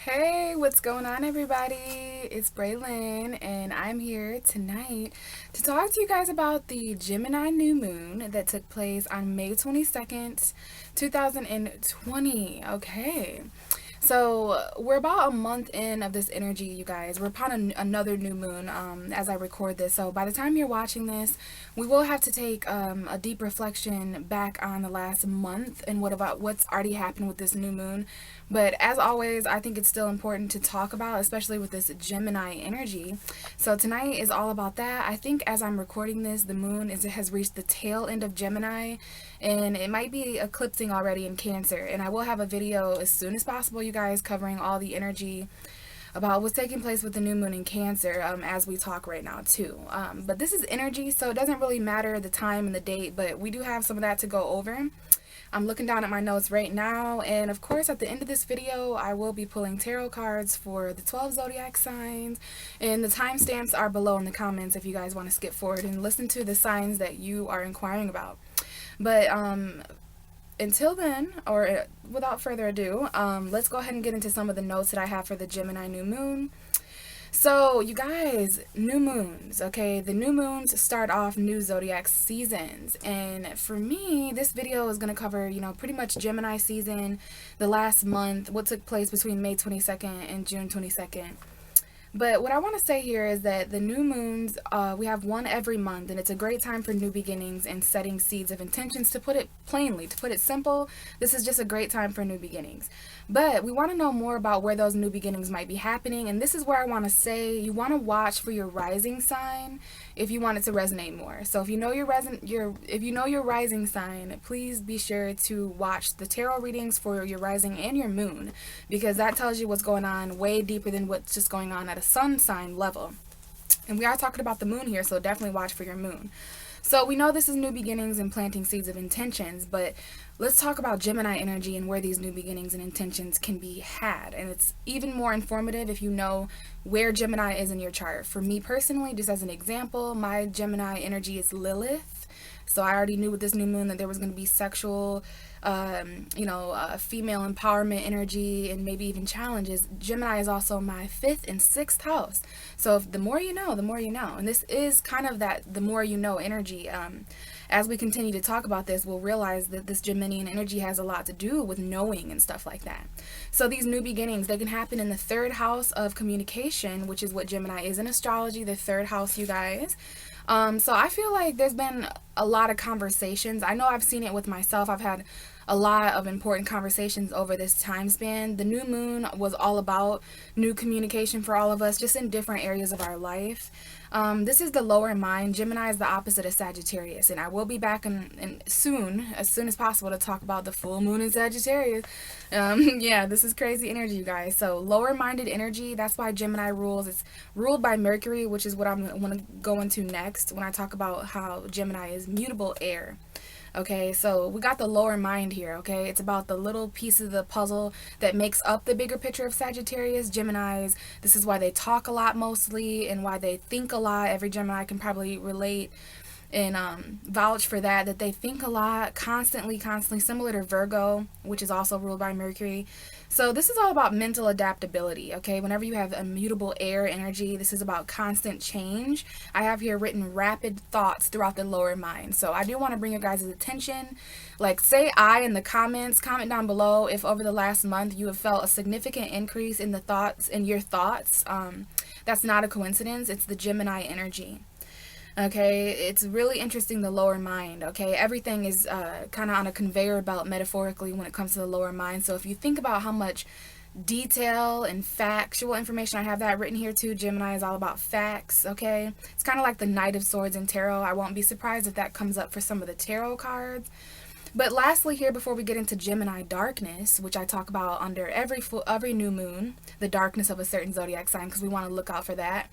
Hey, what's going on, everybody? It's Braylon, and I'm here tonight to talk to you guys about the Gemini new moon that took place on May 22nd, 2020. Okay. So we're about a month in of this energy, you guys. We're upon another new moon as I record this. So by the time you're watching this, we will have to take a deep reflection back on the last month and what about what's already happened with this new moon. But as always, I think it's still important to talk about, especially with this Gemini energy. So tonight is all about that. I think as I'm recording this, the moon has reached the tail end of Gemini, and it might be eclipsing already in Cancer. And I will have a video as soon as possible, you guys, covering all the energy about what's taking place with the new moon in Cancer as we talk right now too. But this is energy, so it doesn't really matter the time and the date, but we do have some of that to go over. I'm looking down at my notes right now, and of course at the end of this video I will be pulling tarot cards for the 12 zodiac signs, and the timestamps are below in the comments if you guys want to skip forward and listen to the signs that you are inquiring about. But until then, or without further ado, let's go ahead and get into some of the notes that I have for the Gemini new moon. So, you guys, new moons, okay? The new moons start off new zodiac seasons. And for me, this video is going to cover, pretty much Gemini season, the last month, what took place between May 22nd and June 22nd. But what I want to say here is that the new moons, we have one every month, and it's a great time for new beginnings and setting seeds of intentions. To put it plainly, to put it simple, this is just a great time for new beginnings. But we want to know more about where those new beginnings might be happening, and this is where I want to say you want to watch for your rising sign if you want it to resonate more. So if you know your rising sign, please be sure to watch the tarot readings for your rising and your moon, because that tells you what's going on way deeper than what's just going on at a sun sign level. And we are talking about the moon here, so definitely watch for your moon. So we know this is new beginnings and planting seeds of intentions, but let's talk about Gemini energy and where these new beginnings and intentions can be had. And it's even more informative if you know where Gemini is in your chart. For me personally, just as an example, my Gemini energy is Lilith. So I already knew with this new moon that there was going to be sexual, female empowerment energy and maybe even challenges. Gemini is also my 5th and 6th house. So if the more you know, the more you know. And this is kind of that the more you know energy. As we continue to talk about this, we'll realize that this Geminian energy has a lot to do with knowing and stuff like that. So these new beginnings, they can happen in the 3rd house of communication, which is what Gemini is in astrology, the 3rd house, you guys. So I feel like there's been a lot of conversations. I know I've seen it with myself. I've had a lot of important conversations over this time span. The new moon was all about new communication for all of us, just in different areas of our life. This is the lower mind. Gemini is the opposite of Sagittarius, and I will be back in soon, as soon as possible, to talk about the full moon in Sagittarius. Yeah, this is crazy energy, you guys. So lower-minded energy, that's why Gemini rules. It's ruled by Mercury, which is what I'm going to go into next when I talk about how Gemini is mutable air. Okay, so we got the lower mind here, okay? It's about the little piece of the puzzle that makes up the bigger picture of Sagittarius. Geminis, this is why they talk a lot mostly and why they think a lot. Every Gemini can probably relate and vouch for that they think a lot, constantly, similar to Virgo, which is also ruled by Mercury. So this is all about mental adaptability, okay? Whenever you have immutable air energy, this is about constant change. I have here written rapid thoughts throughout the lower mind. So I do want to bring your guys' attention. Like, say I in the comments, comment down below if over the last month you have felt a significant increase in your thoughts. That's not a coincidence. It's the Gemini energy. Okay, it's really interesting, the lower mind. Okay, everything is kind of on a conveyor belt metaphorically when it comes to the lower mind. So if you think about how much detail and factual information, I have that written here too. Gemini is all about facts. Okay, it's kind of like the Knight of Swords in tarot. I won't be surprised if that comes up for some of the tarot cards. But lastly here, before we get into Gemini darkness, which I talk about under every new moon, the darkness of a certain zodiac sign, because we want to look out for that.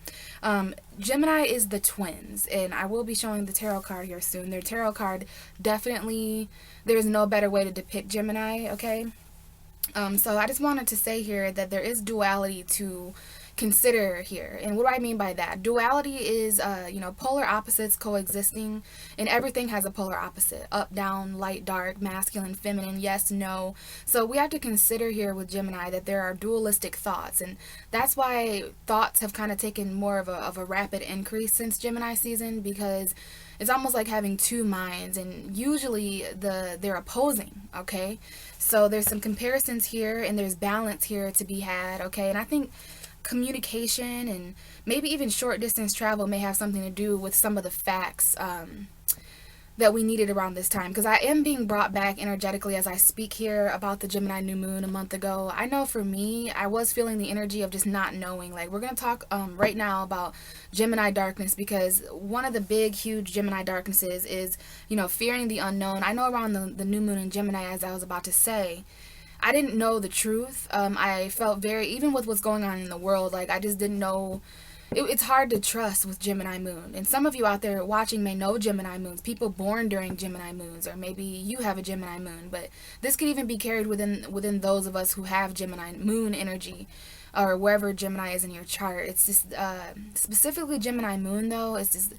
Gemini is the twins, and I will be showing the tarot card here soon. Their tarot card, definitely, there's no better way to depict Gemini, okay? So I just wanted to say here that there is duality to consider here. And what do I mean by that? Duality is, you know, polar opposites coexisting, and everything has a polar opposite: up, down, light, dark, masculine, feminine, yes, no. So we have to consider here with Gemini that there are dualistic thoughts, and that's why thoughts have kind of taken more of a rapid increase since Gemini season, because it's almost like having two minds, and usually they're opposing, okay? So there's some comparisons here, and there's balance here to be had, okay? And I think communication and maybe even short distance travel may have something to do with some of the facts that we needed around this time, because I am being brought back energetically as I speak here about the Gemini new moon a month ago. I know for me, I was feeling the energy of just not knowing. Like, we're going to talk right now about Gemini darkness, because one of the big, huge Gemini darknesses is, you know, fearing the unknown. I know around the new moon in Gemini, as I was about to say, I didn't know the truth. I felt very, even with what's going on in the world, like, I just didn't know. It's hard to trust with Gemini moon. And some of you out there watching may know Gemini moons, people born during Gemini moons, or maybe you have a Gemini moon. But this could even be carried within those of us who have Gemini moon energy, or wherever Gemini is in your chart. It's just specifically Gemini moon, though. It's just,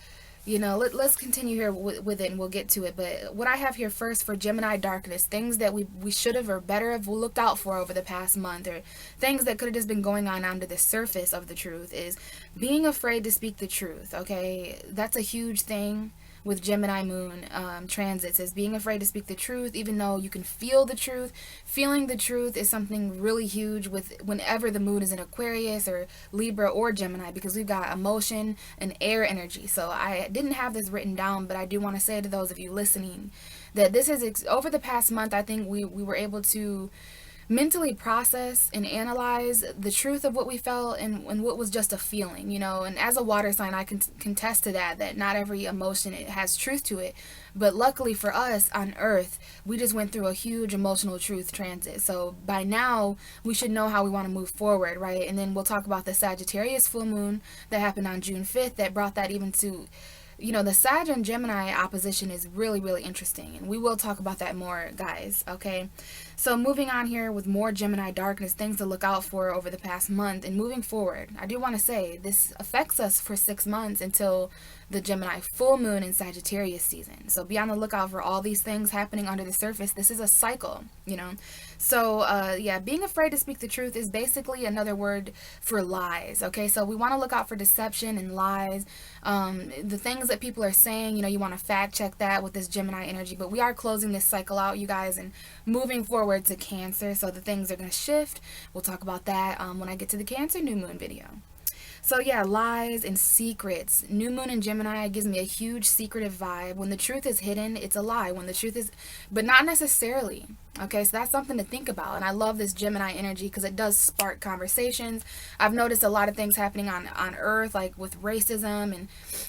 you know, let's continue here with it, and we'll get to it. But what I have here first for Gemini darkness, things that we should have or better have looked out for over the past month, or things that could have just been going on under the surface of the truth, is being afraid to speak the truth, okay? That's a huge thing with Gemini moon transits, is being afraid to speak the truth, even though you can feel the truth. Feeling the truth is something really huge with whenever the moon is in Aquarius or Libra or Gemini, because we've got emotion and air energy. So I didn't have this written down, but I do want to say to those of you listening that this is over the past month, I think we were able to mentally process and analyze the truth of what we felt, and what was just a feeling, you know. And as a water sign, I can contest to that not every emotion, it has truth to it. But luckily for us on Earth, we just went through a huge emotional truth transit. So by now, we should know how we want to move forward, right? And then we'll talk about the Sagittarius full moon that happened on June 5th that brought that even to, you know, the Sag and Gemini opposition is really, really interesting. And we will talk about that more, guys, okay? So moving on here with more Gemini darkness, things to look out for over the past month and moving forward. I do want to say this affects us for 6 months until the Gemini full moon in Sagittarius season. So be on the lookout for all these things happening under the surface. This is a cycle, you know. So yeah, being afraid to speak the truth is basically another word for lies, okay? So we want to look out for deception and lies. The things that people are saying, you know, you want to fact check that with this Gemini energy. But we are closing this cycle out, you guys, and moving forward to Cancer. So the things are going to shift. We'll talk about that when I get to the Cancer new moon video. So yeah, lies and secrets. New moon in Gemini gives me a huge secretive vibe. When the truth is hidden, it's a lie. When the truth is, but not necessarily. Okay, so that's something to think about. And I love this Gemini energy because it does spark conversations. I've noticed a lot of things happening on Earth, like with racism,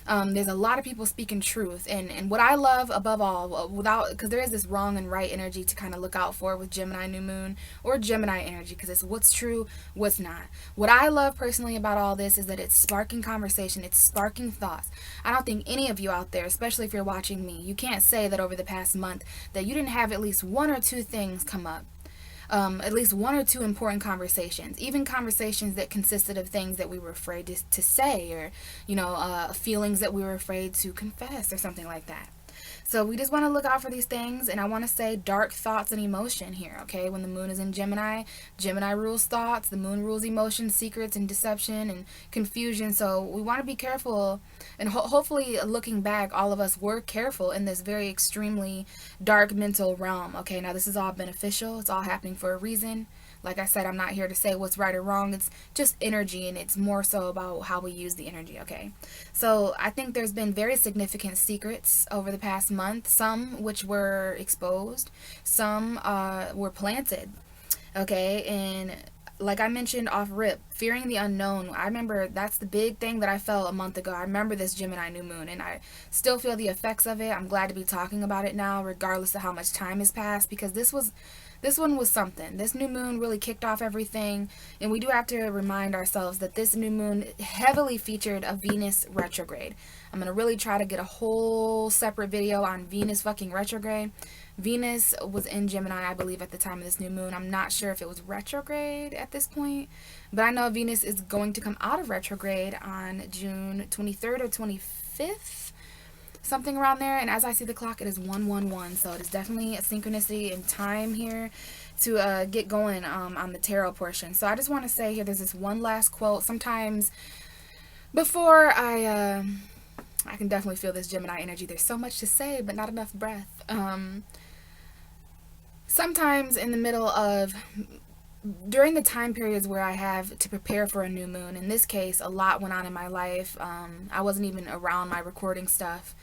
and there's a lot of people speaking truth. And what I love above all, because there is this wrong and right energy to kind of look out for with Gemini new moon or Gemini energy, because it's what's true, what's not. What I love personally about all this is that it's sparking conversation, it's sparking thoughts. I don't think any of you out there, especially if you're watching me, you can't say that over the past month that you didn't have at least one or two things come up. At least one or two important conversations, even conversations that consisted of things that we were afraid to say, or, you know, feelings that we were afraid to confess or something like that. So we just want to look out for these things, and I want to say dark thoughts and emotion here, okay? When the moon is in Gemini, Gemini rules thoughts, the moon rules emotions, secrets, and deception, and confusion. So we want to be careful, and hopefully looking back, all of us were careful in this very extremely dark mental realm, okay? Now this is all beneficial, it's all happening for a reason. Like I said, I'm not here to say what's right or wrong. It's just energy, and it's more so about how we use the energy, okay? So I think there's been very significant secrets over the past month, some which were exposed, some were planted, okay? And like I mentioned off rip, fearing the unknown. I remember that's the big thing that I felt a month ago. I remember this Gemini new moon, and I still feel the effects of it. I'm glad to be talking about it now, regardless of how much time has passed, because this one was something. This new moon really kicked off everything, and we do have to remind ourselves that this new moon heavily featured a Venus retrograde. I'm going to really try to get a whole separate video on Venus fucking retrograde. Venus was in Gemini, I believe, at the time of this new moon. I'm not sure if it was retrograde at this point, but I know Venus is going to come out of retrograde on June 23rd or 25th, something around there. And as I see the clock, it is 111, so it is definitely a synchronicity in time here to get going on the tarot portion. So I just want to say here, there's this one last quote. Sometimes before I can definitely feel this Gemini energy. There's so much to say, but not enough breath. Sometimes in the middle of, during the time periods where I have to prepare for a new moon, in this case, a lot went on in my life. I wasn't even around my recording stuff.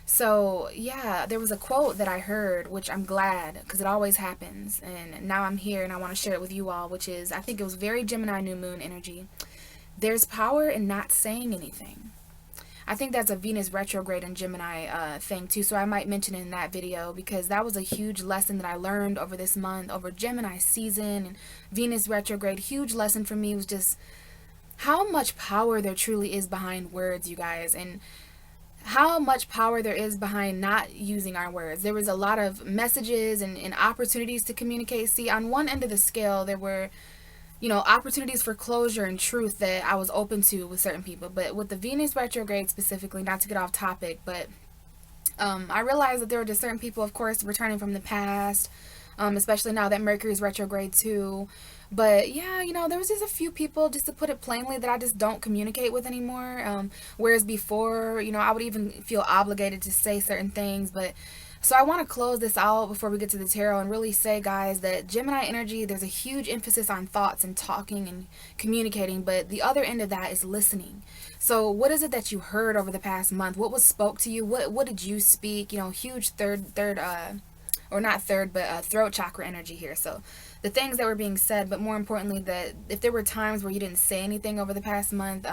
So yeah, there was a quote that I heard, which I'm glad, because it always happens. And now I'm here and I want to share it with you all, which is, I think it was very Gemini new moon energy. There's power in not saying anything. I think that's a Venus retrograde and Gemini thing too, so I might mention it in that video, because that was a huge lesson that I learned over this month, over Gemini season and Venus retrograde. Huge lesson for me was just how much power there truly is behind words, you guys, and how much power there is behind not using our words. There was a lot of messages and opportunities to communicate. See, on one end of the scale, there were, you know, opportunities for closure and truth that I was open to with certain people. But with the Venus retrograde specifically, not to get off topic, but I realized that there were just certain people, of course, returning from the past, especially now that Mercury's retrograde too. But yeah, you know, there was just a few people, just to put it plainly, that I just don't communicate with anymore. Whereas before, you know, I would even feel obligated to say certain things. But so I want to close this out before we get to the tarot and really say, guys, that Gemini energy, there's a huge emphasis on thoughts and talking and communicating, but the other end of that is listening. So what is it that you heard over the past month? What was spoke to you? What did you speak? You know, huge throat chakra energy here. So the things that were being said, but more importantly, that if there were times where you didn't say anything over the past month,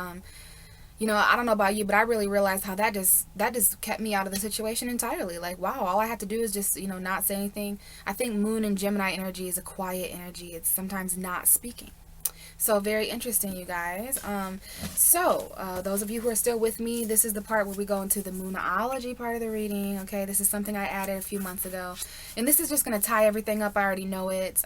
you know, I don't know about you, but I really realized how that just kept me out of the situation entirely. Like, wow, all I have to do is just, you know, not say anything. I think Moon and Gemini energy is a quiet energy. It's sometimes not speaking. So very interesting, you guys. Those of you who are still with me, this is the part where we go into the Moonology part of the reading. Okay, this is something I added a few months ago, and this is just going to tie everything up. I already know it.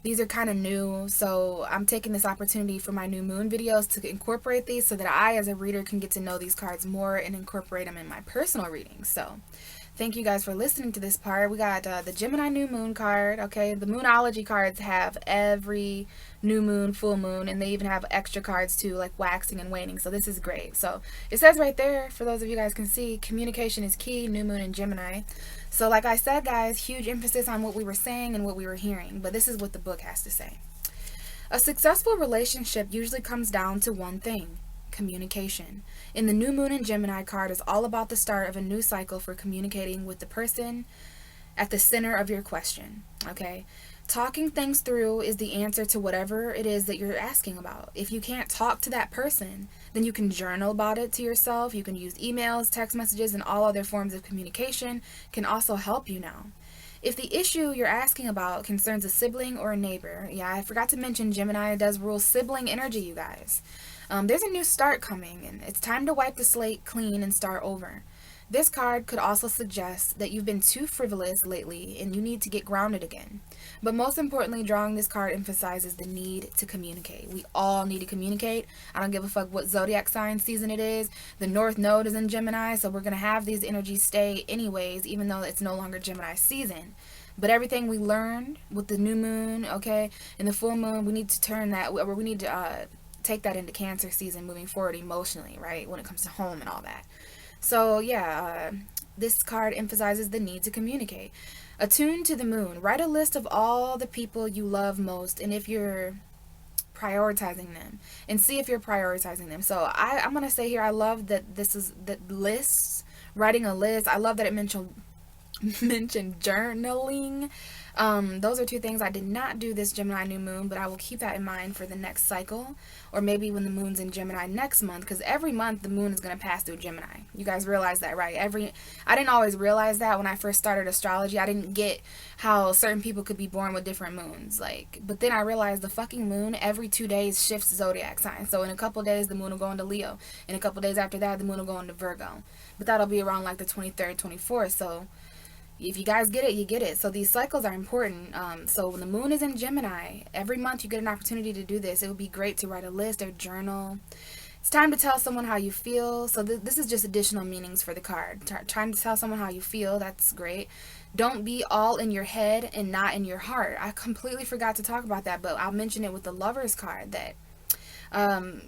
These are kind of new, so I'm taking this opportunity for my new moon videos to incorporate these so that I, as a reader, can get to know these cards more and incorporate them in my personal readings. So thank you guys for listening to this part. We got the Gemini new moon card. Okay, the Moonology cards have every new moon, full moon, and they even have extra cards too, like waxing and waning. So this is great. So it says right there, for those of you guys can see, communication is key, new moon and Gemini. So like I said, guys, huge emphasis on what we were saying and what we were hearing, but this is what the book has to say. A successful relationship usually comes down to one thing: communication. In the new moon and Gemini card is all about the start of a new cycle for communicating with the person at the center of your question. Okay, talking things through is the answer to whatever it is that you're asking about. If you can't talk to that person, then you can journal about it to yourself. You can use emails, text messages, and all other forms of communication can also help you now. If the issue you're asking about concerns a sibling or a neighbor, yeah, I forgot to mention Gemini does rule sibling energy, you guys. There's a new start coming, and it's time to wipe the slate clean and start over. This card could also suggest that you've been too frivolous lately and you need to get grounded again. But most importantly, drawing this card emphasizes the need to communicate. We all need to communicate. I don't give a fuck what zodiac sign season it is. The North Node is in Gemini, so we're going to have these energies stay anyways, even though it's no longer Gemini season. But everything we learned with the new moon, okay, and the full moon, we need to turn that, or we need to take that into Cancer season moving forward emotionally, right, when it comes to home and all that. So yeah, this card emphasizes the need to communicate. Attuned to the moon. Write a list of all the people you love most, and if you're prioritizing them, and see if you're prioritizing them. So I'm gonna say here, I love that this is the lists. Writing a list. I love that it mentioned journaling. Those are two things I did not do this Gemini new moon, but I will keep that in mind for the next cycle, or maybe when the moon's in Gemini next month, because every month the moon is going to pass through Gemini. You guys realize that, right? I didn't always realize that when I first started astrology. I didn't get how certain people could be born with different moons, but then I realized the fucking moon every 2 days shifts zodiac signs. So in a couple days the moon will go into Leo, in a couple days after that the moon will go into Virgo, but that'll be around like the 23rd, 24th. So If you guys get it, you get it. So these cycles are important. So when the moon is in Gemini, every month you get an opportunity to do this. It would be great to write a list or journal. It's time to tell someone how you feel. So this is just additional meanings for the card. Trying to tell someone how you feel, that's great. Don't be all in your head and not in your heart. I completely forgot to talk about that, but I'll mention it with the Lovers card, that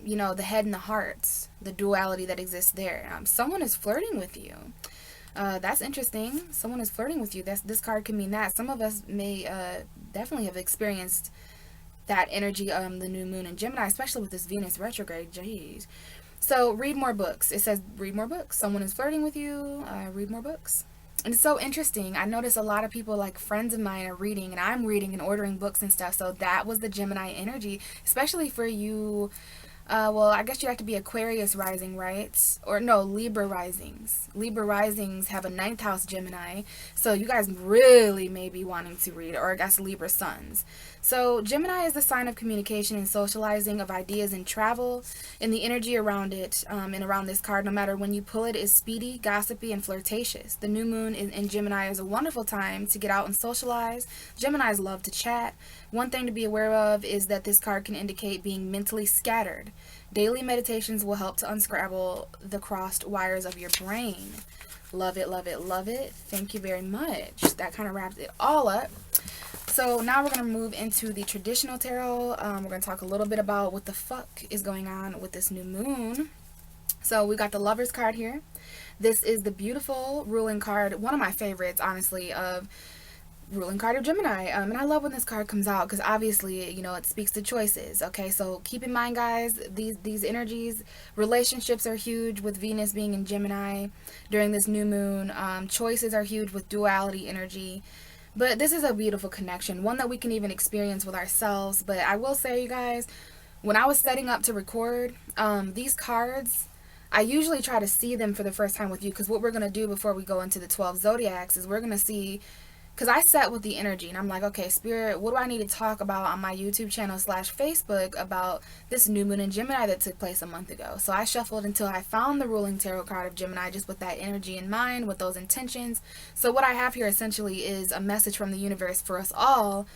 you know, the head and the heart, the duality that exists there. Someone is flirting with you. That's interesting. Someone is flirting with you. This card can mean that. Some of us may definitely have experienced that energy, the new moon in Gemini, especially with this Venus retrograde. Jeez. So read more books. It says read more books. Someone is flirting with you. Read more books. And it's so interesting. I notice a lot of people, like friends of mine, are reading, and I'm reading and ordering books and stuff. So that was the Gemini energy, especially for you. Well, I guess you have to be Aquarius rising, right? Or no, Libra risings. Libra risings have a 9th house Gemini. So you guys really may be wanting to read, or I guess Libra suns. So Gemini is the sign of communication and socializing, of ideas and travel. And the energy around it, and around this card, no matter when you pull it, is speedy, gossipy, and flirtatious. The new moon in Gemini is a wonderful time to get out and socialize. Geminis love to chat. One thing to be aware of is that this card can indicate being mentally scattered. Daily meditations will help to unscramble the crossed wires of your brain. Love it, love it, love it. Thank you very much. That kind of wraps it all up. So now we're going to move into the traditional tarot. We're going to talk a little bit about what the fuck is going on with this new moon. So we got the Lovers card here. This is the beautiful ruling card, one of my favorites, honestly, of ruling card of Gemini. And I love when this card comes out because obviously, you know, it speaks to choices. Okay, so keep in mind, guys, these energies, relationships are huge with Venus being in Gemini during this new moon. Choices are huge with duality energy. But this is a beautiful connection, one that we can even experience with ourselves. But I will say, you guys, when I was setting up to record, these cards, I usually try to see them for the first time with you, because what we're going to do before we go into the 12 zodiacs is we're going to see, because I sat with the energy and I'm like, okay, Spirit, what do I need to talk about on my YouTube channel / Facebook about this new moon in Gemini that took place a month ago? So I shuffled until I found the ruling tarot card of Gemini, just with that energy in mind, with those intentions. So what I have here essentially is a message from the universe for us all,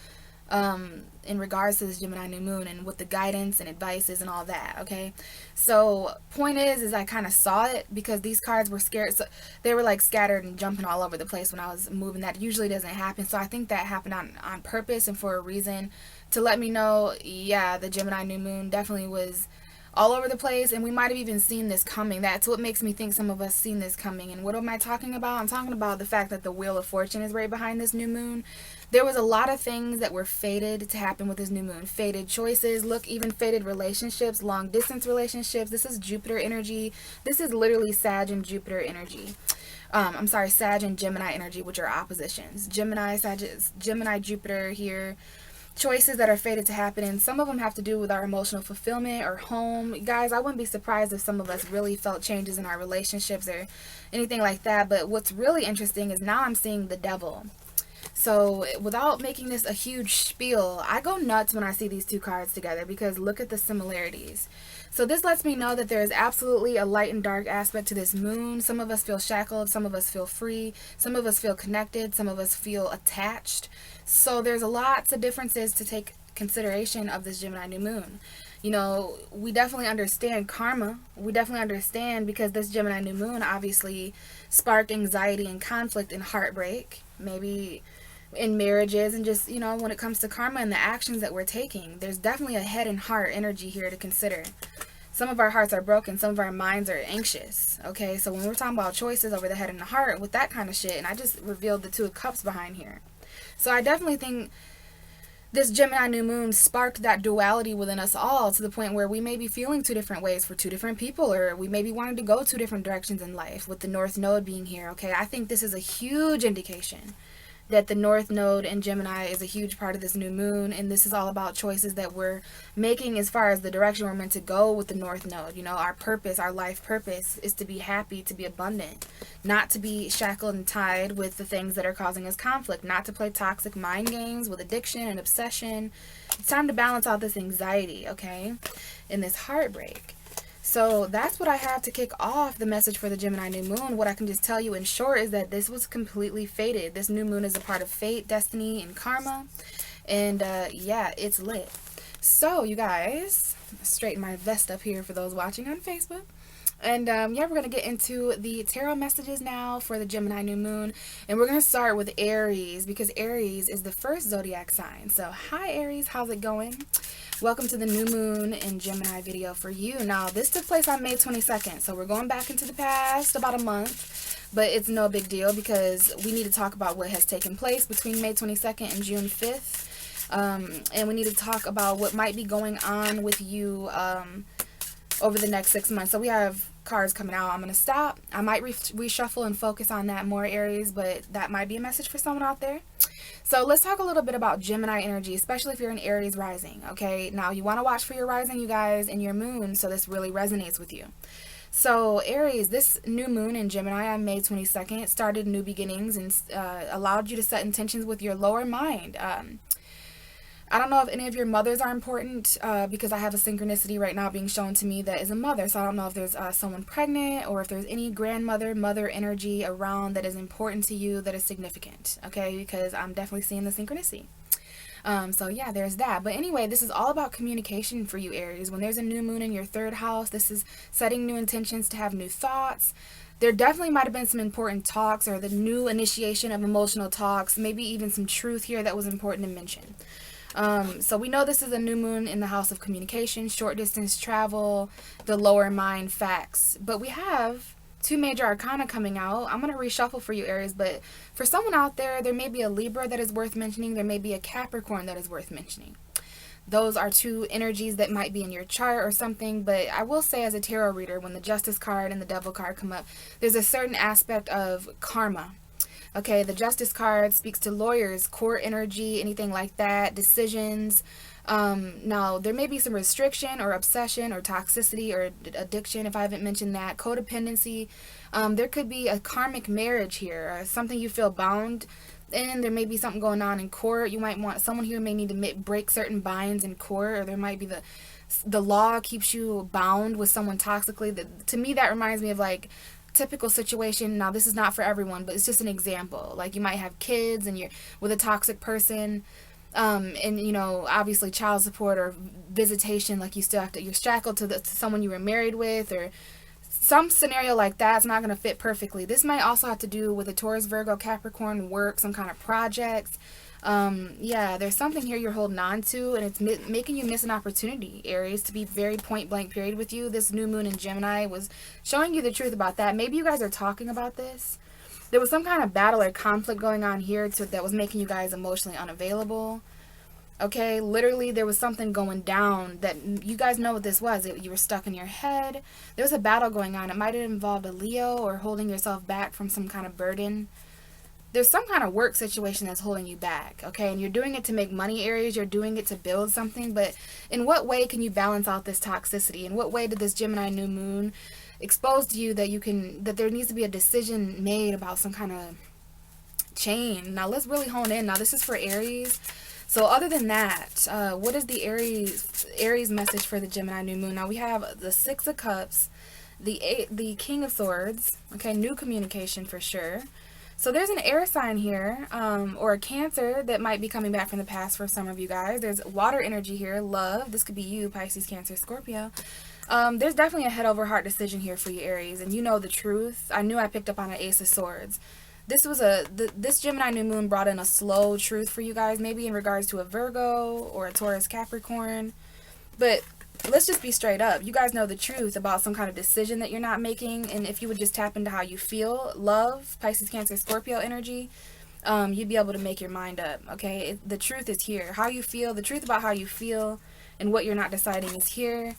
in regards to this Gemini new moon and what the guidance and advice is and all that. Okay, so point is I kind of saw it because these cards were scared, so they were like scattered and jumping all over the place when I was moving. That usually doesn't happen, so I think that happened on purpose and for a reason, to let me know, yeah, the Gemini new moon definitely was all over the place, and we might have even seen this coming. That's what makes me think some of us seen this coming. And what am I talking about? I'm talking about the fact that the Wheel of Fortune is right behind this new moon. There was a lot of things that were fated to happen with this new moon. Fated choices, look, even fated relationships, long distance relationships. This is Jupiter energy. This is literally Sag and Jupiter energy. I'm sorry, Sag and Gemini energy, which are oppositions. Gemini, Sag, Gemini, Jupiter here. Choices that are fated to happen, and some of them have to do with our emotional fulfillment or home. Guys, I wouldn't be surprised if some of us really felt changes in our relationships or anything like that. But what's really interesting is now I'm seeing the devil. So without making this a huge spiel, I go nuts when I see these two cards together because look at the similarities. So this lets me know that there is absolutely a light and dark aspect to this moon. Some of us feel shackled, some of us feel free, some of us feel connected, some of us feel attached. So there's lots of differences to take consideration of this Gemini new moon. You know, we definitely understand karma. We definitely understand because this Gemini new moon obviously sparked anxiety and conflict and heartbreak, maybe in marriages, and just, you know, when it comes to karma and the actions that we're taking, there's definitely a head and heart energy here to consider. Some of our hearts are broken, some of our minds are anxious. Okay, so when we're talking about choices over the head and the heart with that kind of shit, and I just revealed the Two of Cups behind here. So I definitely think this Gemini new moon sparked that duality within us all to the point where we may be feeling two different ways for two different people, or we may be wanting to go two different directions in life with the North Node being here. Okay, I think this is a huge indication that the North Node in Gemini is a huge part of this new moon, and this is all about choices that we're making as far as the direction we're meant to go with the North Node. You know, our purpose, our life purpose is to be happy, to be abundant, not to be shackled and tied with the things that are causing us conflict, not to play toxic mind games with addiction and obsession. It's time to balance out this anxiety, okay, and this heartbreak. So that's what I have to kick off the message for the Gemini new moon. What I can just tell you in short is that this was completely fated. This new moon is a part of fate, destiny, and karma. And yeah, it's lit. So you guys, straighten my vest up here for those watching on Facebook. And yeah, we're going to get into the tarot messages now for the Gemini new moon. And we're going to start with Aries, because Aries is the first zodiac sign. So hi Aries, how's it going? Welcome to the new moon in Gemini video for you. Now, this took place on May 22nd. So we're going back into the past about a month. But it's no big deal because we need to talk about what has taken place between May 22nd and June 5th. And we need to talk about what might be going on with you over the next 6 months. So we have cards coming out. I'm going to stop. I might reshuffle and focus on that more, Aries, but that might be a message for someone out there. So let's talk a little bit about Gemini energy, especially if you're an Aries rising, okay? Now, you want to watch for your rising, you guys, and your moon, so this really resonates with you. So Aries, this new moon in Gemini on May 22nd started new beginnings and allowed you to set intentions with your lower mind. I don't know if any of your mothers are important because I have a synchronicity right now being shown to me that is a mother. So I don't know if there's someone pregnant or if there's any grandmother, mother energy around that is important to you, that is significant, okay? Because I'm definitely seeing the synchronicity. So yeah, there's that. But anyway, this is all about communication for you, Aries. When there's a new moon in your third house, this is setting new intentions to have new thoughts. There definitely might have been some important talks or the new initiation of emotional talks, maybe even some truth here that was important to mention. So we know this is a new moon in the house of communication, short distance travel, the lower mind, facts. But we have two major arcana coming out. I'm going to reshuffle for you, Aries, but for someone out there, there may be a Libra that is worth mentioning. There may be a Capricorn that is worth mentioning. Those are two energies that might be in your chart or something, but I will say as a tarot reader, when the Justice card and the Devil card come up, there's a certain aspect of karma. Okay, the Justice card speaks to lawyers, court energy, anything like that, decisions. Now, there may be some restriction or obsession or toxicity or addiction, if I haven't mentioned that, codependency. There could be a karmic marriage here, or something you feel bound in. There may be something going on in court. You might want, someone here may need to break certain binds in court, or there might be the law keeps you bound with someone toxically. To me, that reminds me of like typical situation. Now, this is not for everyone, but it's just an example. Like, you might have kids and you're with a toxic person, and you know, obviously child support or visitation, like you still have to, you're shackled to someone you were married with, or some scenario like that's not going to fit perfectly. This might also have to do with a Taurus, Virgo, Capricorn, work, some kind of projects. Yeah, there's something here you're holding on to, and it's making you miss an opportunity, Aries, to be very point blank period with you. This new moon in Gemini was showing you the truth about that. Maybe you guys are talking about this. There was some kind of battle or conflict going on here that was making you guys emotionally unavailable. Okay, literally there was something going down that you guys know what this was. You were stuck in your head. There was a battle going on. It might have involved a Leo or holding yourself back from some kind of burden. There's some kind of work situation that's holding you back, okay? And you're doing it to make money, Aries. You're doing it to build something. But in what way can you balance out this toxicity? In what way did this Gemini new moon expose to you that there needs to be a decision made about some kind of change? Now, let's really hone in. Now, this is for Aries. So other than that, what is the Aries message for the Gemini new moon? Now, we have the Six of Cups, the King of Swords, okay? New communication for sure. So there's an air sign here, or a Cancer that might be coming back from the past for some of you guys. There's water energy here, love. This could be you, Pisces, Cancer, Scorpio. There's definitely a head over heart decision here for you, Aries, and you know the truth. I knew I picked up on an Ace of Swords. This was this Gemini new moon brought in a slow truth for you guys, maybe in regards to a Virgo or a Taurus, Capricorn. But let's just be straight up. You guys know the truth about some kind of decision that you're not making, and if you would just tap into how you feel, love, Pisces, Cancer, Scorpio energy, you'd be able to make your mind up, okay? The truth is here. How you feel, the truth about how you feel and what you're not deciding is here.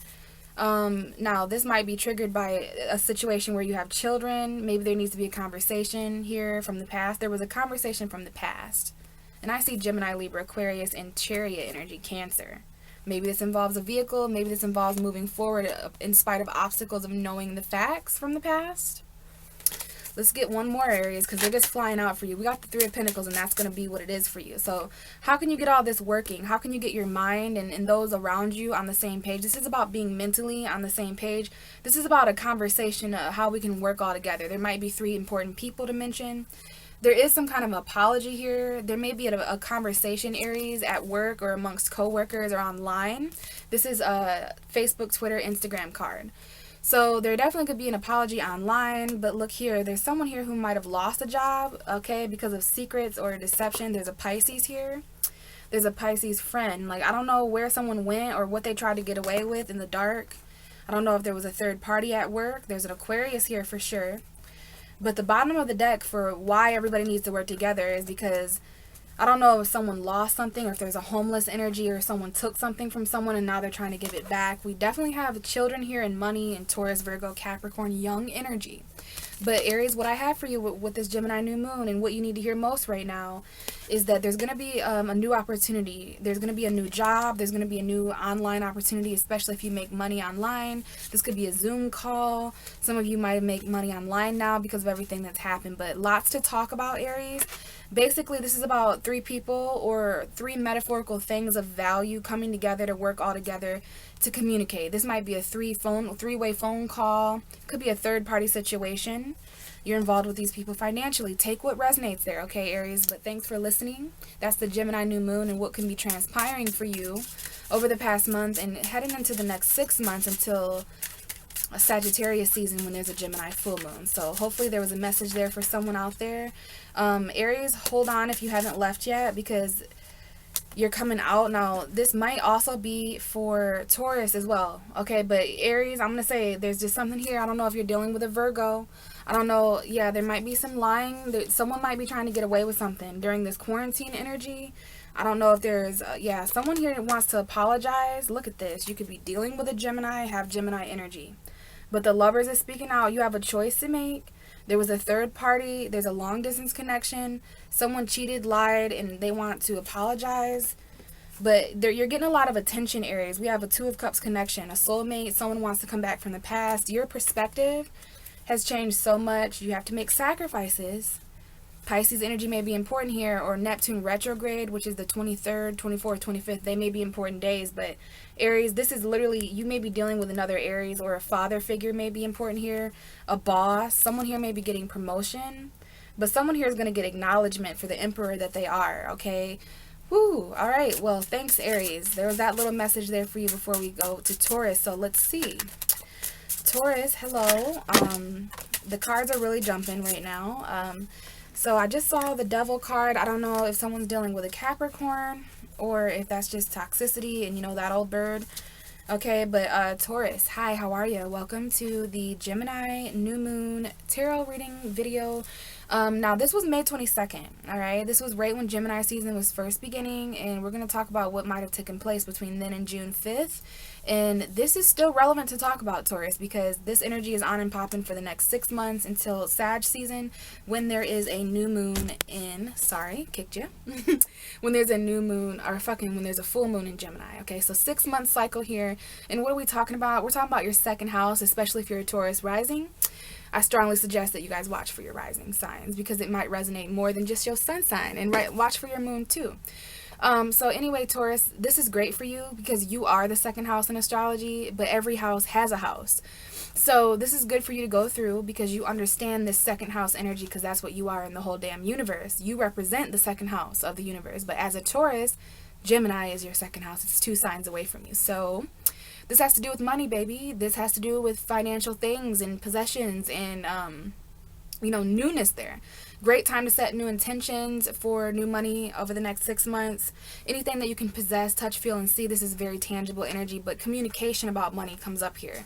Now, this might be triggered by a situation where you have children. Maybe there needs to be a conversation here from the past. There was a conversation from the past. And I see Gemini, Libra, Aquarius, and Chariot energy, Cancer. Maybe this involves a vehicle. Maybe this involves moving forward in spite of obstacles of knowing the facts from the past. Let's get one more, Aries, because they're just flying out for you. We got the Three of Pentacles, and that's going to be what it is for you. So how can you get all this working? How can you get your mind and those around you on the same page? This is about being mentally on the same page. This is about a conversation of how we can work all together. There might be 3 important people to mention. There is some kind of apology here. There may be a conversation, Aries, at work or amongst coworkers or online. This is a Facebook, Twitter, Instagram card. So there definitely could be an apology online, but look here, there's someone here who might have lost a job, okay, because of secrets or deception. There's a Pisces here. There's a Pisces friend. Like, I don't know where someone went or what they tried to get away with in the dark. I don't know if there was a third party at work. There's an Aquarius here for sure. But the bottom of the deck for why everybody needs to work together is because I don't know if someone lost something or if there's a homeless energy or someone took something from someone and now they're trying to give it back. We definitely have children here and money and Taurus, Virgo, Capricorn, young energy. But Aries, what I have for you with this Gemini new moon and what you need to hear most right now is that there's going to be a new opportunity. There's going to be a new job. There's going to be a new online opportunity, especially if you make money online. This could be a Zoom call. Some of you might make money online now because of everything that's happened. But lots to talk about, Aries. Basically, this is about 3 people or 3 metaphorical things of value coming together to work all together to communicate. This might be a three-way phone call. Could be a third-party situation. You're involved with these people financially. Take what resonates there, okay, Aries? But thanks for listening. That's the Gemini new moon and what can be transpiring for you over the past month and heading into the next 6 months until a Sagittarius season when there's a Gemini full moon. So hopefully there was a message there for someone out there. Aries, hold on if you haven't left yet because you're coming out. Now, this might also be for Taurus as well, okay? But Aries, I'm going to say there's just something here. I don't know if you're dealing with a Virgo. I don't know. Yeah, there might be some lying. Someone might be trying to get away with something during this quarantine energy. I don't know if there's, yeah, someone here that wants to apologize. Look at this. You could be dealing with a Gemini, have Gemini energy. But the Lovers is speaking out. You have a choice to make. There was a third party. There's a long distance connection. Someone cheated, lied, and they want to apologize. But you're getting a lot of attention, Aries. We have a 2 of Cups connection, a soulmate. Someone wants to come back from the past. Your perspective has changed so much. You have to make sacrifices. Pisces energy may be important here, or Neptune retrograde, which is the 23rd, 24th, 25th. They may be important days, but Aries, this is literally, you may be dealing with another Aries, or a father figure may be important here, a boss. Someone here may be getting promotion, but someone here is going to get acknowledgement for the emperor that they are, okay? Woo! All right, well, thanks, Aries. There was that little message there for you before we go to Taurus, so let's see. Taurus, hello. The cards are really jumping right now. So I just saw the Devil card. I don't know if someone's dealing with a Capricorn or if that's just toxicity and, you know, that old bird. Okay, but Taurus, hi, how are you? Welcome to the Gemini New Moon Tarot reading video. Now, this was May 22nd, all right? This was right when Gemini season was first beginning, and we're going to talk about what might have taken place between then and June 5th. And this is still relevant to talk about, Taurus, because this energy is on and popping for the next 6 months until Sag season when there is a new moon in, sorry, kicked you, when there's a new moon, or when there's a full moon in Gemini, okay? So 6 month cycle here. And what are we talking about? We're talking about your second house, especially if you're a Taurus rising. I strongly suggest that you guys watch for your rising signs because it might resonate more than just your sun sign, and watch for your moon too. So anyway, Taurus, this is great for you because you are the second house in astrology, but every house has a house. So this is good for you to go through because you understand this second house energy because that's what you are in the whole damn universe. You represent the second house of the universe, but as a Taurus, Gemini is your second house. It's 2 signs away from you. So this has to do with money, baby. This has to do with financial things and possessions and, you know, newness there. Great time to set new intentions for new money over the next 6 months. Anything that you can possess, touch, feel, and see. This is very tangible energy, but communication about money comes up here.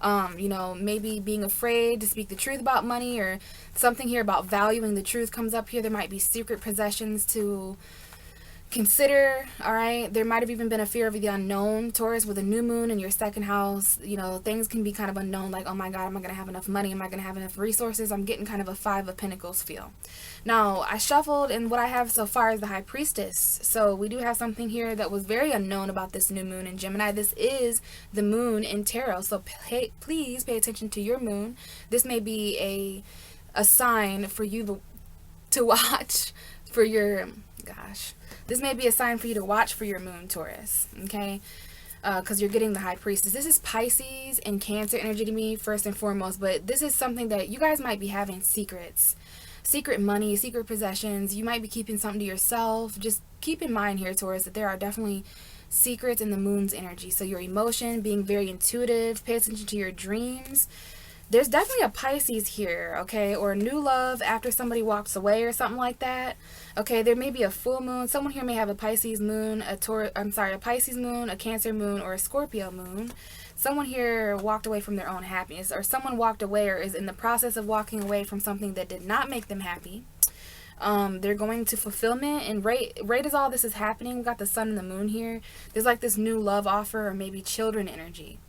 You know, maybe being afraid to speak the truth about money or something here about valuing the truth comes up here. There might be secret possessions to consider, all right? There might have even been a fear of the unknown, Taurus, with a new moon in your second house. You know, things can be kind of unknown, like, oh my God, am I going to have enough money? Am I going to have enough resources? I'm getting kind of a 5 of Pentacles feel. Now, I shuffled, and what I have so far is the High Priestess. So we do have something here that was very unknown about this new moon in Gemini. This is the moon in tarot, so please pay attention to your moon. This may be a sign for you to watch for your, gosh, this may be a sign for you to watch for your moon, Taurus, okay? Because you're getting the High Priestess. This is Pisces and Cancer energy to me, first and foremost, but this is something that you guys might be having secrets. Secret money, secret possessions. You might be keeping something to yourself. Just keep in mind here, Taurus, that there are definitely secrets in the moon's energy. So your emotion, being very intuitive, pay attention to your dreams. There's definitely a Pisces here, okay, or new love after somebody walks away or something like that. Okay, there may be a full moon. Someone here may have a Pisces moon, a Pisces moon, a Cancer moon, or a Scorpio moon. Someone here walked away from their own happiness, or someone walked away or is in the process of walking away from something that did not make them happy. They're going to fulfillment, and right as all this is happening, we got the sun and the moon here. There's like this new love offer, or maybe children energy.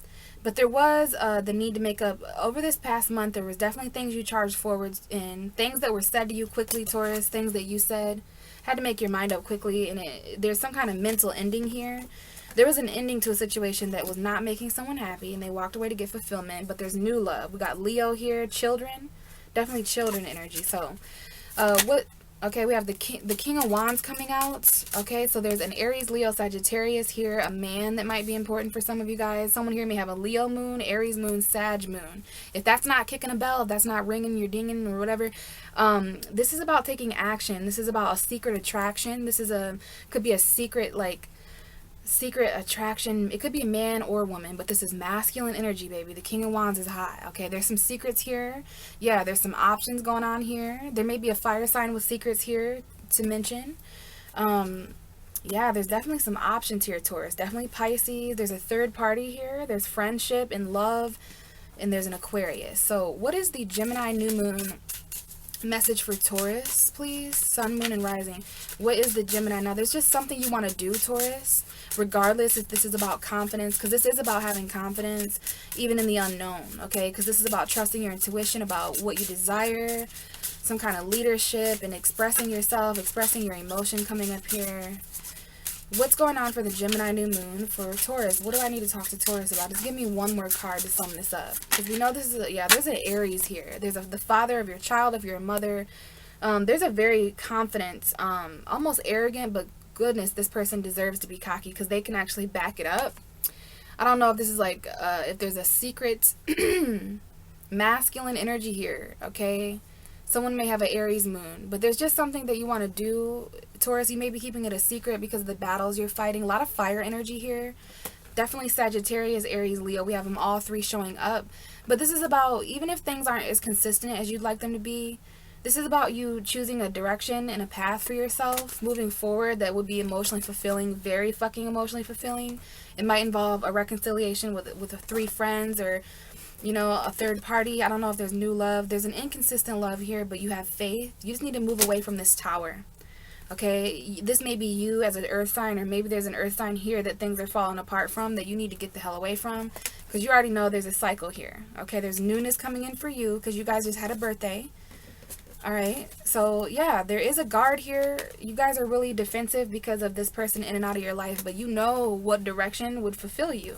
But there was the need to make up. Over this past month, there was definitely things you charged forwards in, things that were said to you quickly, Taurus, things that you said. Had to make your mind up quickly, and there's some kind of mental ending here. There was an ending to a situation that was not making someone happy, and they walked away to get fulfillment, but there's new love. We got Leo here, children, definitely children energy. So, okay, we have the King of Wands coming out. Okay, so there's an Aries, Leo, Sagittarius here, a man that might be important for some of you guys. Someone here may have a Leo moon, Aries moon, Sag moon. If that's not kicking a bell, if that's not ringing your dinging or whatever, this is about taking action. This is about a secret attraction. This is could be a secret, like, secret attraction. It could be a man or woman, but this is masculine energy, baby. The King of Wands is hot. Okay, there's some secrets here. Yeah, there's some options going on here. There may be a fire sign with secrets here to mention. Yeah, there's definitely some options here, Taurus. Definitely Pisces. There's a third party here. There's friendship and love, and there's an Aquarius. So what is the Gemini new moon message for Taurus, please? Sun, moon, and rising. What is the Gemini? Now, there's just something you want to do, Taurus, regardless if this is about confidence, because this is about having confidence even in the unknown, okay? Because this is about trusting your intuition, about what you desire, some kind of leadership, and expressing yourself, expressing your emotion coming up here. What's going on for the Gemini new moon for Taurus? What do I need to talk to Taurus about? Just give me one more card to sum this up. Because we know this is, there's an Aries here. There's the father of your child, of your mother. There's a very confident, almost arrogant, but goodness, this person deserves to be cocky because they can actually back it up. I don't know if this is like, if there's a secret masculine energy here, okay? Someone may have an Aries moon, but there's just something that you want to do, Taurus. You may be keeping it a secret because of the battles you're fighting. A lot of fire energy here. Definitely Sagittarius, Aries, Leo. We have them all three showing up. But this is about, even if things aren't as consistent as you'd like them to be, this is about you choosing a direction and a path for yourself moving forward that would be emotionally fulfilling, very fucking emotionally fulfilling. It might involve a reconciliation with 3 friends, or a third party. I don't know if there's new love. There's an inconsistent love here, but you have faith. You just need to move away from this tower. Okay, this may be you as an earth sign, or maybe there's an earth sign here that things are falling apart from, that you need to get the hell away from, because you already know there's a cycle here. Okay, there's newness coming in for you because you guys just had a birthday. All right, so yeah, there is a guard here. You guys are really defensive because of this person in and out of your life, but you know what direction would fulfill you.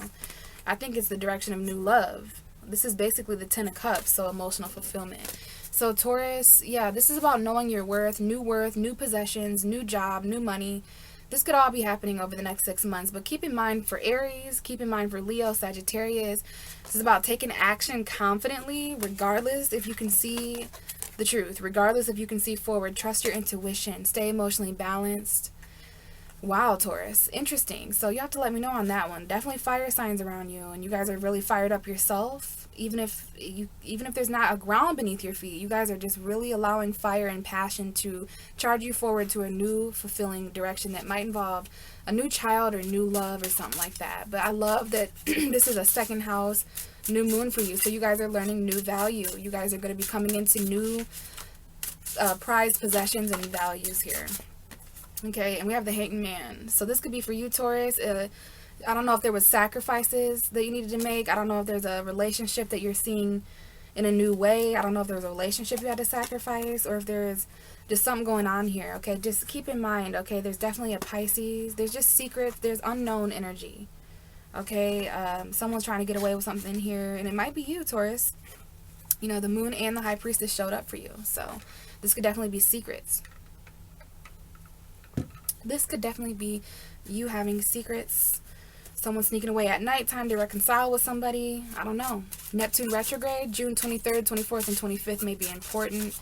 I think it's the direction of new love. This is basically the 10 of Cups, so emotional fulfillment. So Taurus, yeah, this is about knowing your worth, new possessions, new job, new money. This could all be happening over the next 6 months, but keep in mind for Aries, keep in mind for Leo, Sagittarius, this is about taking action confidently, regardless if you can see the truth, regardless if you can see forward. Trust your intuition, stay emotionally balanced. Wow, Taurus, interesting. So you have to let me know on that one. Definitely fire signs around you, and you guys are really fired up yourself. Even if there's not a ground beneath your feet, you guys are just really allowing fire and passion to charge you forward to a new, fulfilling direction that might involve a new child or new love or something like that. But I love that this is a second house new moon for you, so you guys are learning new value. You guys are going to be coming into new prized possessions and values here. Okay, and we have the Hangman. So this could be for you, Taurus. I don't know if there was sacrifices that you needed to make. I don't know if there's a relationship that you're seeing in a new way. I don't know if there's a relationship you had to sacrifice, or if there's just something going on here. Okay, just keep in mind, okay, there's definitely a Pisces. There's just secrets. There's unknown energy. Okay, someone's trying to get away with something here, and it might be you, Taurus. You know, the moon and the high priestess showed up for you. So this could definitely be secrets. This could definitely be you having secrets. Someone sneaking away at nighttime to reconcile with somebody. I don't know. Neptune retrograde, June 23rd, 24th, and 25th may be important.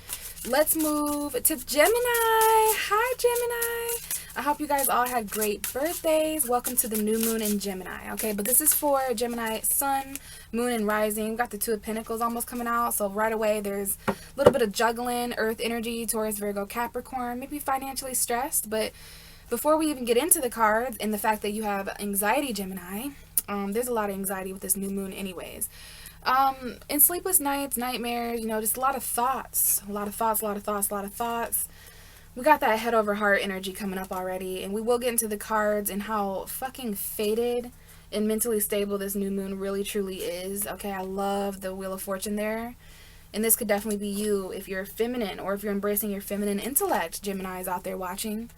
Let's move to Gemini. Hi, Gemini. I hope you guys all had great birthdays. Welcome to the new moon in Gemini. Okay, but this is for Gemini sun, moon, and rising. We've got the Two of Pentacles almost coming out. So right away, there's a little bit of juggling, Earth energy, Taurus, Virgo, Capricorn. Maybe financially stressed, but before we even get into the cards and the fact that you have anxiety, Gemini, there's a lot of anxiety with this new moon anyways. In sleepless nights, nightmares, you know, just a lot of thoughts. A lot of thoughts. We got that head over heart energy coming up already. And we will get into the cards and how fucking fated and mentally stable this new moon really truly is. Okay, I love the Wheel of Fortune there. And this could definitely be you if you're feminine or if you're embracing your feminine intellect, Geminis out there watching.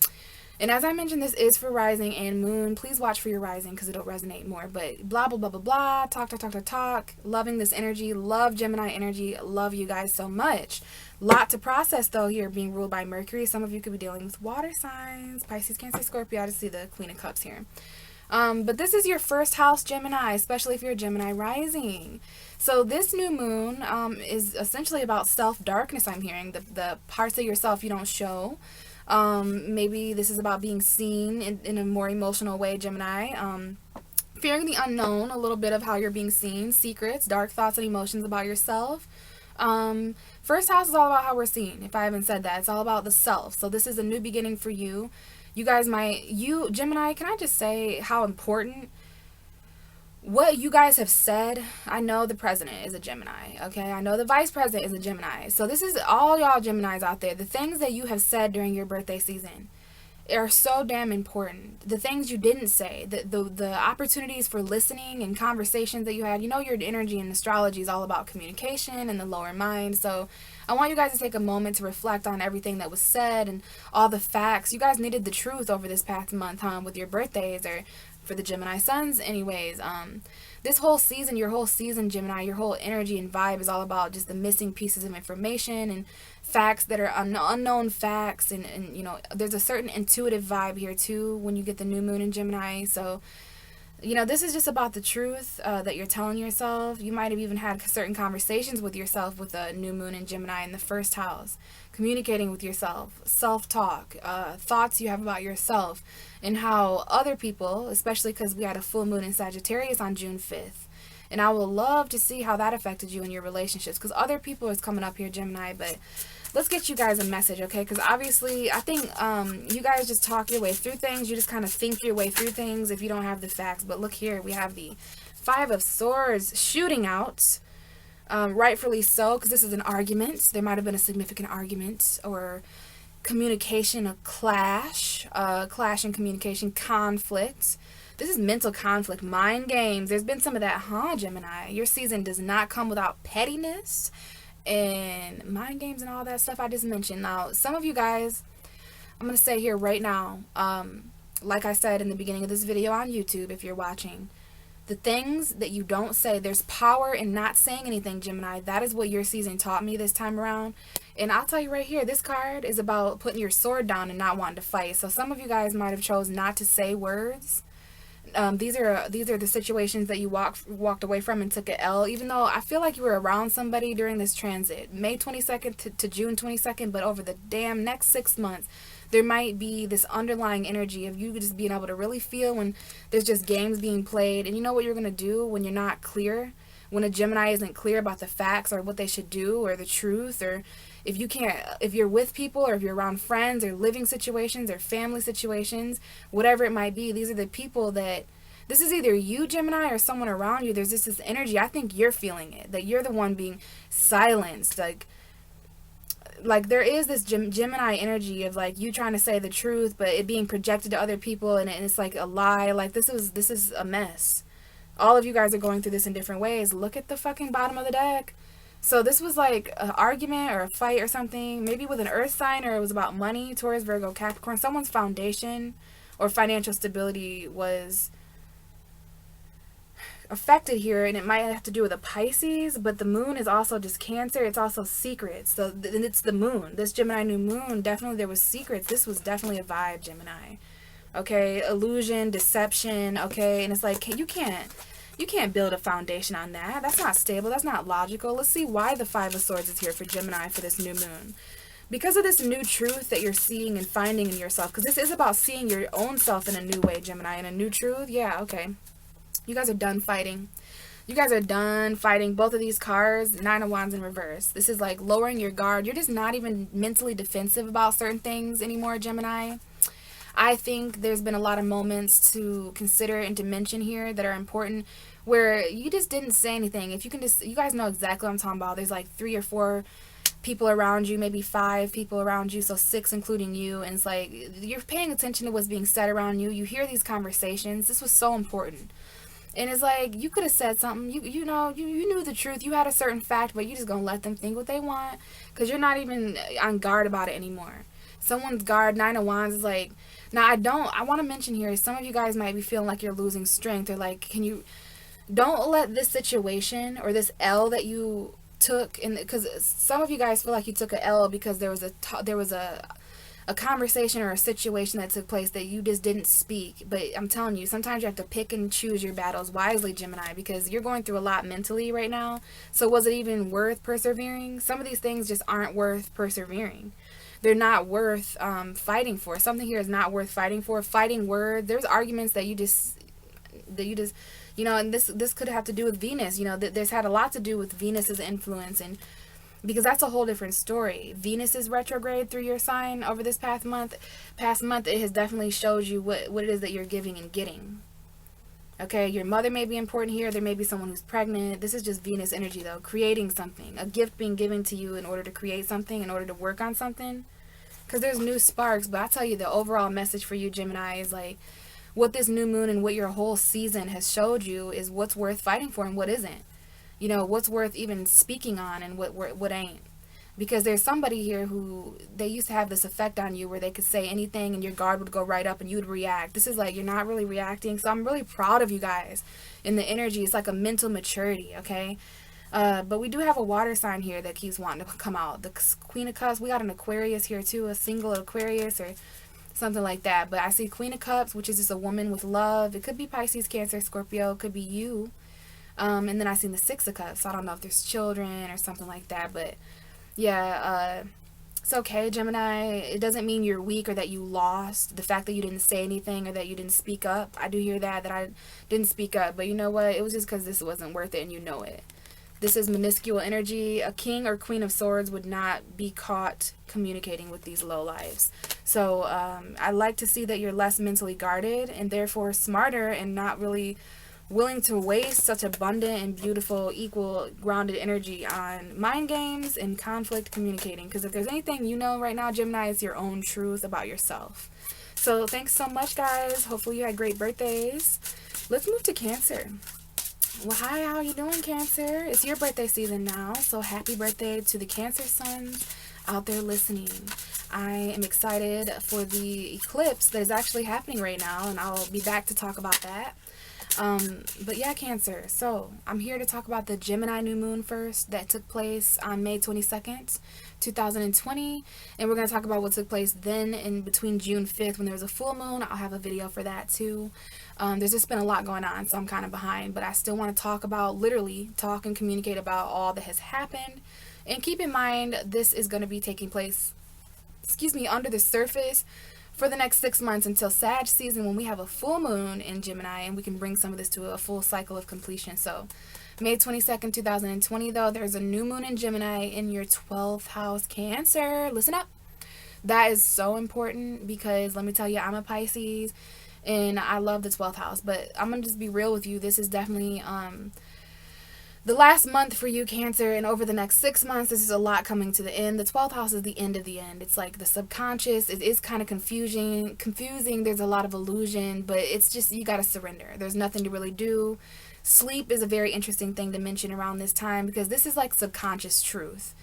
And as I mentioned, this is for rising and moon. Please watch for your rising because it'll resonate more. But blah, blah, blah, blah, blah. Talk. Loving this energy. Love Gemini energy. Love you guys so much. Lot to process, though, here being ruled by Mercury. Some of you could be dealing with water signs. Pisces, Cancer, Scorpio. I just see the Queen of Cups here. But this is your first house, Gemini, especially if you're a Gemini rising. So this new moon is essentially about self-darkness, I'm hearing. The parts of yourself you don't show. Maybe this is about being seen in a more emotional way, Gemini. Fearing the unknown, a little bit of how you're being seen, secrets, dark thoughts and emotions about yourself. First house is all about how we're seen. If I haven't said that, it's all about the self. So this is a new beginning for you. You guys Gemini, can I just say how important what you guys have said? I know the president is a Gemini, okay? I know the vice president is a Gemini. So this is all y'all Geminis out there. The things that you have said during your birthday season are so damn important. The things you didn't say, the opportunities for listening and conversations that you had. You know, your energy in astrology is all about communication and the lower mind. So I want you guys to take a moment to reflect on everything that was said and all the facts. You guys needed the truth over this past month, with your birthdays, or for the Gemini suns anyways. This whole season, your whole season, Gemini, your whole energy and vibe is all about just the missing pieces of information and facts that are unknown facts, and you know, there's a certain intuitive vibe here too when you get the new moon in Gemini. So you know, this is just about the truth that you're telling yourself. You might have even had certain conversations with yourself with a new moon in Gemini in the first house. Communicating with yourself, self-talk, thoughts you have about yourself, and how other people, especially because we had a full moon in Sagittarius on June 5th. And I will love to see how that affected you in your relationships, because other people is coming up here, Gemini. But let's get you guys a message, okay? Because obviously, I think you guys just talk your way through things. You just kind of think your way through things if you don't have the facts. But look here, we have the Five of Swords shooting out. Rightfully so, because this is an argument. There might have been a significant argument or communication, a clash in communication, conflict. This is mental conflict, mind games. There's been some of that, Gemini? Your season does not come without pettiness and mind games and all that stuff I just mentioned. Now, some of you guys, I'm going to say here right now, like I said in the beginning of this video on YouTube, if you're watching, the things that you don't say, there's power in not saying anything, Gemini. That is what your season taught me this time around. And I'll tell you right here, this card is about putting your sword down and not wanting to fight. So some of you guys might have chose not to say words. These are the situations that you walked away from and took an L, even though I feel like you were around somebody during this transit, May 22nd to June 22nd, but over the damn next 6 months, there might be this underlying energy of you just being able to really feel when there's just games being played. And you know what you're going to do when you're not clear, when a Gemini isn't clear about the facts or what they should do or the truth, or if you're with people or if you're around friends or living situations or family situations, whatever it might be, these are the people that, this is either you, Gemini, or someone around you. There's just this energy. I think you're feeling it, that you're the one being silenced. Like there is this Gemini energy of like you trying to say the truth, but it being projected to other people, and it's like a lie. Like this is a mess. All of you guys are going through this in different ways. Look at the fucking bottom of the deck. So this was like an argument or a fight or something, maybe with an earth sign, or it was about money, Taurus, Virgo, Capricorn. Someone's foundation or financial stability was affected here, and it might have to do with a Pisces, but the moon is also just Cancer. It's also secrets. So it's the moon. This Gemini new moon, definitely there was secrets. This was definitely a vibe, Gemini. Okay, illusion, deception, okay? And it's like, you can't build a foundation on that. That's not stable. That's not logical. Let's see why the Five of Swords is here for Gemini for this new moon. Because of this new truth that you're seeing and finding in yourself, because this is about seeing your own self in a new way, Gemini, in a new truth. Yeah, okay. You guys are done fighting. You guys are done fighting. Both of these cards, Nine of Wands in reverse. This is like lowering your guard. You're just not even mentally defensive about certain things anymore, Gemini. I think there's been a lot of moments to consider and to mention here that are important where you just didn't say anything. If you can just, you guys know exactly what I'm talking about. There's like 3 or 4 people around you, maybe 5 people around you, so 6 including you, and it's like you're paying attention to what's being said around you. You hear these conversations. This was so important. And it's like, you could have said something. You know, you knew the truth. You had a certain fact, but you're just going to let them think what they want because you're not even on guard about it anymore. Someone's guard, Nine of Wands, is like, now I want to mention here, some of you guys might be feeling like you're losing strength, or like, don't let this situation or this L that you took, because some of you guys feel like you took a L because there was a conversation or a situation that took place that you just didn't speak. But I'm telling you, sometimes you have to pick and choose your battles wisely, Gemini, because you're going through a lot mentally right now. So was it even worth persevering? Some of these things just aren't worth persevering. They're not worth fighting for. Something here is not worth fighting for. Fighting word. There's arguments that you just, you know, and this could have to do with Venus. You know, this had a lot to do with Venus's influence, and because that's a whole different story. Venus is retrograde through your sign over this past month. It has definitely showed you what it is that you're giving and getting. Okay, your mother may be important here. There may be someone who's pregnant. This is just Venus energy, though. Creating something. A gift being given to you in order to create something, in order to work on something. Because there's new sparks. But I tell you, the overall message for you, Gemini, is like, what this new moon and what your whole season has showed you is what's worth fighting for and what isn't. You know, what's worth even speaking on and what ain't. Because there's somebody here who, they used to have this effect on you where they could say anything and your guard would go right up and you would react. This is like, you're not really reacting. So I'm really proud of you guys in the energy. It's like a mental maturity, okay? But we do have a water sign here that keeps wanting to come out. The Queen of Cups. We got an Aquarius here too, a single Aquarius or something like that. But I see Queen of Cups, which is just a woman with love. It could be Pisces, Cancer, Scorpio. It could be you. And then I seen the Six of Cups. So I don't know if there's children or something like that. But yeah, it's okay, Gemini. It doesn't mean you're weak or that you lost. The fact that you didn't say anything or that you didn't speak up. I do hear that I didn't speak up. But you know what? It was just because this wasn't worth it and you know it. This is minuscule energy. A King or Queen of Swords would not be caught communicating with these low lives. So I like to see that you're less mentally guarded and therefore smarter and not really willing to waste such abundant and beautiful, equal, grounded energy on mind games and conflict communicating. Because if there's anything you know right now, Gemini, it's your own truth about yourself. So thanks so much, guys. Hopefully you had great birthdays. Let's move to Cancer. Well, hi, how you doing, Cancer? It's your birthday season now, so happy birthday to the Cancer Suns out there listening. I am excited for the eclipse that is actually happening right now, and I'll be back to talk about that. But yeah, Cancer. So I'm here to talk about the Gemini new moon first that took place on May 22nd, 2020. And we're going to talk about what took place then in between June 5th when there was a full moon. I'll have a video for that too. There's just been a lot going on, so I'm kind of behind. But I still want to talk and communicate about all that has happened. And keep in mind, this is going to be taking place, under the surface for the next 6 months until Sag season when we have a full moon in Gemini and we can bring some of this to a full cycle of completion. So May 22nd, 2020, though, there's a new moon in Gemini in your 12th house, Cancer. Listen up. That is so important because let me tell you, I'm a Pisces and I love the 12th house. But I'm going to just be real with you. This is definitely the last month for you, Cancer, and over the next 6 months, this is a lot coming to the end. The 12th house is the end of the end. It's like the subconscious. It is kind of confusing. There's a lot of illusion, but it's just, you got to surrender. There's nothing to really do. Sleep is a very interesting thing to mention around this time because this is like subconscious truth.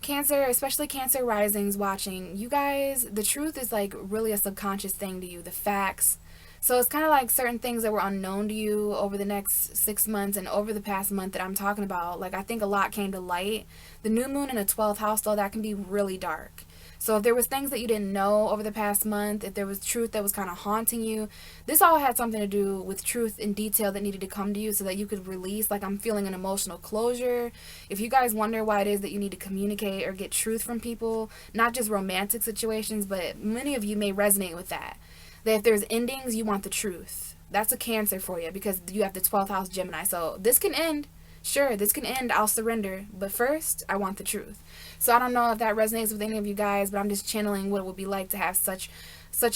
Cancer, especially Cancer risings watching, you guys, the truth is like really a subconscious thing to you. The facts, So it's kind of like certain things that were unknown to you over the next 6 months and over the past month that I'm talking about. Like, I think a lot came to light. The new moon in a 12th house, though, that can be really dark. So if there was things that you didn't know over the past month, if there was truth that was kind of haunting you, this all had something to do with truth in detail that needed to come to you so that you could release. Like, I'm feeling an emotional closure. If you guys wonder why it is that you need to communicate or get truth from people, not just romantic situations, but many of you may resonate with that. That if there's endings, you want the truth. That's a Cancer for you because you have the 12th house Gemini. So this can end. Sure, this can end. I'll surrender. But first, I want the truth. So I don't know if that resonates with any of you guys, but I'm just channeling what it would be like to have such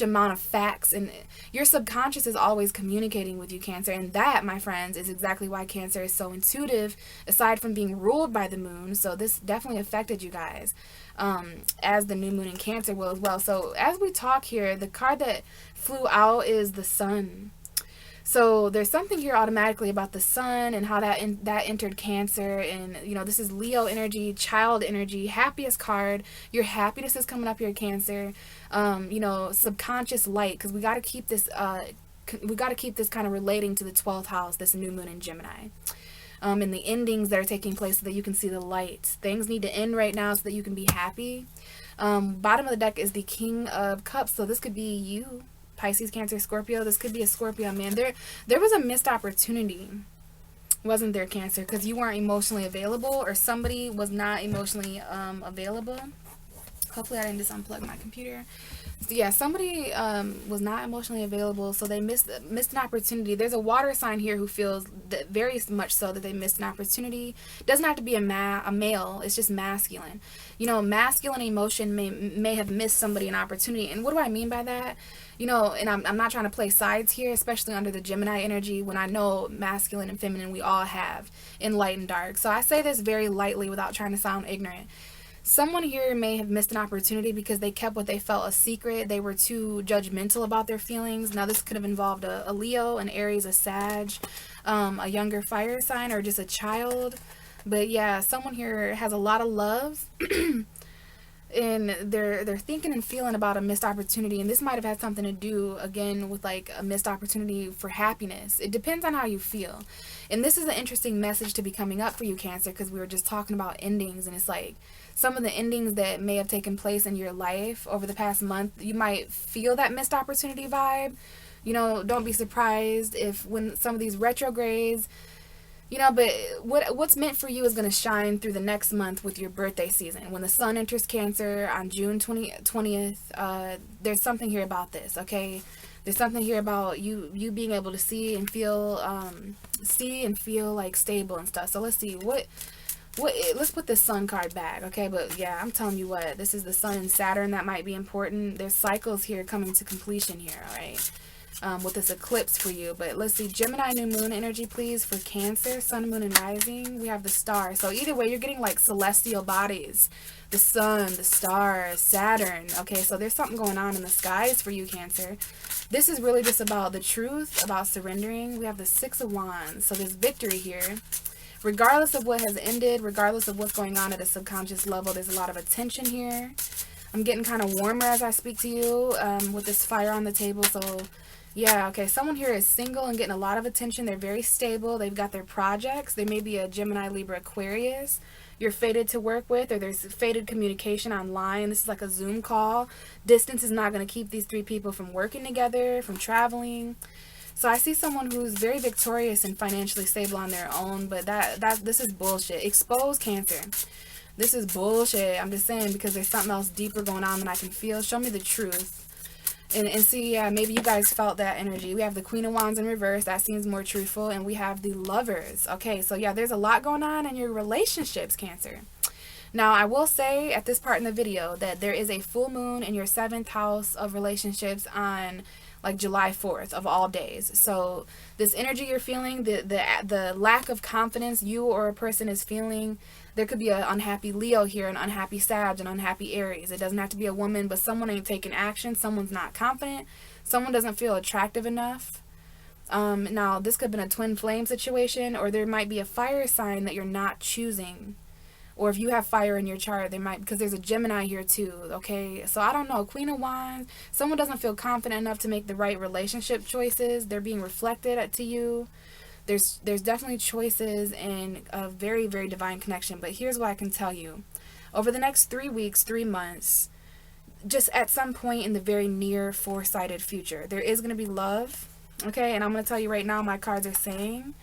amount of facts. And your subconscious is always communicating with you, Cancer. And that, my friends, is exactly why Cancer is so intuitive, aside from being ruled by the moon. So this definitely affected you guys, as the new moon in Cancer will as well. So as we talk here, the card that flew out is the Sun. So there's something here automatically about the Sun and how that entered Cancer. And, you know, this is Leo energy, child energy, happiest card. Your happiness is coming up here, Cancer. You know, subconscious light, because we got to keep this kind of relating to the 12th house, this new moon in Gemini. And the endings that are taking place so that you can see the light. Things need to end right now so that you can be happy. Bottom of the deck is the King of Cups. So this could be you, Pisces, Cancer, Scorpio. This could be a Scorpio, man. There was a missed opportunity, wasn't there, Cancer? Because you weren't emotionally available, or somebody was not emotionally available. Hopefully I didn't just unplug my computer. So yeah, somebody was not emotionally available, so they missed an opportunity. There's a water sign here who feels that very much so that they missed an opportunity. It doesn't have to be a male. It's just masculine. You know, masculine emotion may have missed somebody an opportunity. And what do I mean by that? You know, and I'm not trying to play sides here, especially under the Gemini energy, when I know masculine and feminine we all have in light and dark. So I say this very lightly without trying to sound ignorant. Someone here may have missed an opportunity because they kept what they felt a secret. They were too judgmental about their feelings. Now, this could have involved a Leo, an Aries, a Sag, a younger fire sign, or just a child. But yeah, someone here has a lot of love. And they're thinking and feeling about a missed opportunity, and this might have had something to do again with like a missed opportunity for happiness. It depends on how you feel. And this is an interesting message to be coming up for you, Cancer, because we were just talking about endings, and it's like some of the endings that may have taken place in your life over the past month, you might feel that missed opportunity vibe. You know, don't be surprised if when some of these retrogrades, you know, but what's meant for you is going to shine through the next month with your birthday season. When the Sun enters Cancer on June 20th, there's something here about this, okay? There's something here about you being able to see and feel like stable and stuff. So let's see, let's put this Sun card back, okay? But yeah, I'm telling you what, this is the Sun and Saturn. That might be important. There's cycles here coming to completion here, all right? With this eclipse for you. But let's see, Gemini new moon energy, please, for Cancer, Sun, Moon, and Rising. We have the star. So either way, you're getting like celestial bodies. The Sun, the stars, Saturn. Okay, so there's something going on in the skies for you, Cancer. This is really just about the truth, about surrendering. We have the Six of Wands. So there's victory here. Regardless of what has ended, regardless of what's going on at a subconscious level, there's a lot of attention here. I'm getting kind of warmer as I speak to you with this fire on the table. So yeah, okay, someone here is single and getting a lot of attention. They're very stable. They've got their projects. They may be a Gemini, Libra, Aquarius you're fated to work with, or there's fated communication online. This is like a Zoom call. Distance is not going to keep these three people from working together, from traveling. So I see someone who's very victorious and financially stable on their own, but this is bullshit. Expose, Cancer. This is bullshit. I'm just saying, because there's something else deeper going on than I can feel. Show me the truth. And see, yeah, maybe you guys felt that energy. We have the Queen of Wands in reverse. That seems more truthful. And we have the Lovers. Okay, so yeah, there's a lot going on in your relationships, Cancer. Now, I will say at this part in the video that there is a full moon in your 7th house of relationships on like July 4th of all days. So this energy you're feeling, the lack of confidence you or a person is feeling, there could be an unhappy Leo here, an unhappy Sag, an unhappy Aries. It doesn't have to be a woman, but someone ain't taking action. Someone's not confident. Someone doesn't feel attractive enough. Now, this could have been a twin flame situation, or there might be a fire sign that you're not choosing. Or if you have fire in your chart, there might, because there's a Gemini here too, okay? So I don't know, Queen of Wands, someone doesn't feel confident enough to make the right relationship choices. They're being reflected to you. There's definitely choices and a very, very divine connection. But here's what I can tell you. Over the next 3 weeks, 3 months, just at some point in the very near foresighted future, there is going to be love, okay? And I'm going to tell you right now, my cards are saying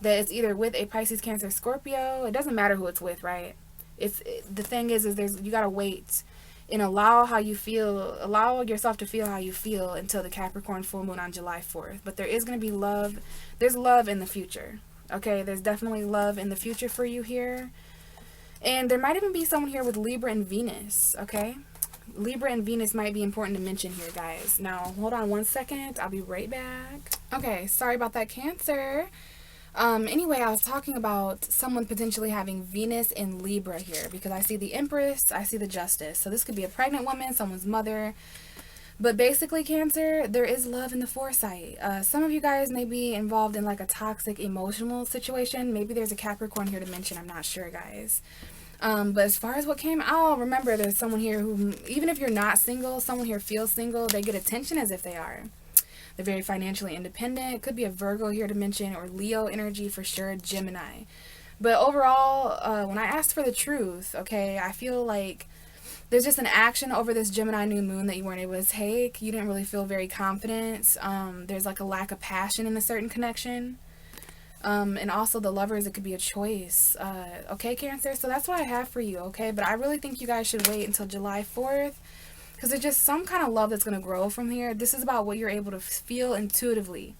that it's either with a Pisces, Cancer, Scorpio. It doesn't matter who it's with, right? The thing is you got to wait and allow yourself to feel how you feel until the Capricorn full moon on July 4th. But there is going to be love. There's love in the future, okay? There's definitely love in the future for you here. And there might even be someone here with Libra and Venus, okay? Libra and Venus might be important to mention here, guys. Now, hold on one second. I'll be right back. Okay, sorry about that, Cancer. Anyway, I was talking about someone potentially having Venus in Libra here, because I see the Empress, I see the Justice. So this could be a pregnant woman, someone's mother. But basically, Cancer, there is love in the foresight. Some of you guys may be involved in like a toxic emotional situation. Maybe there's a Capricorn here to mention. I'm not sure, guys. But as far as what came out, remember there's someone here who, even if you're not single, someone here feels single. They get attention as if they are. They're very financially independent. It could be a Virgo here to mention, or Leo energy for sure, Gemini. But overall, when I asked for the truth, okay, I feel like there's just an action over this Gemini new moon that you weren't able to take. You didn't really feel very confident. There's like a lack of passion in a certain connection. And also the lovers, it could be a choice. Okay, Cancer? So that's what I have for you, okay? But I really think you guys should wait until July 4th. Because there's just some kind of love that's going to grow from here. This is about what you're able to feel intuitively.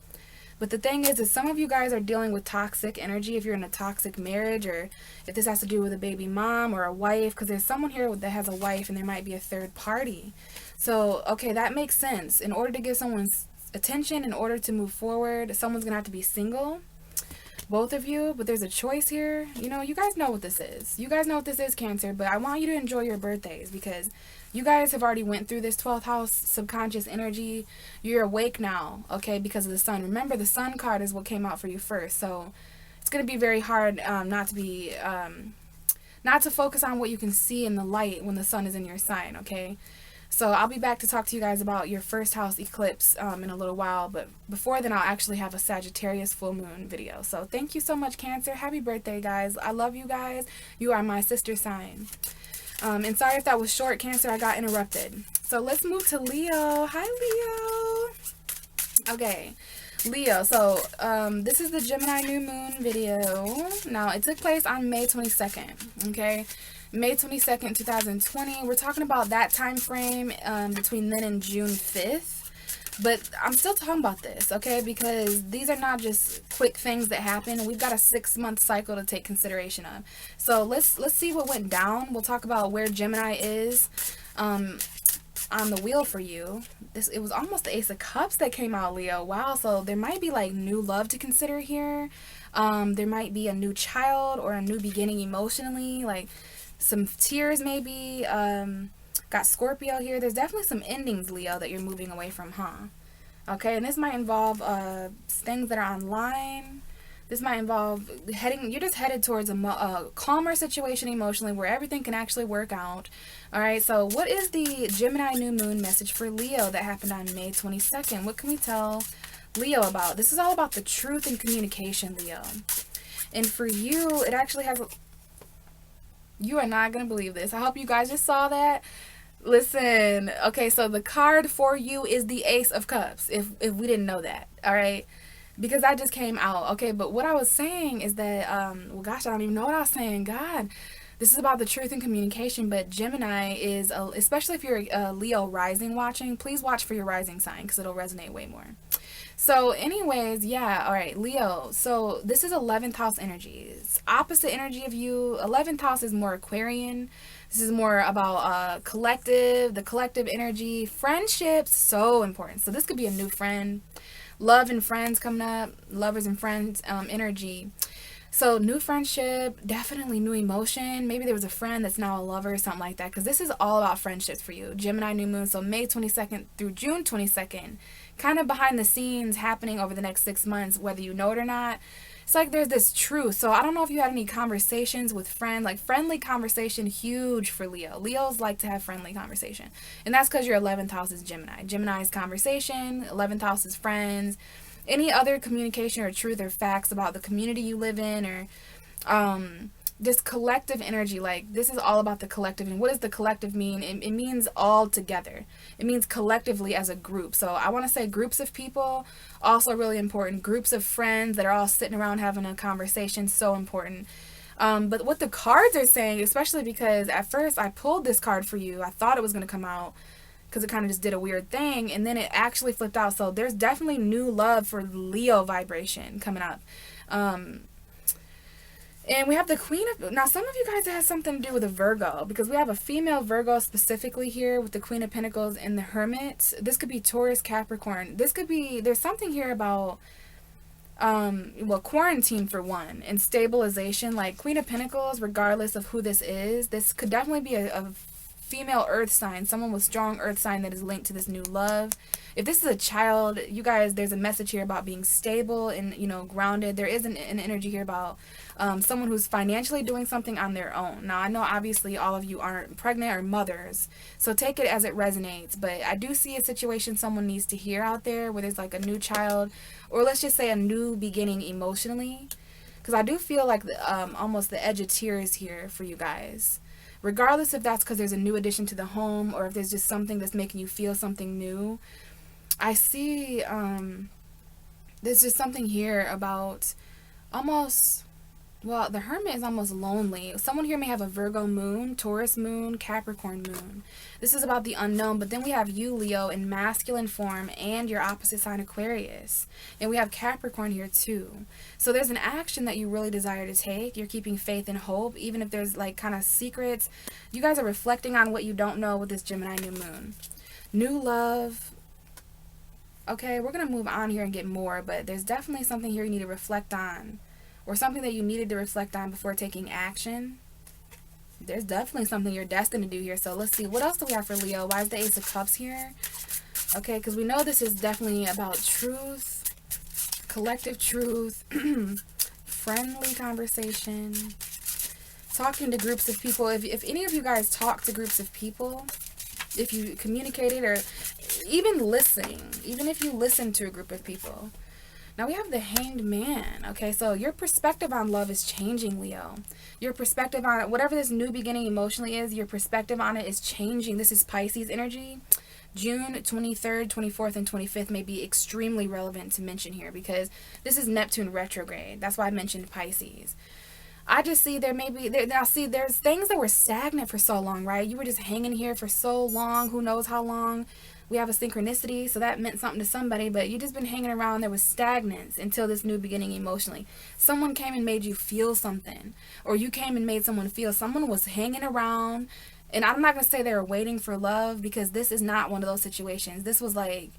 But the thing is some of you guys are dealing with toxic energy if you're in a toxic marriage, or if this has to do with a baby mom or a wife, because there's someone here that has a wife and there might be a third party. So, okay, that makes sense. In order to give someone attention, in order to move forward, someone's going to have to be single. Both of you, but there's a choice here. You know, you guys know what this is. You guys know what this is, Cancer, but I want you to enjoy your birthdays, because you guys have already went through this 12th house subconscious energy. You're awake now, okay, because of the sun. Remember, the sun card is what came out for you first, so it's going to be very hard not to focus on what you can see in the light when the sun is in your sign, okay? So I'll be back to talk to you guys about your first house eclipse in a little while. But before then, I'll actually have a Sagittarius full moon video. So thank you so much, Cancer. Happy birthday, guys. I love you guys. You are my sister sign. And sorry if that was short, Cancer. I got interrupted. So let's move to Leo. Hi, Leo. Okay. Leo, so this is the Gemini new moon video. Now, it took place on May 22nd, okay? May 22nd, 2020. We're talking about that time frame between then and June 5th. But I'm still talking about this, okay? Because these are not just quick things that happen. We've got a 6-month cycle to take consideration of. So let's see what went down. We'll talk about where Gemini is on the wheel for you. It was almost the Ace of Cups that came out, Leo. Wow, so there might be like new love to consider here. There might be a new child or a new beginning emotionally, like some tears maybe. Got Scorpio here. There's definitely some endings, Leo, that you're moving away from, huh? Okay, and this might involve things that are online. This might involve you're just headed towards a calmer situation emotionally where everything can actually work out. All right, so what is the Gemini new moon message for Leo that happened on May 22nd? What can we tell Leo about? This is all about the truth and communication, Leo. And for you, it actually has... You are not going to believe this. I hope you guys just saw that. Listen, okay, so the card for you is the Ace of Cups, if we didn't know that, all right? Because that just came out, okay? But what I was saying is that, well, gosh, I don't even know what I was saying. God, this is about the truth and communication, but Gemini is, especially if you're a Leo rising watching, please watch for your rising sign because it'll resonate way more. So anyways, yeah, all right, Leo. So this is 11th house energies. Opposite energy of you. 11th house is more Aquarian. This is more about the collective energy. Friendships, so important. So this could be a new friend. Love and friends coming up. Lovers and friends energy. So new friendship, definitely new emotion. Maybe there was a friend that's now a lover or something like that. Because this is all about friendships for you. Gemini new moon. So May 22nd through June 22nd. Kind of behind the scenes happening over the next 6 months, whether you know it or not. it's like there's this truth. So I don't know if you had any conversations with friends, like friendly conversation, huge for Leo. Leos like to have friendly conversation. And that's because your 11th house is Gemini. Gemini is conversation, 11th house is friends. Any other communication or truth or facts about the community you live in, or this collective energy, like this is all about the collective. And what does the collective mean? It means all together. It means collectively as a group. So I want to say groups of people, also really important. Groups of friends that are all sitting around having a conversation, so important. But what the cards are saying, especially because at first I pulled this card for you, I thought it was going to come out because it kind of just did a weird thing, and then it actually flipped out. So there's definitely new love for Leo vibration coming up. And we have the Queen of... Now, some of you guys have something to do with a Virgo, because we have a female Virgo specifically here with the Queen of Pentacles and the Hermit. This could be Taurus, Capricorn. This could be... There's something here about... well, quarantine for one, and stabilization. Like Queen of Pentacles, regardless of who this is, this could definitely be a female earth sign, someone with strong earth sign that is linked to this new love. If this is a child, you guys, there's a message here about being stable and, you know, grounded. There is an energy here about someone who's financially doing something on their own. Now, I know obviously all of you aren't pregnant or mothers, so take it as it resonates, but I do see a situation someone needs to hear out there where there's like a new child, or let's just say a new beginning emotionally, because I do feel like almost the edge of tears here for you guys. Regardless if that's because there's a new addition to the home, or if there's just something that's making you feel something new. I see there's just something here about almost, well, the Hermit is almost lonely. Someone here may have a Virgo moon, Taurus moon, Capricorn moon. This is about the unknown, but then we have you, Leo, in masculine form, and your opposite sign, Aquarius. And we have Capricorn here too. So there's an action that you really desire to take. You're keeping faith and hope, even if there's like kind of secrets. You guys are reflecting on what you don't know with this Gemini new moon. New love. Okay, we're going to move on here and get more, but there's definitely something here you need to reflect on, or something that you needed to reflect on before taking action. There's definitely something you're destined to do here. So let's see, what else do we have for Leo? Why is the Ace of Cups here? Okay, because we know this is definitely about truth, collective truth, friendly conversation, talking to groups of people. If any of you guys talk to groups of people, if you communicated, or even listening, even if you listen to a group of people. Now we have the Hanged Man. Okay, so your perspective on love is changing, Leo. Your perspective on it, whatever this new beginning emotionally is, your perspective on it is changing. This is Pisces energy. June 23rd, 24th, and 25th may be extremely relevant to mention here, because this is Neptune retrograde. That's why I mentioned Pisces. I just see there may be, now see, there's things that were stagnant for so long, right? You were just hanging here for so long, who knows how long. We have a synchronicity, so that meant something to somebody, but you just been hanging around. There was stagnance until this new beginning emotionally. Someone came and made you feel something, or you came and made someone feel. Someone was hanging around, and I'm not going to say they were waiting for love, because this is not one of those situations. This was like,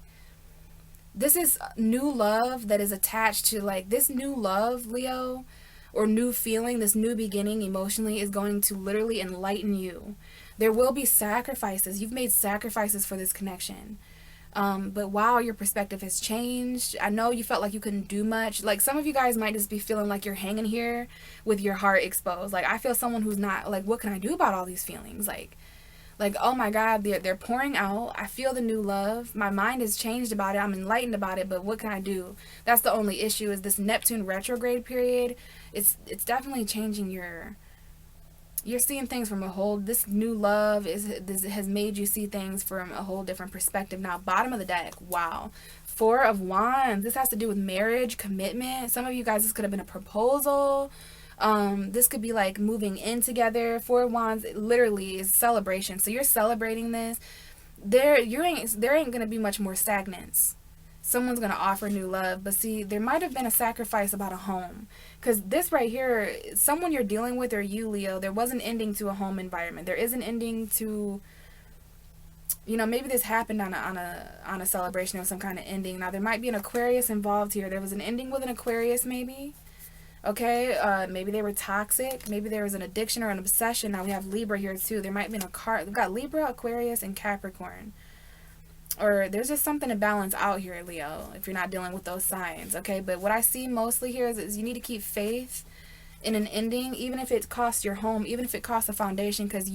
this is new love that is attached to, like, this new love, Leo, or new feeling, this new beginning emotionally is going to literally enlighten you. There will be sacrifices. You've made sacrifices for this connection. But wow, your perspective has changed. I know you felt like you couldn't do much. Like some of you guys might just be feeling like you're hanging here with your heart exposed. Like I feel someone who's not like, what can I do about all these feelings? Like oh my God, they're pouring out. I feel the new love. My mind has changed about it. I'm enlightened about it, but what can I do? That's the only issue, is this Neptune retrograde period. It's definitely changing you're seeing things from a whole, this new love has made you see things from a whole different perspective. Now, bottom of the deck, wow. 4 of Wands. This has to do with marriage, commitment. Some of you guys, this could have been a proposal. This could be like moving in together. 4 of Wands literally is celebration. So you're celebrating this. There ain't going to be much more stagnance. Someone's going to offer new love. But see, there might have been a sacrifice about a home. Because this right here, someone you're dealing with, or you, Leo, there was an ending to a home environment. There is an ending to, you know, maybe this happened on a celebration of some kind of ending. Now, there might be an Aquarius involved here. There was an ending with an Aquarius, maybe. Okay, maybe they were toxic. Maybe there was an addiction or an obsession. Now we have Libra here too. There might be a card. We've got Libra, Aquarius, and Capricorn. or there's just something to balance out here, Leo, if you're not dealing with those signs, okay? But what I see mostly here is you need to keep faith in an ending, even if it costs your home, even if it costs a foundation, because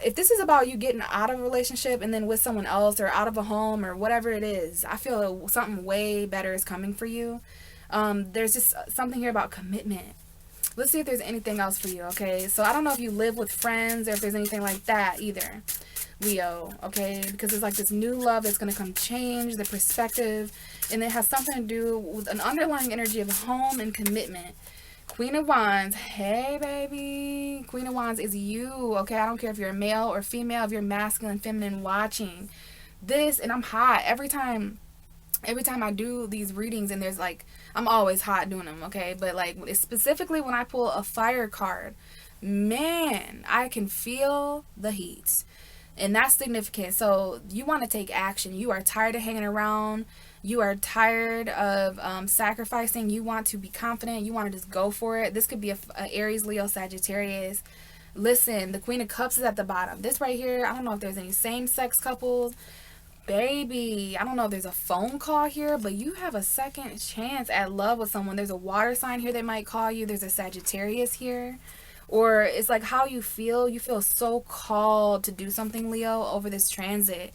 if this is about you getting out of a relationship and then with someone else, or out of a home, or whatever it is, I feel something way better is coming for you. There's just something here about commitment. Let's see if there's anything else for you, okay? So I don't know if you live with friends or if there's anything like that either, Leo, okay? Because it's like this new love that's going to come change the perspective, and it has something to do with an underlying energy of home and commitment. Queen of Wands, hey baby. Queen of Wands is you, okay? I don't care if you're a male or female, if you're masculine, feminine, watching this, and I'm hot every time I do these readings, and there's like, I'm always hot doing them, okay? But like, specifically when I pull a fire card, man, I can feel the heat. And that's significant. So you want to take action. You are tired of hanging around. You are tired of sacrificing. You want to be confident. You want to just go for it. This could be a Aries, Leo, Sagittarius. Listen, the Queen of Cups is at the bottom. This right here, I don't know if there's any same-sex couples. Baby, I don't know if there's a phone call here, but you have a second chance at love with someone. There's a water sign here that might call you. There's a Sagittarius here. Or it's like how you feel. You feel so called to do something, Leo, over this transit.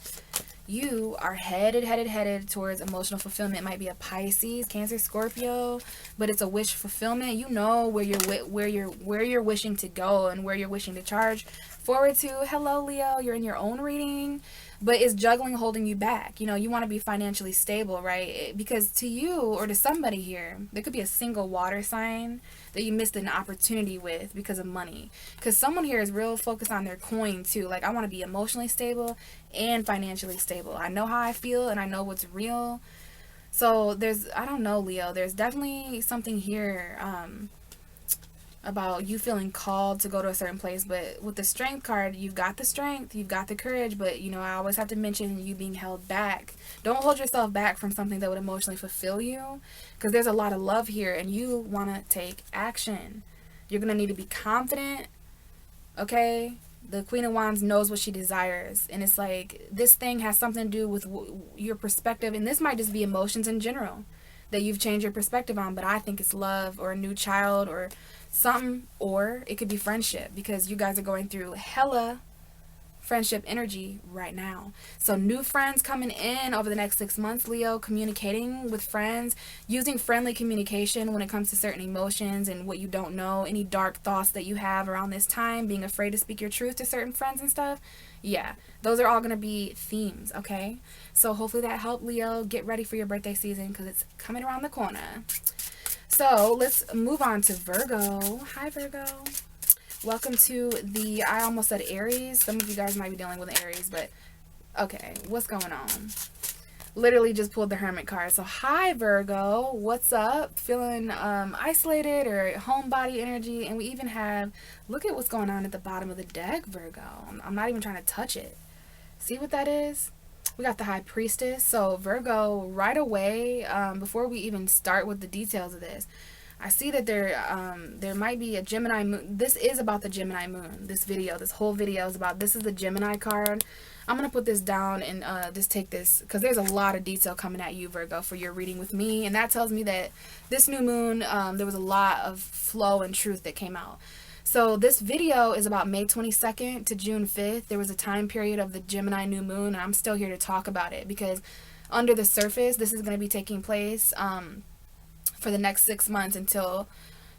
You are headed towards emotional fulfillment. It might be a Pisces, Cancer, Scorpio, but it's a wish fulfillment. You know where you're wishing to go and where you're wishing to charge forward to. Hello, Leo. You're in your own reading, but it's juggling holding you back. You know, you want to be financially stable, right? Because to you or to somebody here, there could be a single water sign that you missed an opportunity with because of money. Because someone here is real focused on their coin too. Like, I want to be emotionally stable and financially stable. I know how I feel and I know what's real. So I don't know, Leo, there's definitely something here about you feeling called to go to a certain place. But with the Strength card, you've got the strength, you've got the courage, but you know, I always have to mention you being held back. Don't hold yourself back from something that would emotionally fulfill you, because there's a lot of love here and you want to take action. You're going to need to be confident, okay? The Queen of Wands knows what she desires, and it's like this thing has something to do with your perspective, and this might just be emotions in general that you've changed your perspective on, but I think it's love or a new child or something, or it could be friendship, because you guys are going through hella friendship energy right now. So new friends coming in over the next 6 months, Leo, communicating with friends, using friendly communication when it comes to certain emotions and what you don't know, any dark thoughts that you have around this time, being afraid to speak your truth to certain friends and stuff. Yeah, those are all going to be themes, okay? So hopefully that helped, Leo. Get ready for your birthday season because it's coming around the corner. So let's move on to Virgo. Hi, Virgo. Welcome to I almost said Aries. Some of you guys might be dealing with Aries, but okay, what's going on? Literally just pulled the Hermit card. So hi, Virgo. What's up? Feeling isolated or homebody energy? And we even have, look at what's going on at the bottom of the deck, Virgo. I'm not even trying to touch it. See what that is? We got the High Priestess. So Virgo, right away, before we even start with the details of this, I see that there might be a Gemini moon. This is about the Gemini moon. This whole video is about, this is the Gemini card. I'm going to put this down and just take this, because there's a lot of detail coming at you, Virgo, for your reading with me. And that tells me that this new moon, there was a lot of flow and truth that came out. So this video is about May 22nd to June 5th. There was a time period of the Gemini new moon, and I'm still here to talk about it, because under the surface, this is going to be taking place for the next 6 months until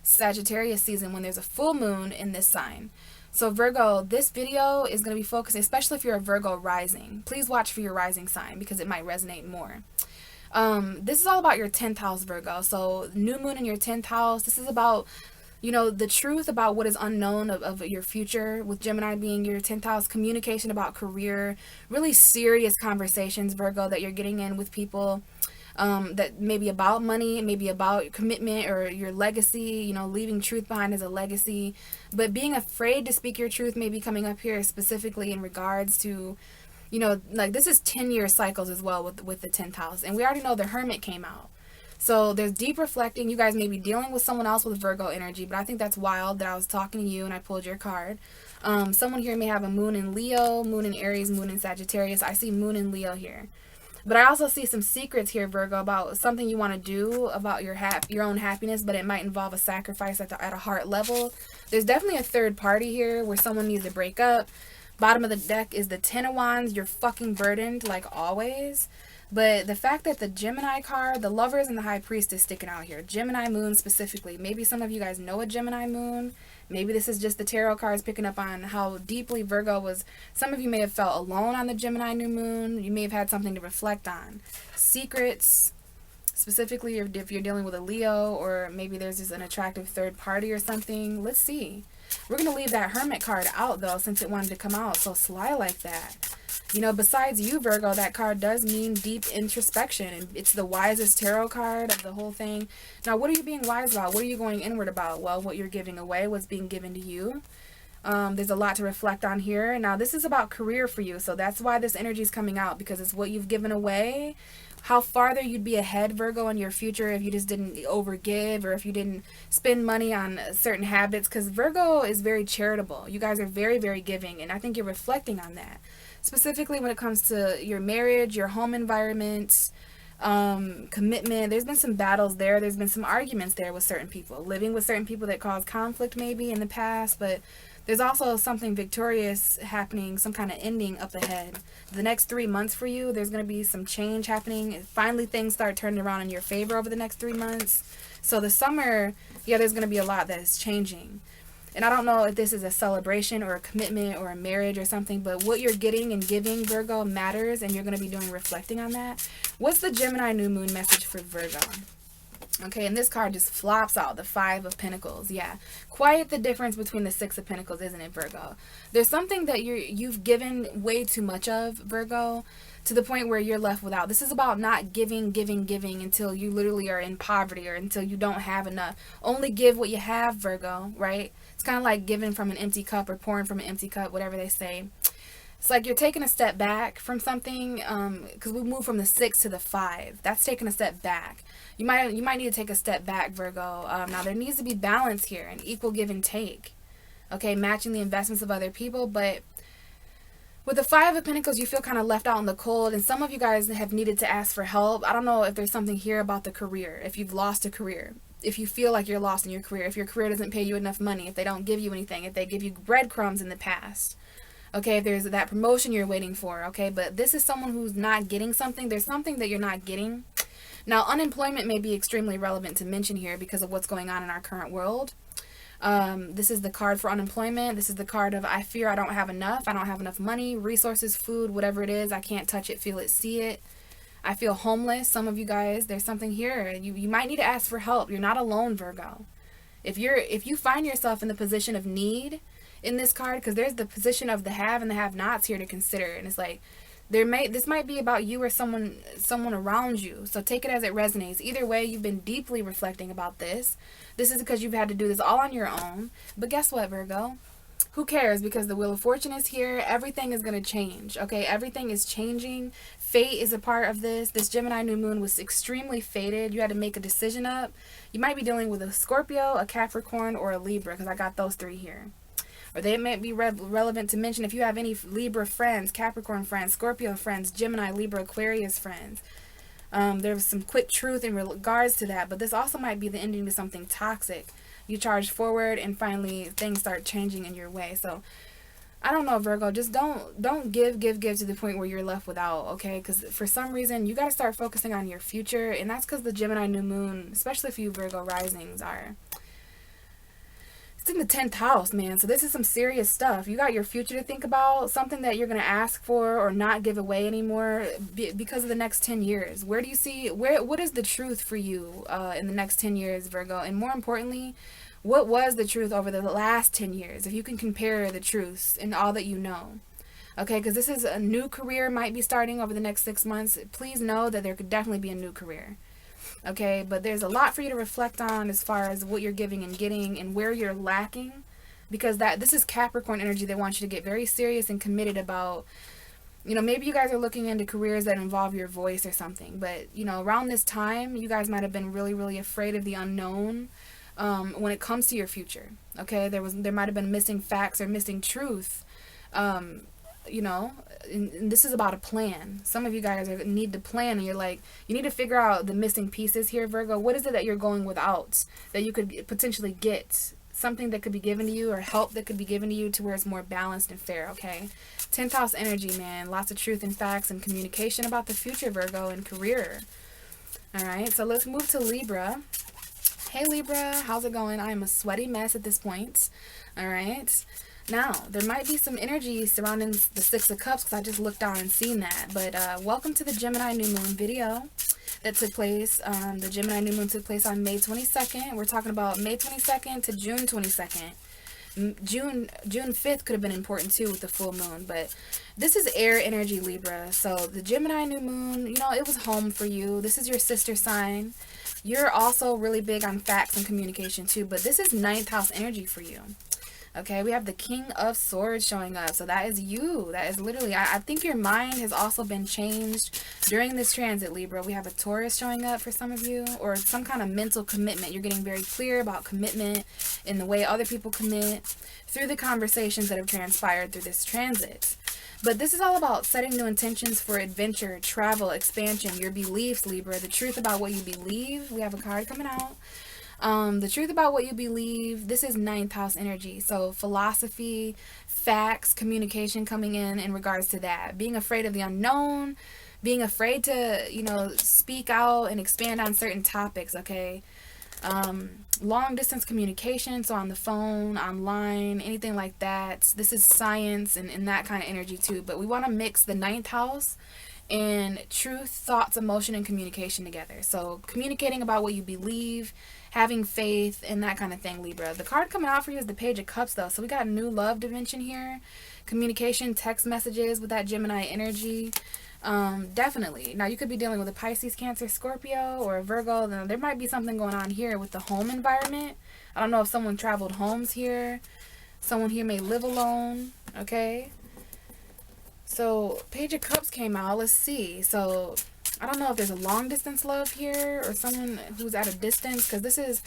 Sagittarius season, when there's a full moon in this sign. So Virgo, this video is going to be focused, especially if you're a Virgo rising. Please watch for your rising sign, because it might resonate more. This is all about your 10th house, Virgo. So new moon in your 10th house. This is about, you know, the truth about what is unknown of your future, with Gemini being your 10th house. Communication about career, really serious conversations, Virgo, that you're getting in with people. That may be about money, maybe about commitment or your legacy, you know, leaving truth behind as a legacy. But being afraid to speak your truth may be coming up here, specifically in regards to, you know, like this is 10-year cycles as well with the 10th house. And we already know the Hermit came out. So there's deep reflecting. You guys may be dealing with someone else with Virgo energy, but I think that's wild that I was talking to you and I pulled your card. Someone here may have a moon in Leo, moon in Aries, moon in Sagittarius. I see moon in Leo here. But I also see some secrets here, Virgo, about something you want to do about your own happiness, but it might involve a sacrifice at a heart level. There's definitely a third party here where someone needs to break up. Bottom of the deck is the Ten of Wands. You're fucking burdened, like always. But the fact that the Gemini card, the Lovers and the High Priestess sticking out here. Gemini moon specifically. Maybe some of you guys know a Gemini moon. Maybe this is just the tarot cards picking up on how deeply Virgo was. Some of you may have felt alone on the Gemini new moon. You may have had something to reflect on. Secrets, specifically if you're dealing with a Leo, or maybe there's just an attractive third party or something. Let's see. We're going to leave that Hermit card out, though, since it wanted to come out so sly like that. You know, besides you, Virgo, that card does mean deep introspection. And it's the wisest tarot card of the whole thing. Now, what are you being wise about? What are you going inward about? Well, what you're giving away, what's being given to you. There's a lot to reflect on here. Now, this is about career for you. So that's why this energy is coming out, because it's what you've given away. How farther you'd be ahead, Virgo, in your future if you just didn't overgive, or if you didn't spend money on certain habits. Because Virgo is very charitable. You guys are very, very giving. And I think you're reflecting on that. Specifically when it comes to your marriage, your home environment, commitment. There's been some battles there. There's been some arguments there with certain people. Living with certain people that caused conflict maybe in the past. But there's also something victorious happening, some kind of ending up ahead. The next 3 months for you, there's going to be some change happening. Finally, things start turning around in your favor over the next 3 months. So the summer, yeah, there's going to be a lot that is changing. And I don't know if this is a celebration or a commitment or a marriage or something, but what you're getting and giving, Virgo, matters, and you're going to be doing reflecting on that. What's the Gemini new moon message for Virgo? Okay, and this card just flops out, the Five of Pentacles. Yeah, quite the difference between the Six of Pentacles, isn't it, Virgo? There's something that you've given way too much of, Virgo, to the point where you're left without. This is about not giving until you literally are in poverty, or until you don't have enough. Only give what you have, Virgo, right? It's kind of like giving from an empty cup, or pouring from an empty cup, whatever they say. It's like you're taking a step back from something, because we move from the 6 to the 5. That's taking a step back. You might need to take a step back, Virgo. Now, there needs to be balance here, an equal give and take. Okay, matching the investments of other people. But with the Five of Pentacles, you feel kind of left out in the cold. And some of you guys have needed to ask for help. I don't know if there's something here about the career. If you've lost a career. If you feel like you're lost in your career. If your career doesn't pay you enough money. If they don't give you anything. If they give you breadcrumbs in the past. Okay, if there's that promotion you're waiting for. Okay, but this is someone who's not getting something. There's something that you're not getting. Now, unemployment may be extremely relevant to mention here because of what's going on in our current world. This is the card for unemployment. This is the card of I fear I don't have enough. I don't have enough money, resources, food, whatever it is. I can't touch it, feel it, see it. I feel homeless. Some of you guys, there's something here. You might need to ask for help. You're not alone, Virgo. If you find yourself in the position of need in this card, because there's the position of the have and the have-nots here to consider, and it's like this might be about you or someone around you. So take it as it resonates. Either way, you've been deeply reflecting about this. This is because you've had to do this all on your own. But guess what, Virgo? Who cares? Because the Wheel of Fortune is here. Everything is going to change. Okay, everything is changing. Fate is a part of this. This Gemini new moon was extremely fated. You had to make a decision up. You might be dealing with a Scorpio, a Capricorn, or a Libra, because I got those three here. Or they may be relevant to mention if you have any Libra friends, Capricorn friends, Scorpio friends, Gemini, Libra, Aquarius friends. There's some quick truth in regards to that, but this also might be the ending to something toxic. You charge forward and finally things start changing in your way. So I don't know, Virgo, just don't give to the point where you're left without, okay? Because for some reason you got to start focusing on your future, and that's because the Gemini new moon, especially for you Virgo risings, it's in the 10th house, man. So this is some serious stuff. You got your future to think about, something that you're going to ask for or not give away anymore because of the next 10 years. Where do you see, what is the truth for you in the next 10 years, Virgo? And more importantly, what was the truth over the last 10 years? If you can compare the truths and all that you know. Okay, because this is a new career might be starting over the next 6 months. Please know that there could definitely be a new career. Okay, but there's a lot for you to reflect on as far as what you're giving and getting and where you're lacking, because this is Capricorn energy that wants you to get very serious and committed about You know, maybe you guys are looking into careers that involve your voice or something, but you know, around this time you guys might have been really, really afraid of the unknown when it comes to your future. Okay, there might have been missing facts or missing truth. You know, and this is about a plan. Some of you guys need to plan, and you're like, you need to figure out the missing pieces here, Virgo. What is it that you're going without that you could potentially get? Something that could be given to you, or help that could be given to you, to where it's more balanced and fair. Okay, 10th house energy, man. Lots of truth and facts and communication about the future, Virgo, and career. All right, so let's move to Libra. Hey Libra, how's it going? I am a sweaty mess at this point. All right, now there might be some energy surrounding the Six of Cups, because I just looked down and seen that. But welcome to the Gemini new moon video that took place. The Gemini new moon took place on May 22nd. We're talking about May 22nd to June 22nd. June 5th could have been important too with the full moon, but this is air energy, Libra. So the Gemini new moon, you know, it was home for you. This is your sister sign. You're also really big on facts and communication too, but this is 9th house energy for you. Okay, we have the King of Swords showing up. So that is you. That is literally, I think your mind has also been changed during this transit, Libra. We have a Taurus showing up for some of you, or some kind of mental commitment. You're getting very clear about commitment in the way other people commit through the conversations that have transpired through this transit. But this is all about setting new intentions for adventure, travel, expansion, your beliefs, Libra. The truth about what you believe. We have a card coming out. The truth about what you believe. This is 9th house energy. So philosophy, facts, communication coming in regards to that. Being afraid of the unknown, being afraid to, you know, speak out and expand on certain topics, okay? Long distance communication, so on the phone, online, anything like that. This is science and that kind of energy too. But we want to mix the 9th house and truth, thoughts, emotion, and communication together. So communicating about what you believe, having faith, and that kind of thing, Libra. The card coming out for you is the Page of Cups, though. So we got a new love dimension here. Communication, text messages with that Gemini energy. Definitely. Now, you could be dealing with a Pisces, Cancer, Scorpio, or a Virgo. Now, there might be something going on here with the home environment. I don't know if someone traveled homes here. Someone here may live alone, okay? So, Page of Cups came out. Let's see. So, I don't know if there's a long distance love here or someone who's at a distance, because this is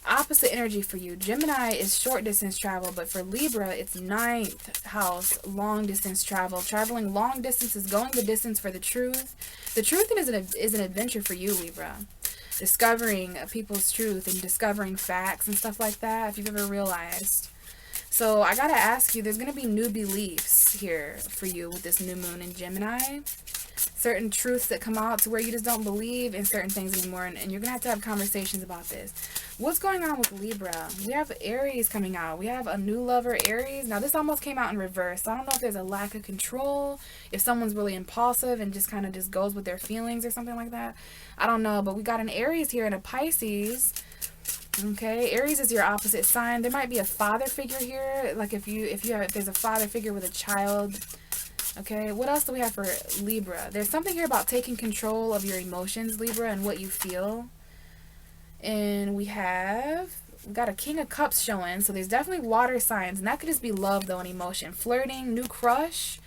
opposite energy for you. Gemini is short distance travel, but for Libra, it's 9th house, long distance travel. Traveling long distances, going the distance for the truth. The truth is an adventure for you, Libra. Discovering people's truth and discovering facts and stuff like that, if you've ever realized. So I gotta ask you, there's gonna be new beliefs here for you with this new moon in Gemini. Certain truths that come out to where you just don't believe in certain things anymore, and you're gonna have to have conversations about this. What's going on with Libra? We have Aries coming out. We have a new lover, Aries. Now this almost came out in reverse, so I don't know if there's a lack of control, if someone's really impulsive and just kind of just goes with their feelings or something like that. I don't know, but we got an Aries here and a Pisces. Okay, Aries is your opposite sign. There might be a father figure here, like if there's a father figure with a child. Okay, what else do we have for Libra? There's something here about taking control of your emotions, Libra, and what you feel. And we got a King of Cups showing, so there's definitely water signs, and that could just be love, though, and emotion. Flirting, new crush,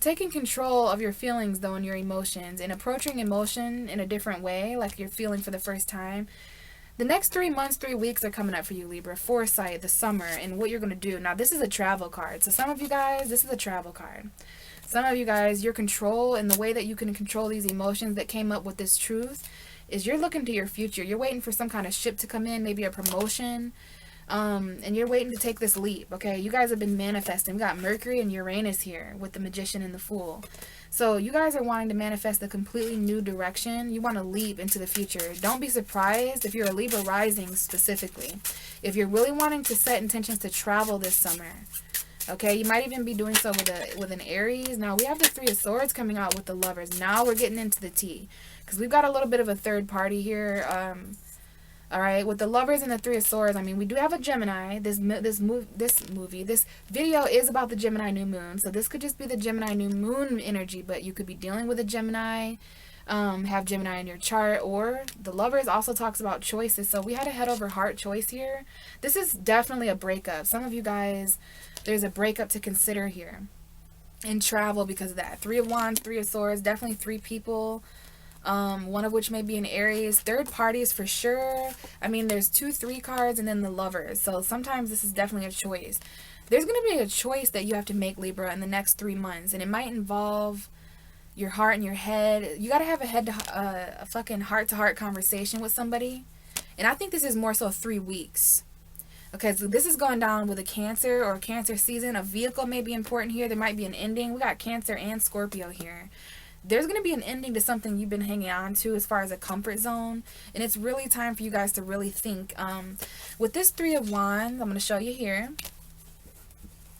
taking control of your feelings, though, and your emotions, and approaching emotion in a different way, like you're feeling for the first time. The next 3 months, 3 weeks are coming up for you, Libra. Foresight, the summer, and what you're going to do. Now, this is a travel card. So some of you guys, this is a travel card. Some of you guys, your control and the way that you can control these emotions that came up with this truth is you're looking to your future. You're waiting for some kind of ship to come in, maybe a promotion, and you're waiting to take this leap, okay? You guys have been manifesting. We got Mercury and Uranus here with the Magician and the Fool. So you guys are wanting to manifest a completely new direction. You want to leap into the future. Don't be surprised if you're a Libra rising specifically. If you're really wanting to set intentions to travel this summer, okay, you might even be doing so with an Aries. Now, we have the Three of Swords coming out with the Lovers. Now we're getting into the tea, because we've got a little bit of a third party here. All right, with the Lovers and the Three of Swords, I mean, we do have a Gemini. This video is about the Gemini new moon, so this could just be the Gemini new moon energy, but you could be dealing with a Gemini, have Gemini in your chart, or the Lovers also talks about choices. So we had a head over heart choice here. This is definitely a breakup. Some of you guys, there's a breakup to consider here. and travel because of that. Three of Wands, Three of Swords, definitely three people. One of which may be an Aries. Third parties for sure. I mean, there's 2 3 cards and then the Lovers. So sometimes this is definitely a choice. There's going to be a choice that you have to make, Libra, in the next 3 months. And it might involve your heart and your head. You got to have a fucking heart-to-heart conversation with somebody. And I think this is more so 3 weeks. Okay, so this is going down with a Cancer or Cancer season. A vehicle may be important here. There might be an ending. We got Cancer and Scorpio here. There's going to be an ending to something you've been hanging on to as far as a comfort zone. And it's really time for you guys to really think. With this Three of Wands, I'm going to show you here.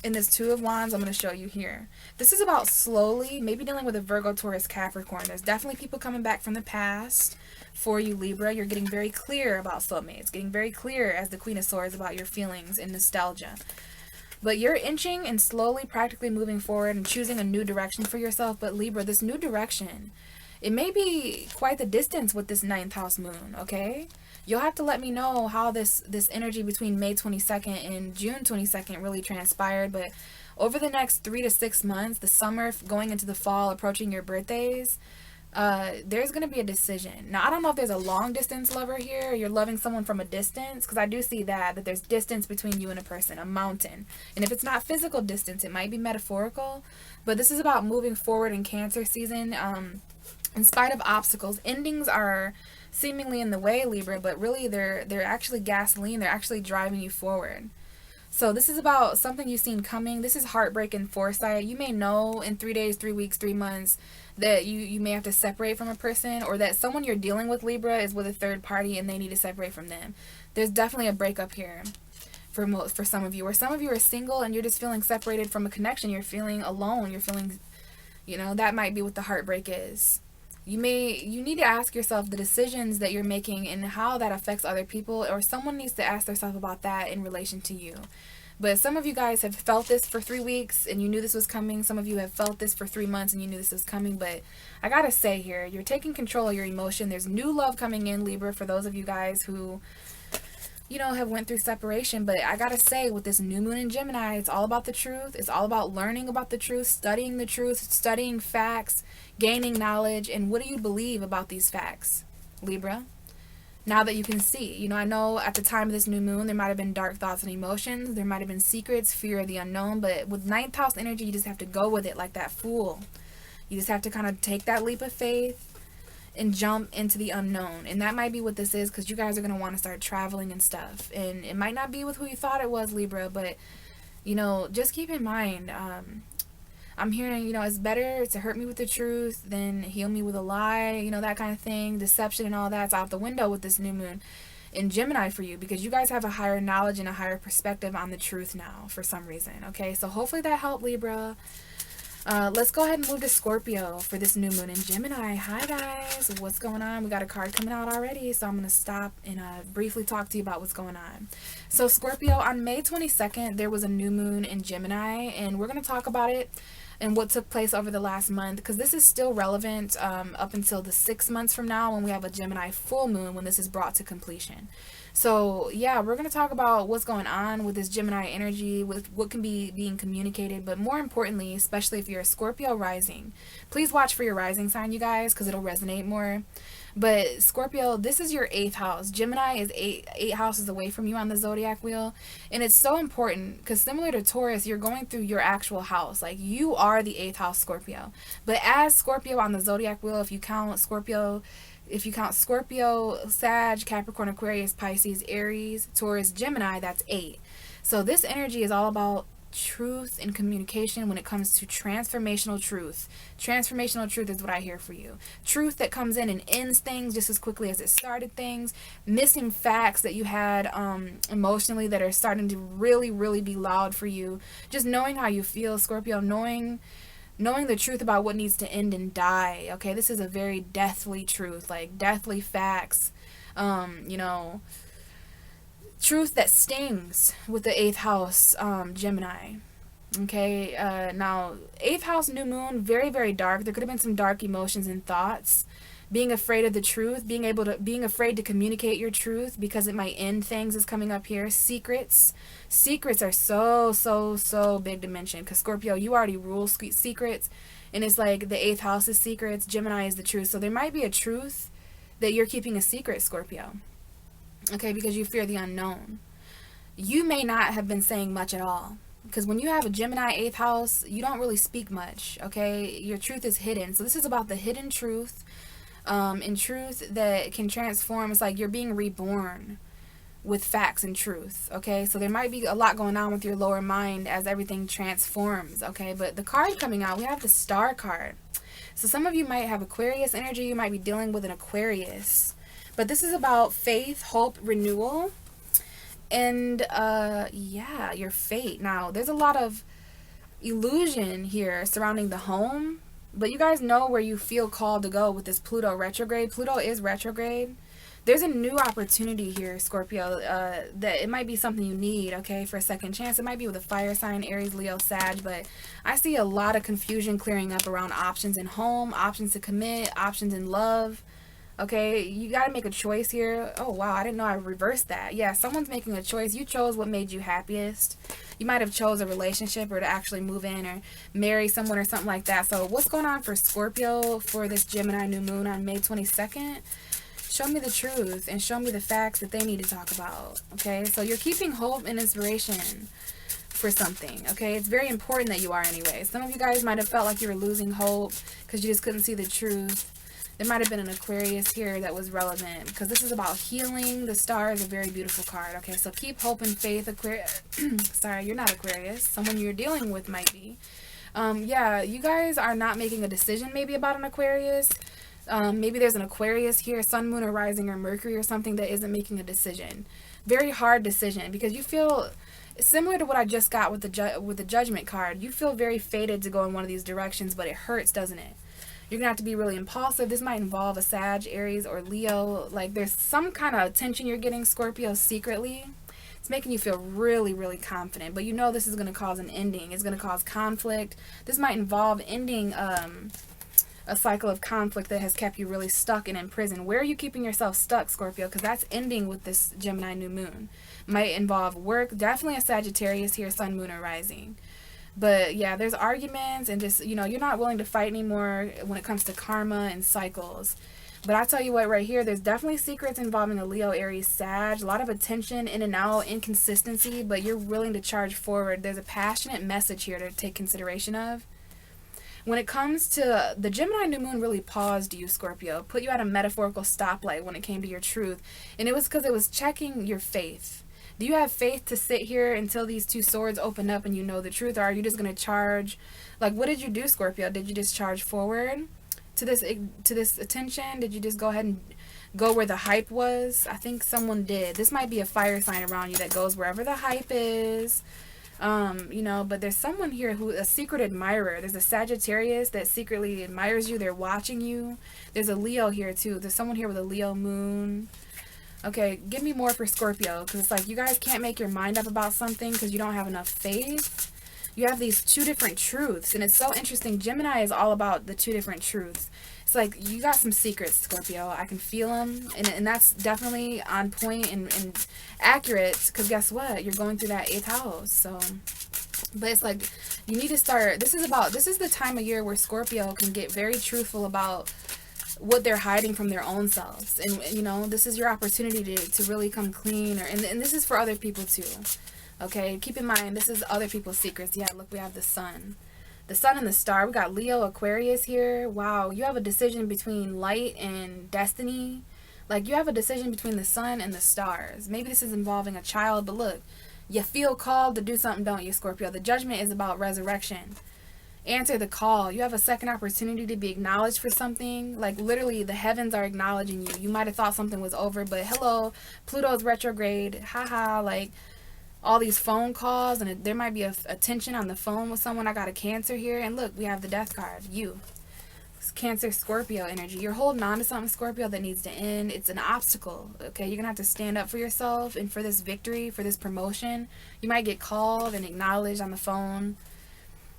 And this Two of Wands, I'm going to show you here. This is about slowly, maybe dealing with a Virgo, Taurus, Capricorn. There's definitely people coming back from the past for you, Libra. You're getting very clear about soulmates. Getting very clear as the Queen of Swords about your feelings and nostalgia. But you're inching and slowly practically moving forward and choosing a new direction for yourself. But Libra, this new direction, it may be quite the distance with this 9th house moon, okay? You'll have to let me know how this energy between May 22nd and June 22nd really transpired. But over the next 3 to 6 months, the summer going into the fall, approaching your birthdays, there's going to be a decision. Now, I don't know if there's a long distance lover here, or you're loving someone from a distance, because I do see that there's distance between you and a person, a mountain. And if it's not physical distance, it might be metaphorical. But this is about moving forward in Cancer season. In spite of obstacles, endings are seemingly in the way, Libra, but really they're actually gasoline. They're actually driving you forward. So this is about something you've seen coming. This is heartbreak and foresight. You may know in 3 days, 3 weeks, 3 months that you may have to separate from a person, or that someone you're dealing with, Libra, is with a third party and they need to separate from them. There's definitely a breakup here for some of you. Or some of you are single and you're just feeling separated from a connection. You're feeling alone. You're feeling, that might be what the heartbreak is. You need to ask yourself the decisions that you're making and how that affects other people, or someone needs to ask themselves about that in relation to you. But some of you guys have felt this for 3 weeks and you knew this was coming. Some of you have felt this for 3 months and you knew this was coming. But I gotta say here, you're taking control of your emotion. There's new love coming in, Libra, for those of you guys who have went through separation. But I gotta say, with this new moon in Gemini, it's all about the truth. It's all about learning about the truth, studying facts, gaining knowledge. And what do you believe about these facts, Libra? Now that you can see, I know at the time of this new moon, there might have been dark thoughts and emotions. There might have been secrets, fear of the unknown. But with 9th house energy, you just have to go with it like that fool. You just have to kind of take that leap of faith and jump into the unknown. And that might be what this is, because you guys are going to want to start traveling and stuff. And it might not be with who you thought it was, Libra, but, just keep in mind, I'm hearing, it's better to hurt me with the truth than heal me with a lie, that kind of thing. Deception and all that's out the window with this new moon in Gemini for you, because you guys have a higher knowledge and a higher perspective on the truth now for some reason, okay? So hopefully that helped, Libra. Let's go ahead and move to Scorpio for this new moon in Gemini. Hi guys, what's going on? We got a card coming out already, so I'm going to stop and briefly talk to you about what's going on. So Scorpio, on May 22nd, there was a new moon in Gemini, and we're going to talk about it and what took place over the last month, because this is still relevant up until the 6 months from now, when we have a Gemini full moon, when this is brought to completion. So yeah, we're going to talk about what's going on with this Gemini energy, with what can be being communicated, but more importantly, especially if you're a Scorpio rising, please watch for your rising sign, you guys, because it'll resonate more. But Scorpio, this is your 8th house. Gemini is eight houses away from you on the zodiac wheel. And it's so important because, similar to Taurus, you're going through your actual house. Like, you are the 8th house Scorpio. But as Scorpio on the zodiac wheel, if you count Scorpio, Sag, Capricorn, Aquarius, Pisces, Aries, Taurus, Gemini, that's 8. So this energy is all about truth and communication when it comes to transformational truth. Transformational truth is what I hear for you. Truth that comes in and ends things just as quickly as it started things. Missing facts that you had emotionally that are starting to really, really be loud for you. Just knowing how you feel, Scorpio, knowing the truth about what needs to end and die. Okay, this is a very deathly truth, like deathly facts. Truth that stings with the 8th house Gemini. Okay, now 8th house new moon, very, very dark. There could have been some dark emotions and thoughts being afraid of the truth, being afraid to communicate your truth because it might end things is coming up here. Secrets are so big to mention, because Scorpio, you already rule secrets, and it's like the 8th house is secrets, Gemini is the truth. So there might be a truth that you're keeping a secret, Scorpio, okay, because you fear the unknown. You may not have been saying much at all, because when you have a Gemini 8th house, you don't really speak much, okay? Your truth is hidden. So this is about the hidden truth, and truth that can transform. It's like you're being reborn with facts and truth, okay? So there might be a lot going on with your lower mind as everything transforms, okay? But the card coming out, we have the Star card. So some of you might have Aquarius energy. You might be dealing with an Aquarius. But this is about faith, hope, renewal, and yeah, your fate. Now, there's a lot of illusion here surrounding the home, but you guys know where you feel called to go with this Pluto retrograde. Pluto is retrograde. There's a new opportunity here, Scorpio, that it might be something you need, okay, for a second chance. It might be with a fire sign, Aries, Leo, Sag, but I see a lot of confusion clearing up around options in home, options to commit, options in love. Okay, you got to make a choice here. Oh, wow, I didn't know I reversed that. Yeah, someone's making a choice. You chose what made you happiest. You might have chose a relationship, or to actually move in or marry someone or something like that. So what's going on for Scorpio for this Gemini new moon on May 22nd? Show me the truth and show me the facts that they need to talk about. Okay, so you're keeping hope and inspiration for something. Okay, it's very important that you are anyway. Some of you guys might have felt like you were losing hope because you just couldn't see the truth. There might have been an Aquarius here that was relevant, because this is about healing. The Star is a very beautiful card. Okay, so keep hope and faith, Aquarius. Sorry, you're not Aquarius. Someone you're dealing with might be. Yeah, you guys are not making a decision maybe about an Aquarius. Maybe there's an Aquarius here, Sun, Moon, or Rising, or Mercury, or something that isn't making a decision. Very hard decision, because you feel similar to what I just got with the Judgment card. You feel very fated to go in one of these directions, but it hurts, doesn't it? You're going to have to be really impulsive. This might involve a Sag, Aries, or Leo. Like, there's some kind of attention you're getting, Scorpio, secretly. It's making you feel really, really confident. But you know this is going to cause an ending. It's going to cause conflict. This might involve ending a cycle of conflict that has kept you really stuck and in prison. Where are you keeping yourself stuck, Scorpio? Because that's ending with this Gemini new moon. Might involve work. Definitely a Sagittarius here, Sun, Moon, or Rising. But yeah, there's arguments, and just, you know, you're not willing to fight anymore when it comes to karma and cycles. But I tell you what, right here, there's definitely secrets involving a Leo, Aries, Sag. A lot of attention, in and out, inconsistency, but you're willing to charge forward. There's a passionate message here to take consideration of. When it comes to the Gemini new moon, really paused you, Scorpio, put you at a metaphorical stoplight when it came to your truth. And it was because it was checking your faith. Do you have faith to sit here until these two swords open up and you know the truth? Or are you just going to charge? Like, what did you do, Scorpio? Did you just charge forward to this attention? Did you just go ahead and go where the hype was? I think someone did. This might be a fire sign around you that goes wherever the hype is. You know, but there's someone here who, a secret admirer. There's a Sagittarius that secretly admires you. They're watching you. There's a Leo here too. There's someone here with a Leo moon. Okay, give me more for Scorpio, because it's like you guys can't make your mind up about something because you don't have enough faith. You have these two different truths, and it's so interesting. Gemini is all about the two different truths. It's like you got some secrets, Scorpio. I can feel them, and that's definitely on point and accurate, because guess what? You're going through that 8th house. So, but it's like you need to start. This is the time of year where Scorpio can get very truthful about what they're hiding from their own selves. And you know, this is your opportunity to really come clean, and this is for other people too. Okay, keep in mind, this is other people's secrets. Yeah, look, we have the sun and the star. We got Leo, Aquarius here. Wow, you have a decision between light and destiny. Like, you have a decision between the sun and the stars. Maybe this is involving a child, but look, you feel called to do something, don't you, Scorpio? The judgment is about resurrection. Answer the call. You have a second opportunity to be acknowledged for something. Like, literally, the heavens are acknowledging you. You might have thought something was over, but hello, Pluto's retrograde. Haha, like, all these phone calls, and there might be a tension on the phone with someone. I got a Cancer here, and look, we have the Death card. You. It's Cancer, Scorpio energy. You're holding on to something, Scorpio, that needs to end. It's an obstacle, okay? You're going to have to stand up for yourself, and for this victory, for this promotion. You might get called and acknowledged on the phone.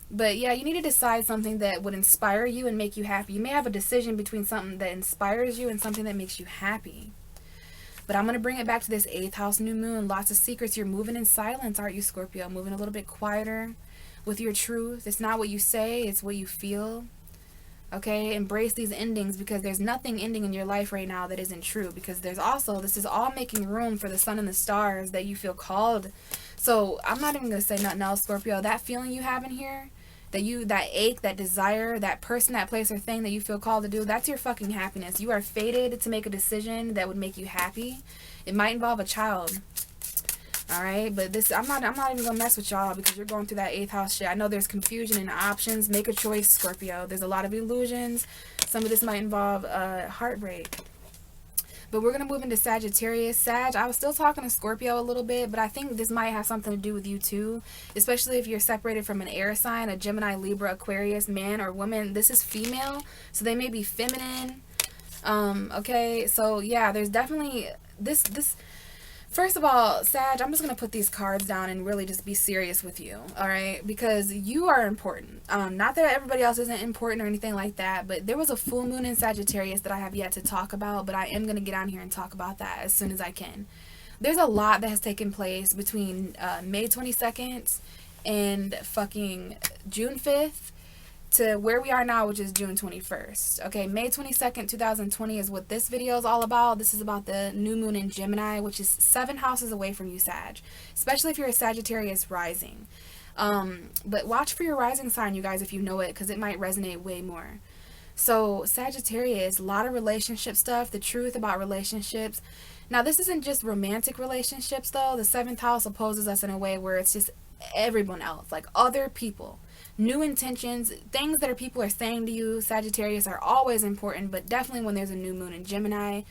But yeah, you need to decide something that would inspire you and make you happy. You may have a decision between something that inspires you and something that makes you happy. But I'm going to bring it back to this 8th house new moon. Lots of secrets. You're moving in silence, aren't you, Scorpio? Moving a little bit quieter with your truth. It's not what you say, it's what you feel. Okay, embrace these endings, because there's nothing ending in your life right now that isn't true. Because there's also, this is all making room for the sun and the stars that you feel called. So I'm not even going to say nothing else, Scorpio. That feeling you have in here, that ache, that desire, that person, that place or thing that you feel called to do, that's your fucking happiness. You are fated to make a decision that would make you happy. It might involve a child. Alright, but this, I'm not even gonna mess with y'all, because you're going through that 8th house shit. I know there's confusion and options. Make a choice, Scorpio. There's a lot of illusions. Some of this might involve heartbreak. But we're going to move into Sagittarius. Sag, I was still talking to Scorpio a little bit, but I think this might have something to do with you too. Especially if you're separated from an air sign, a Gemini, Libra, Aquarius, man or woman. This is female, so they may be feminine. Okay, so yeah, there's definitely this. First of all, Sag, I'm just going to put these cards down and really just be serious with you, alright? Because you are important. Not that everybody else isn't important or anything like that, but there was a full moon in Sagittarius that I have yet to talk about, but I am going to get on here and talk about that as soon as I can. There's a lot that has taken place between May 22nd and fucking June 5th. To where we are now, which is June 21st. Okay, May 22nd, 2020 is what this video is all about. This is about the new moon in Gemini, which is 7 houses away from you, Sag. Especially if you're a Sagittarius rising. But watch for your rising sign, you guys, if you know it, because it might resonate way more. So, Sagittarius, a lot of relationship stuff, the truth about relationships. Now, this isn't just romantic relationships, though. The 7th house opposes us in a way where it's just everyone else, like other people. New intentions, things that people are saying to you, Sagittarius, are always important, but definitely when there's a new moon in Gemini.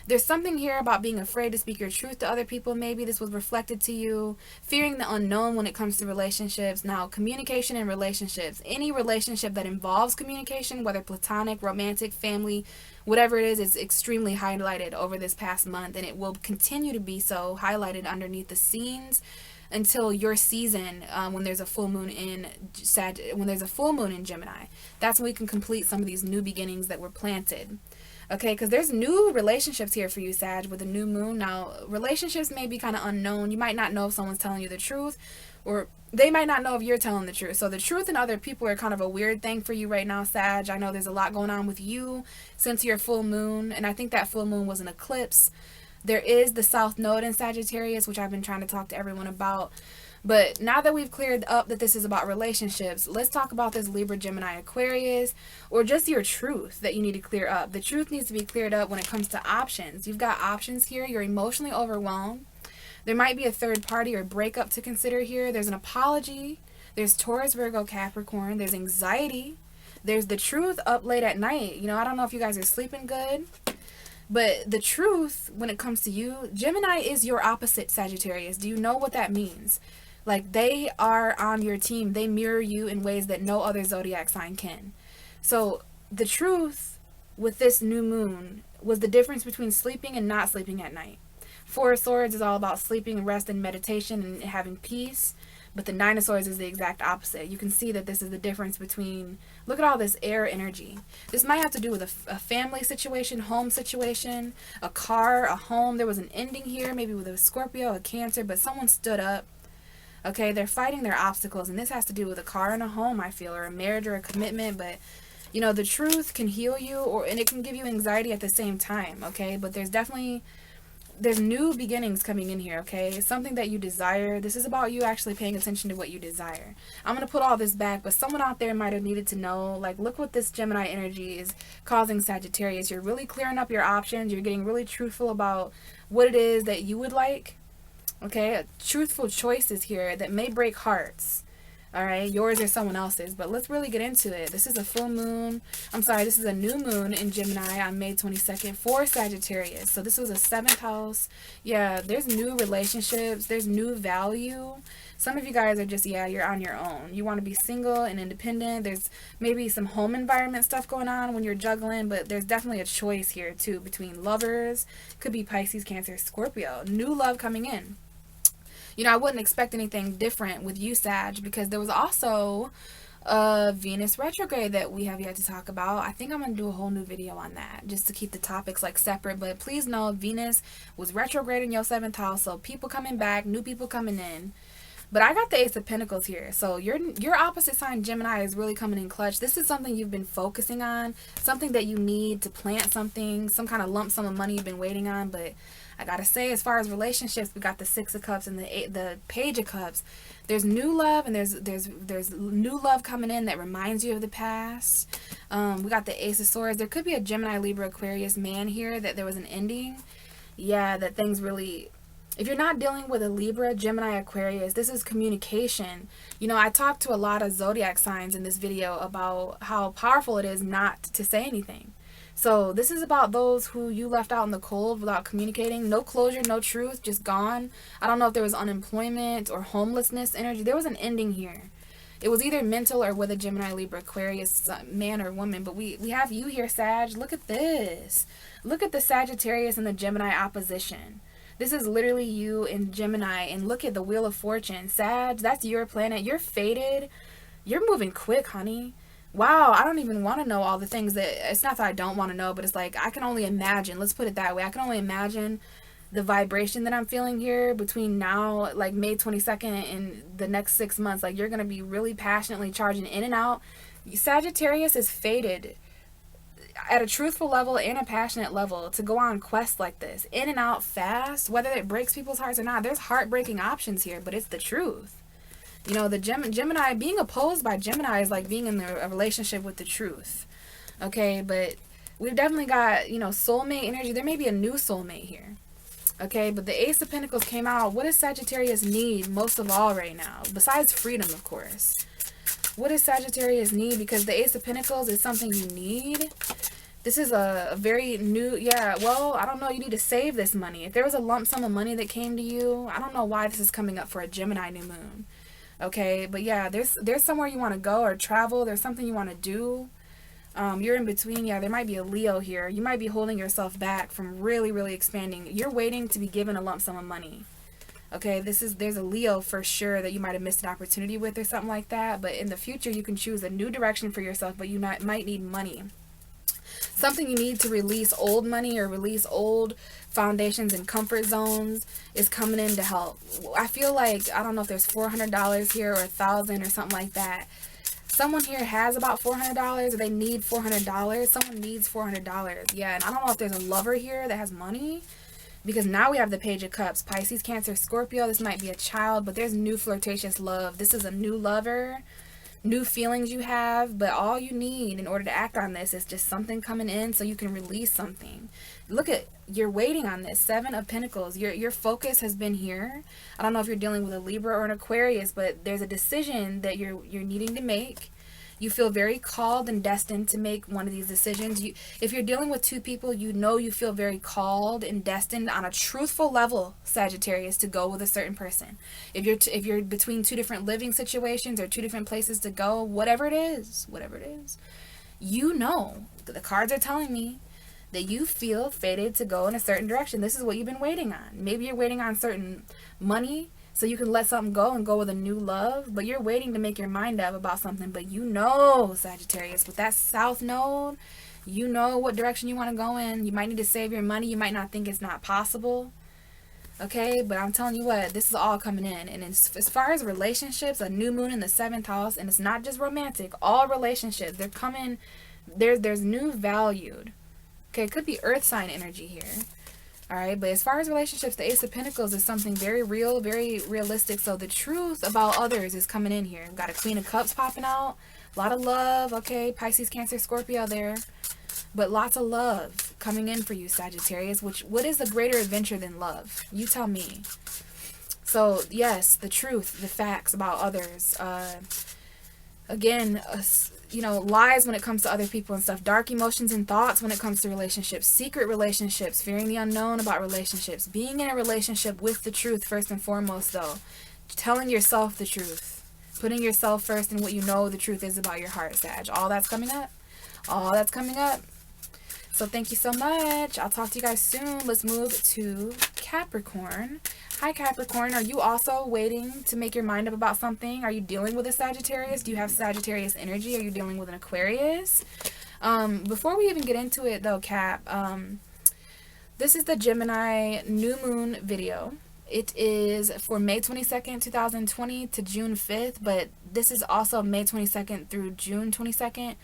There's something here about being afraid to speak your truth to other people. Maybe this was reflected to you. Fearing the unknown when it comes to relationships. Now, communication in relationships. Any relationship that involves communication, whether platonic, romantic, family, whatever it is extremely highlighted over this past month, and it will continue to be so, highlighted underneath the scenes until your season, when there's a full moon in Gemini. That's when we can complete some of these new beginnings that were planted. Okay, because there's new relationships here for you, Sag, with a new moon. Now, relationships may be kind of unknown. You might not know if someone's telling you the truth, or they might not know if you're telling the truth. So the truth and other people are kind of a weird thing for you right now, Sag. I know there's a lot going on with you since your full moon, and I think that full moon was an eclipse. There is the South Node in Sagittarius, which I've been trying to talk to everyone about. But now that we've cleared up that this is about relationships, let's talk about this Libra, Gemini, Aquarius, or just your truth that you need to clear up. The truth needs to be cleared up when it comes to options. You've got options here. You're emotionally overwhelmed. There might be a third party or breakup to consider here. There's an apology. There's Taurus, Virgo, Capricorn. There's anxiety. There's the truth up late at night. You know, I don't know if you guys are sleeping good. But the truth, when it comes to you, Gemini is your opposite, Sagittarius. Do you know what that means? Like, they are on your team. They mirror you in ways that no other zodiac sign can. So, the truth with this new moon was the difference between sleeping and not sleeping at night. Four of Swords is all about sleeping, rest, and meditation, and having peace. But the Nine of Swords is the exact opposite. You can see that this is the difference between, look at all this air energy. This might have to do with a family situation, home situation, a car, a home. There was an ending here, maybe with a Scorpio, a Cancer, but someone stood up. Okay, they're fighting their obstacles, and this has to do with a car and a home, I feel, or a marriage or a commitment. But, you know, the truth can heal you, and it can give you anxiety at the same time, okay? But there's new beginnings coming in here, okay? Something that you desire. This is about you actually paying attention to what you desire. I'm going to put all this back, but someone out there might have needed to know, like, look what this Gemini energy is causing, Sagittarius. You're really clearing up your options. You're getting really truthful about what it is that you would like, okay? Truthful choices here that may break hearts. Alright, yours or someone else's, but let's really get into it. This is a full moon. This is a new moon in Gemini on May 22nd for Sagittarius. So this was a 7th house. Yeah, there's new relationships. There's new value. Some of you guys are just, you're on your own. You want to be single and independent. There's maybe some home environment stuff going on when you're juggling, but there's definitely a choice here too between lovers. Could be Pisces, Cancer, Scorpio. New love coming in. You know, I wouldn't expect anything different with you, Sag, because there was also Venus retrograde that we have yet to talk about. I think I'm going to do a whole new video on that just to keep the topics like separate. But please know Venus was retrograde in your 7th house. So people coming back, new people coming in. But I got the Ace of Pentacles here. So your opposite sign, Gemini, is really coming in clutch. This is something you've been focusing on. Something that you need to plant something. Some kind of lump sum of money you've been waiting on. But I gotta say, as far as relationships, we got the 6 of Cups and the Page of Cups. There's new love, and there's new love coming in that reminds you of the past. We got the Ace of Swords. There could be a Gemini, Libra, Aquarius man here, that there was an ending. Yeah, that things really... If you're not dealing with a Libra, Gemini, Aquarius, this is communication. You know, I talked to a lot of Zodiac signs in this video about how powerful it is not to say anything. So this is about those who you left out in the cold without communicating. No closure, no truth, just gone. I don't know if there was unemployment or homelessness energy. There was an ending here. It was either mental or with a Gemini, Libra, Aquarius man or woman. But we have you here, Sag. Look at this. Look at the Sagittarius and the Gemini opposition. This is literally you in Gemini. And look at the Wheel of Fortune. Sag, that's your planet. You're fated. You're moving quick, honey. Wow, I don't even want to know all the things that... It's not that I don't want to know, but it's like I can only imagine. Let's put it that way. I can only imagine the vibration that I'm feeling here between now, like May 22nd, and the next 6 months. Like, you're going to be really passionately charging in and out. Sagittarius is fated at a truthful level and a passionate level to go on quests like this. In and out fast, whether it breaks people's hearts or not. There's heartbreaking options here, but it's the truth. You know, the Gemini, being opposed by Gemini is like being in a relationship with the truth. Okay, but we've definitely got, you know, soulmate energy. There may be a new soulmate here. Okay, but the Ace of Pentacles came out. What does Sagittarius need most of all right now? Besides freedom, of course. What does Sagittarius need? Because the Ace of Pentacles is something you need. This is a very new, yeah, well, I don't know, you need to save this money. If there was a lump sum of money that came to you, I don't know why this is coming up for a Gemini new moon. Okay, but yeah, there's somewhere you want to go or travel. There's something you want to do. You're in between. Yeah, there might be a Leo here. You might be holding yourself back from really, really expanding. You're waiting to be given a lump sum of money. Okay, there's a Leo for sure that you might have missed an opportunity with or something like that. But in the future, you can choose a new direction for yourself, but you might need money. Something you need to release old money or release old foundations and comfort zones is coming in to help. I feel like, I don't know if there's $400 here or $1,000 or something like that. Someone here has about $400 or they need $400. Someone needs $400. Yeah, and I don't know if there's a lover here that has money, because now we have the Page of Cups. Pisces, Cancer, Scorpio. This might be a child, but there's new flirtatious love. This is a new lover. New feelings you have, but all you need in order to act on this is just something coming in so you can release something. Look at, you're waiting on this. 7 of Pentacles. Your focus has been here. I don't know if you're dealing with a Libra or an Aquarius, but there's a decision that you're needing to make. You feel very called and destined to make one of these decisions. If you're dealing with 2 people, you know you feel very called and destined on a truthful level, Sagittarius, to go with a certain person. If you're between 2 different living situations or 2 different places to go, whatever it is, you know, the cards are telling me that you feel fated to go in a certain direction. This is what you've been waiting on. Maybe you're waiting on certain money, so you can let something go and go with a new love. But you're waiting to make your mind up about something. But you know, Sagittarius, with that South Node, you know what direction you want to go in. You might need to save your money. You might not think it's not possible. Okay, but I'm telling you what, this is all coming in. And as far as relationships, a new moon in the 7th house, and it's not just romantic. All relationships, they're coming, there's new valued. Okay, it could be earth sign energy here. Alright, but as far as relationships, the Ace of Pentacles is something very real, very realistic. So the truth about others is coming in here. We've got a Queen of Cups popping out. A lot of love, okay? Pisces, Cancer, Scorpio there. But lots of love coming in for you, Sagittarius. What is a greater adventure than love? You tell me. So, yes, the truth, the facts about others. Again, you know, lies when it comes to other people and stuff. Dark emotions and thoughts when it comes to relationships. Secret relationships. Fearing the unknown about relationships. Being in a relationship with the truth first and foremost, though. Telling yourself the truth. Putting yourself first in what you know the truth is about your heart, Sag. All that's coming up. All that's coming up. So thank you so much. I'll talk to you guys soon. Let's move to Capricorn. Hi Capricorn, are you also waiting to make your mind up about something? Are you dealing with a Sagittarius? Do you have Sagittarius energy? Are you dealing with an Aquarius? Before we even get into it though, Cap, this is the Gemini new moon video. It is for May 22nd, 2020 to June 5th, but this is also May 22nd through June 22nd.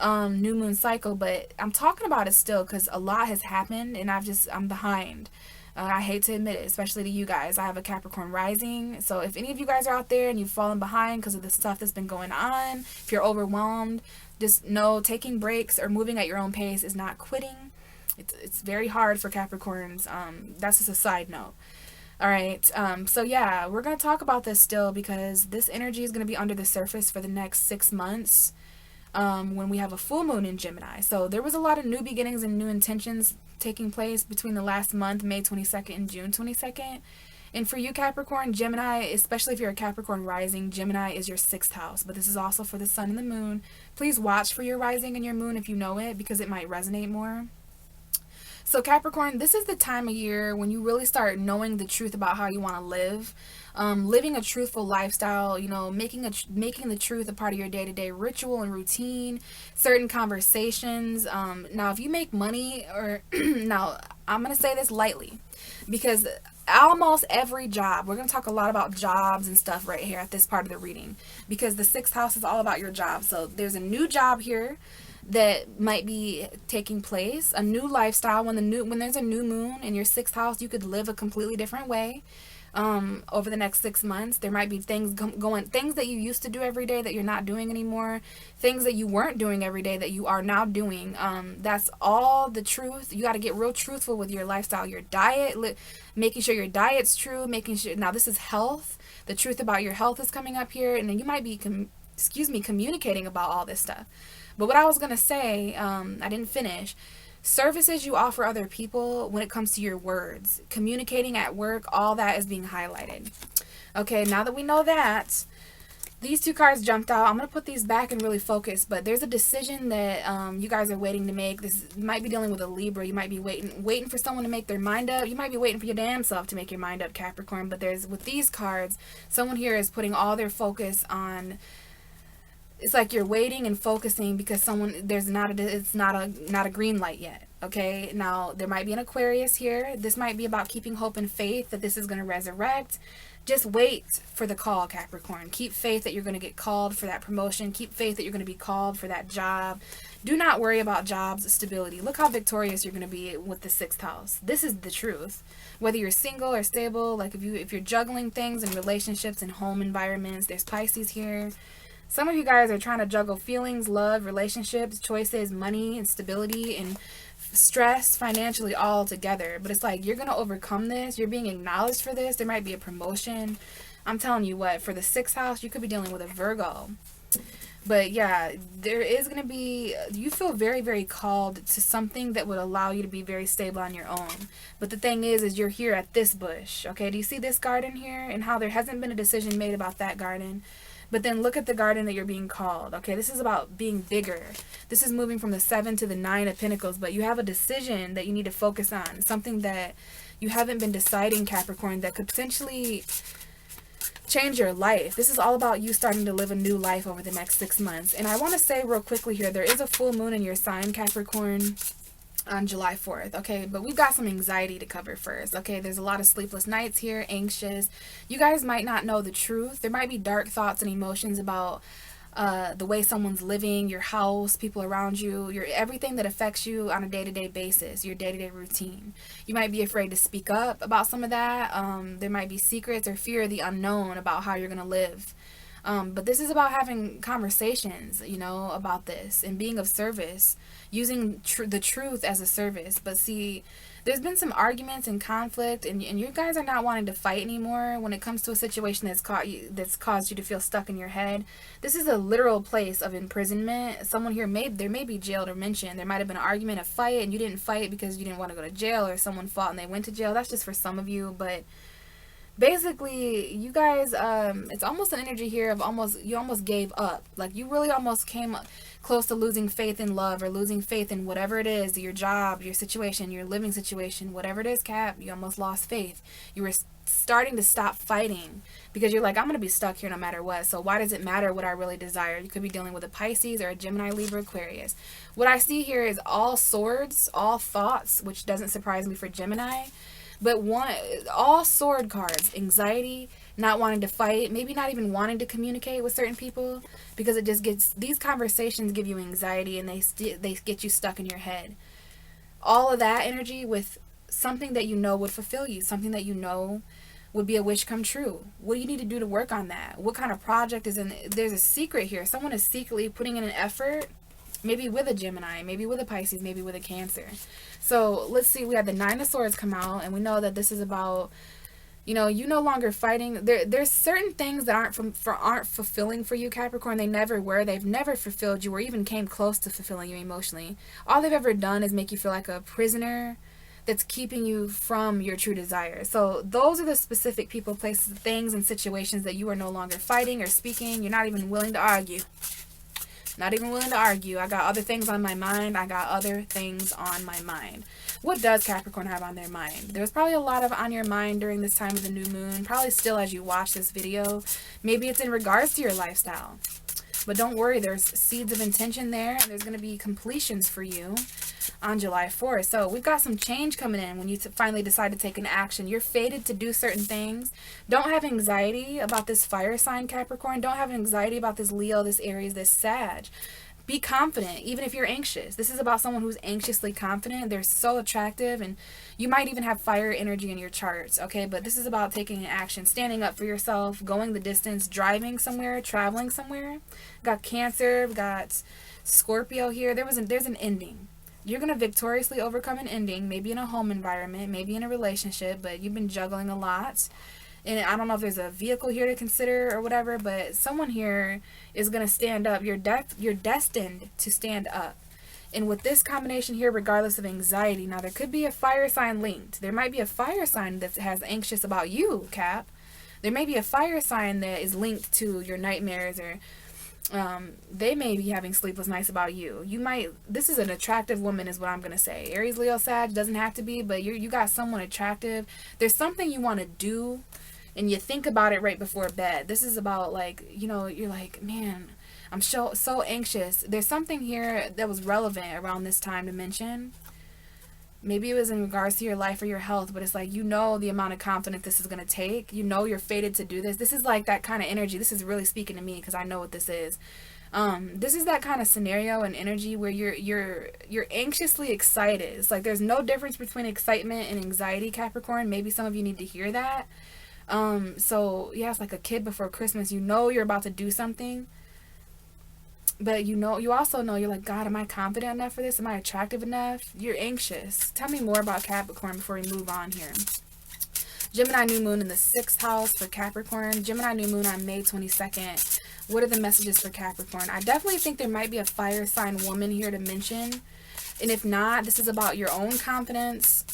New moon cycle, but I'm talking about it still because a lot has happened and I'm behind. I hate to admit it, especially to you guys. I have a Capricorn rising, so if any of you guys are out there and you've fallen behind because of the stuff that's been going on, if you're overwhelmed, just know taking breaks or moving at your own pace is not quitting. It's very hard for Capricorns. That's just a side note. All right, so yeah, we're going to talk about this still because this energy is going to be under the surface for the next 6 months. When we have a full moon in Gemini. So there was a lot of new beginnings and new intentions taking place between the last month, May 22nd and June 22nd. And for you Capricorn, Gemini, especially if you're a Capricorn rising, Gemini is your 6th house. But this is also for the sun and the moon. Please watch for your rising and your moon if you know it, because it might resonate more. So Capricorn, this is the time of year when you really start knowing the truth about how you want to live. Living a truthful lifestyle, you know, making the truth a part of your day-to-day ritual and routine, certain conversations. Now, if you make money, or now I'm going to say this lightly, because almost every job, we're going to talk a lot about jobs and stuff right here at this part of the reading, because the 6th house is all about your job. So there's a new job here that might be taking place, a new lifestyle. When there's a new moon in your 6th house, you could live a completely different way. Over the next 6 months, there might be things things that you used to do every day that you're not doing anymore, things that you weren't doing every day that you are now doing. That's all the truth. You got to get real truthful with your lifestyle, your diet, making sure your diet's true, making sure, now this is health, the truth about your health is coming up here, and then you might be communicating about all this stuff. But what I was gonna say, I didn't finish. Services you offer other people when it comes to your words, communicating at work, all that is being highlighted. Okay, now that we know that, these 2 cards jumped out. I'm going to put these back and really focus, but there's a decision that you guys are waiting to make. This might be dealing with a Libra. You might be waiting for someone to make their mind up. You might be waiting for your damn self to make your mind up, Capricorn, but with these cards, someone here is putting all their focus on. It's like you're waiting and focusing because it's not a green light yet. Okay, now there might be an Aquarius here. This might be about keeping hope and faith that this is going to resurrect. Just wait for the call, Capricorn. Keep faith that you're going to get called for that promotion. Keep faith that you're going to be called for that job. Do not worry about jobs stability. Look how victorious you're going to be with the 6th house. This is the truth. Whether you're single or stable, like if you're juggling things in relationships and home environments, there's Pisces here. Some of you guys are trying to juggle feelings, love, relationships, choices, money, and stability, and stress financially all together. But it's like you're going to overcome this. You're being acknowledged for this. There might be a promotion. I'm telling you what, for the 6th house, you could be dealing with a Virgo. But yeah, there is going to be, you feel very, very called to something that would allow you to be very stable on your own. But the thing is you're here at this bush. Okay, do you see this garden here and how there hasn't been a decision made about that garden? But then look at the garden that you're being called. Okay, this is about being bigger. This is moving from the 7 to the 9 of Pentacles, but you have a decision that you need to focus on. Something that you haven't been deciding, Capricorn, that could potentially change your life. This is all about you starting to live a new life over the next 6 months. And I want to say real quickly here, there is a full moon in your sign, Capricorn, on July 4th, okay? But we've got some anxiety to cover first, okay? There's a lot of sleepless nights here, anxious. You guys might not know the truth. There might be dark thoughts and emotions about the way someone's living, your house, people around you, everything that affects you on a day-to-day basis, your day-to-day routine. You might be afraid to speak up about some of that. There might be secrets or fear of the unknown about how you're going to live. But this is about having conversations, you know, about this and being of service, using the truth as a service. But see, there's been some arguments and conflict, and you guys are not wanting to fight anymore when it comes to a situation that's caused you to feel stuck in your head. This is a literal place of imprisonment. Someone here there may be jailed or mentioned. There might have been an argument, a fight, and you didn't fight because you didn't want to go to jail, or someone fought and they went to jail. That's just for some of you, but basically, you guys, it's almost an energy here of you almost gave up. Like, you really almost came close to losing faith in love, or losing faith in whatever it is, your job, your situation, your living situation, whatever it is, Cap. You almost lost faith. You were starting to stop fighting because you're like, I'm going to be stuck here no matter what. So why does it matter what I really desire? You could be dealing with a Pisces or a Gemini, Libra, Aquarius. What I see here is all swords, all thoughts, which doesn't surprise me for Gemini. But all sword cards, anxiety, not wanting to fight, maybe not even wanting to communicate with certain people, because it just gets, these conversations give you anxiety, and they get you stuck in your head. All of that energy with something that you know would fulfill you, something that you know would be a wish come true. What do you need to do to work on that? What kind of project is in? There's a secret here. Someone is secretly putting in an effort, maybe with a Gemini, maybe with a Pisces, maybe with a Cancer. So let's see, we had the Nine of Swords come out, and we know that this is about, you no longer fighting. There's certain things that aren't fulfilling for you, Capricorn. They never were. They've never fulfilled you, or even came close to fulfilling you emotionally. All they've ever done is make you feel like a prisoner that's keeping you from your true desire. So those are the specific people, places, things, and situations that you are no longer fighting or speaking. You're not even willing to argue. Not even willing to argue. I got other things on my mind. What does Capricorn have on their mind? There's probably a lot of on your mind during this time of the new moon. Probably still as you watch this video. Maybe it's in regards to your lifestyle. But don't worry, there's seeds of intention there, and there's going to be completions for you on July 4th. So we've got some change coming in when you finally decide to take an action. You're fated to do certain things. Don't have anxiety about this fire sign, Capricorn. Don't have anxiety about this Leo, this Aries, this Sag. Be confident, even if you're anxious. This is about someone who's anxiously confident. They're so attractive, and you might even have fire energy in your charts, okay? But this is about taking an action, standing up for yourself, going the distance, driving somewhere, traveling somewhere. Got Cancer, got Scorpio here. There's an ending. You're going to victoriously overcome an ending, maybe in a home environment, maybe in a relationship, but you've been juggling a lot. And I don't know if there's a vehicle here to consider or whatever, but someone here is going to stand up. You're destined to stand up. And with this combination here, regardless of anxiety, now there could be a fire sign linked. There might be a fire sign that has anxious about you, Cap. There may be a fire sign that is linked to your nightmares, or they may be having sleepless nights about you. This is an attractive woman is what I'm going to say. Aries, Leo, Sag, doesn't have to be, but you got someone attractive. There's something you want to do, and you think about it right before bed. This is about, like, you're like, man, I'm so anxious. There's something here that was relevant around this time to mention. Maybe it was in regards to your life or your health, but it's like, the amount of confidence this is going to take. You're fated to do this. This is like that kind of energy. This is really speaking to me because I know what this is. This is that kind of scenario and energy where you're anxiously excited. It's like there's no difference between excitement and anxiety, Capricorn. Maybe some of you need to hear that. So yeah, it's like a kid before Christmas. You're about to do something, but you also know, you're like, God, am I confident enough for this? Am I attractive enough? You're anxious. Tell me more about Capricorn before we move on here. Gemini new moon in the 6th house for Capricorn. Gemini new moon on May 22nd. What are the messages for Capricorn? I definitely think there might be a fire sign woman here to mention. And if not, this is about your own confidence,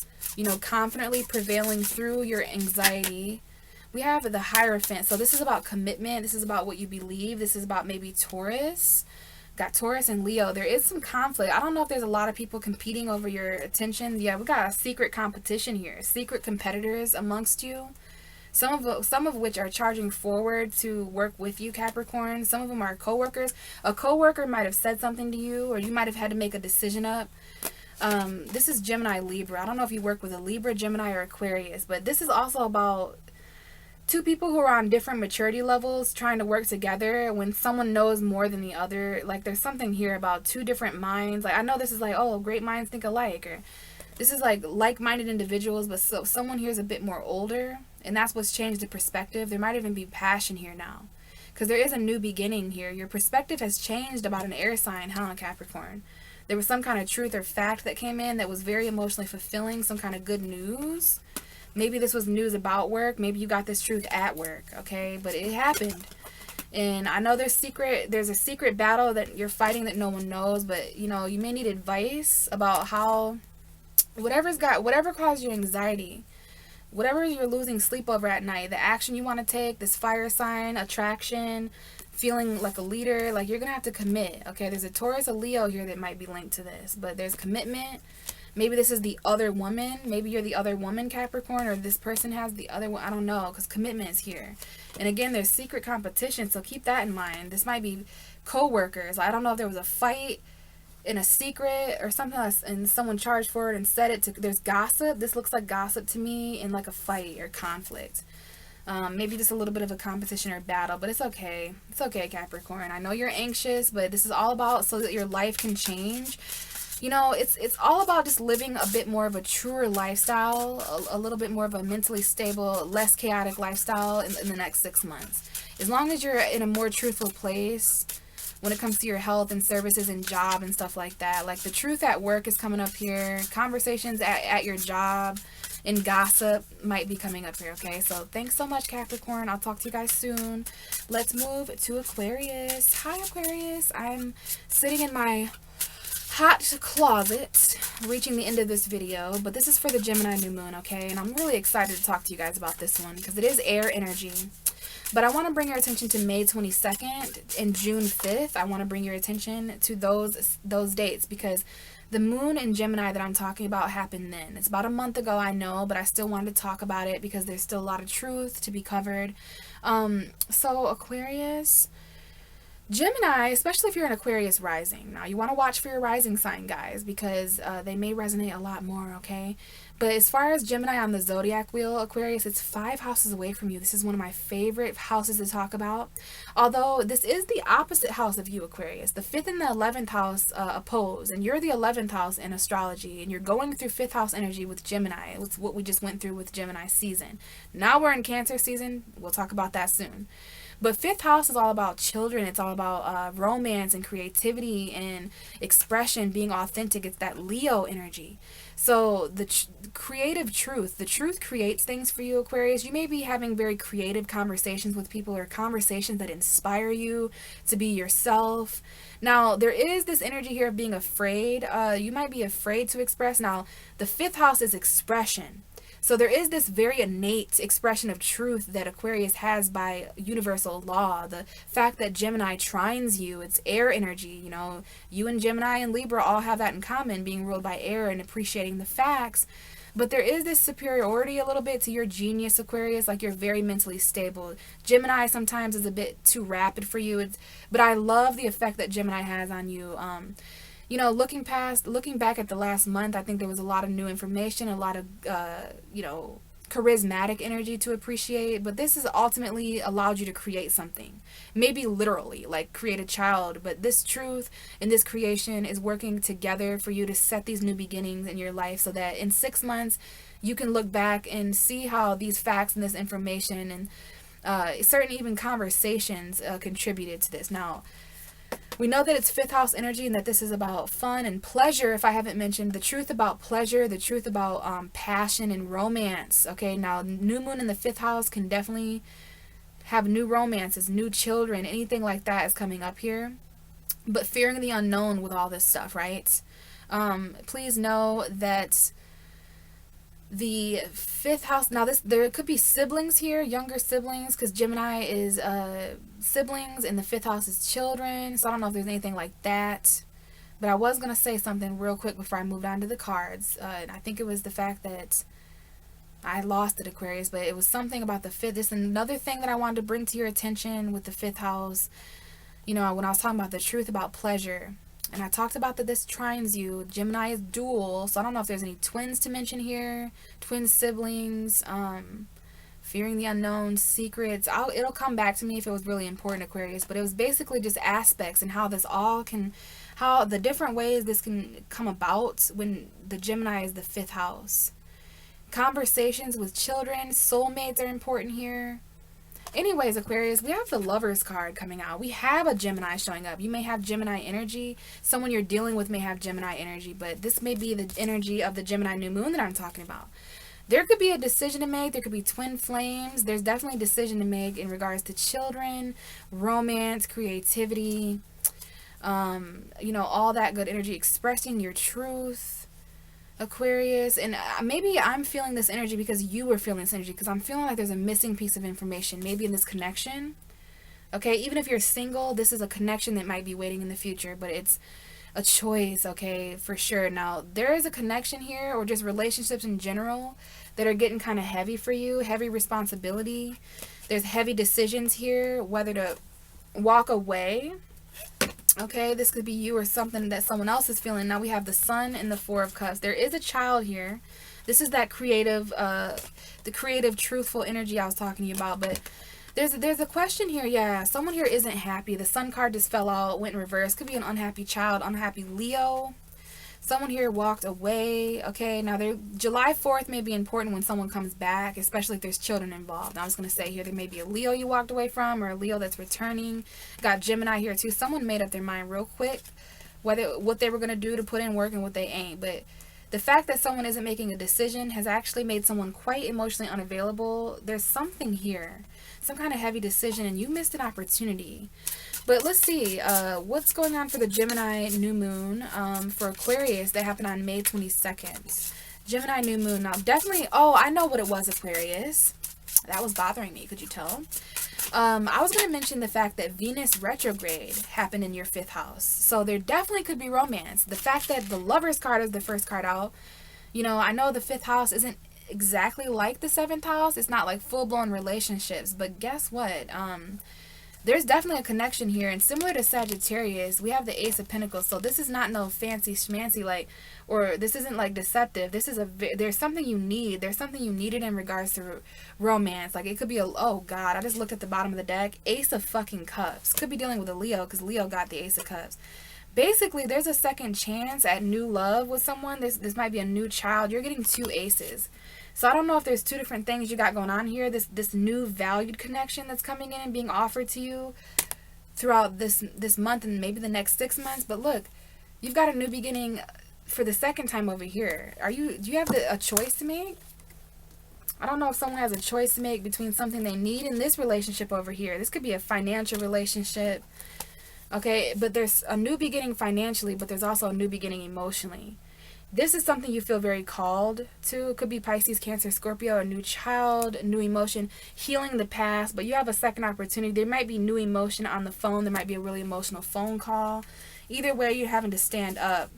confidently prevailing through your anxiety. We have the Hierophant. So this is about commitment. This is about what you believe. This is about maybe Taurus. Got Taurus and Leo. There is some conflict. I don't know if there's a lot of people competing over your attention. Yeah, we got a secret competition here. Secret competitors amongst you. Some of which are charging forward to work with you, Capricorn. Some of them are coworkers. A coworker might have said something to you, or you might have had to make a decision up. This is Gemini, Libra. I don't know if you work with a Libra, Gemini, or Aquarius, but this is also about two people who are on different maturity levels trying to work together when someone knows more than the other. Like, there's something here about two different minds. Like, I know this is like, oh, great minds think alike, or this is like like-minded individuals, but someone here is a bit more older, and that's what's changed the perspective. There might even be passion here now, because there is a new beginning here. Your perspective has changed about an air sign, huh, Capricorn? There was some kind of truth or fact that came in that was very emotionally fulfilling, some kind of good news. Maybe this was news about work. Maybe you got this truth at work, okay? But it happened. And I know there's a secret battle that you're fighting that no one knows, but you may need advice about how whatever caused you anxiety. whatever you're losing sleep over at night, the action you want to take, this fire sign, attraction, feeling like a leader, like you're going to have to commit, okay? There's a Taurus, a Leo here that might be linked to this, but there's commitment. Maybe this is the other woman. Maybe you're the other woman, Capricorn, or this person has the other one. I don't know, because commitment is here. And again, there's secret competition, so keep that in mind. This might be co-workers. I don't know if there was a fight in a secret or something else and someone charged for it and said it to, there's gossip. This looks like gossip to me, in like a fight or conflict. Maybe just a little bit of a competition or battle, but it's okay. It's okay, Capricorn. I know you're anxious, but this is all about so that your life can change. You know, it's all about just living a bit more of a truer lifestyle, a little bit more of a mentally stable, less chaotic lifestyle in the next 6 months. As long as you're in a more truthful place when it comes to your health and services and job and stuff like that. Like the truth at work is coming up here. Conversations at your job and gossip might be coming up here, okay? So thanks so much, Capricorn. I'll talk to you guys soon. Let's move to Aquarius. Hi, Aquarius. I'm sitting in my hot closet, reaching the end of this video, but this is for the Gemini new moon, okay? And I'm really excited to talk to you guys about this one because it is air energy. But I want to bring your attention to May 22nd and June 5th. I want to bring your attention to those dates because the moon in Gemini that I'm talking about happened then. It's about a month ago, I know, but I still wanted to talk about it because there's still a lot of truth to be covered. So Aquarius, Gemini, especially if you're an Aquarius rising. Now, you want to watch for your rising sign, guys, because they may resonate a lot more, okay? But as far as Gemini on the Zodiac wheel, Aquarius, it's 5 houses away from you. This is one of my favorite houses to talk about. Although, this is the opposite house of you, Aquarius. The 5th and the 11th house oppose, and you're the 11th house in astrology, and you're going through 5th house energy with Gemini. It's what we just went through with Gemini season. Now we're in Cancer season. We'll talk about that soon. But 5th house is all about children. It's all about romance and creativity and expression, being authentic. It's that Leo energy. So the creative truth, the truth creates things for you, Aquarius. You may be having very creative conversations with people or conversations that inspire you to be yourself. Now, there is this energy here of being afraid. You might be afraid to express. Now, the 5th house is expression. So there is this very innate expression of truth that Aquarius has by universal law. The fact that Gemini trines you, it's air energy, you know. You and Gemini and Libra all have that in common, being ruled by air and appreciating the facts. But there is this superiority a little bit to your genius, Aquarius, like you're very mentally stable. Gemini sometimes is a bit too rapid for you, but I love the effect that Gemini has on you. You know, looking back at the last month, I think there was a lot of new information, a lot of, you know, charismatic energy to appreciate. But this has ultimately allowed you to create something. Maybe literally, like create a child. But this truth and this creation is working together for you to set these new beginnings in your life so that in 6 months, you can look back and see how these facts and this information and certain even conversations contributed to this. Now, we know that it's 5th house energy and that this is about fun and pleasure. If I haven't mentioned the truth about pleasure, the truth about passion and romance. Okay, now new moon in the 5th house can definitely have new romances, new children, anything like that is coming up here. But fearing the unknown with all this stuff, right? Please know that the 5th house, now there could be siblings here, younger siblings, because Gemini is siblings and the 5th house is children, so I don't know if there's anything like that. But I was going to say something real quick before I moved on to the cards, and I think it was the fact that I lost it, Aquarius, but it was something about the 5th. This is another thing that I wanted to bring to your attention with the 5th house. You know, when I was talking about the truth about pleasure, and I talked about that this trines you. Gemini is dual, so I don't know if there's any twins to mention here. Twin siblings, fearing the unknown, secrets. It'll come back to me if it was really important, Aquarius. But it was basically just aspects and how this all can, how the different ways this can come about when the Gemini is the 5th house. Conversations with children, soulmates are important here. Anyways, Aquarius, we have the Lovers card coming out. We have a Gemini showing up. You may have Gemini energy. Someone you're dealing with may have Gemini energy, but this may be the energy of the Gemini new moon that I'm talking about. There could be a decision to make. There could be twin flames. There's definitely a decision to make in regards to children, romance, creativity, you know, all that good energy, expressing your truth. Aquarius, and maybe I'm feeling this energy because you were feeling this energy, because I'm feeling like there's a missing piece of information, maybe in this connection. Okay, even if you're single, this is a connection that might be waiting in the future, but it's a choice, okay, for sure. Now, there is a connection here, or just relationships in general, that are getting kind of heavy for you, heavy responsibility. There's heavy decisions here, whether to walk away. Okay, this could be you or something that someone else is feeling. Now we have the Sun and the Four of Cups. There is a child here. This is that creative, the creative, truthful energy I was talking to you about. But there's a question here. Yeah, someone here isn't happy. The Sun card just fell out, went in reverse. Could be an unhappy child, unhappy Leo. Someone here walked away. Okay, now July 4th may be important when someone comes back, especially if there's children involved. I was going to say here, there may be a Leo you walked away from, or a Leo that's returning. Got Gemini here too. Someone made up their mind real quick what they were going to do to put in work and what they ain't. But the fact that someone isn't making a decision has actually made someone quite emotionally unavailable. There's something here, some kind of heavy decision, and you missed an opportunity. But let's see, what's going on for the Gemini new moon for Aquarius that happened on May 22nd. Gemini new moon. Now, definitely, oh, I know what it was, Aquarius. That was bothering me, could you tell? I was going to mention the fact that Venus retrograde happened in your 5th house. So there definitely could be romance. The fact that the Lover's card is the first card out, you know, I know the 5th house isn't exactly like the 7th house. It's not like full-blown relationships. But guess what? There's definitely a connection here, and similar to Sagittarius, we have the Ace of Pentacles. So this is not no fancy schmancy, like, or this isn't like deceptive. This is there's something you need. There's something you needed in regards to romance. Like, it could be oh God, I just looked at the bottom of the deck. Ace of fucking Cups. Could be dealing with a Leo, because Leo got the Ace of Cups. Basically, there's a second chance at new love with someone. This might be a new child. You're getting 2 aces. So I don't know if there's 2 different things you got going on here. This new valued connection that's coming in and being offered to you throughout this month and maybe the next 6 months. But look, you've got a new beginning for the second time over here. Do you have a choice to make? I don't know if someone has a choice to make between something they need in this relationship over here. This could be a financial relationship. Okay, but there's a new beginning financially, but there's also a new beginning emotionally. This is something you feel very called to. It could be Pisces, Cancer, Scorpio, a new child, a new emotion, healing the past, but you have a second opportunity. There might be new emotion on the phone. There might be a really emotional phone call. Either way, you're having to stand up.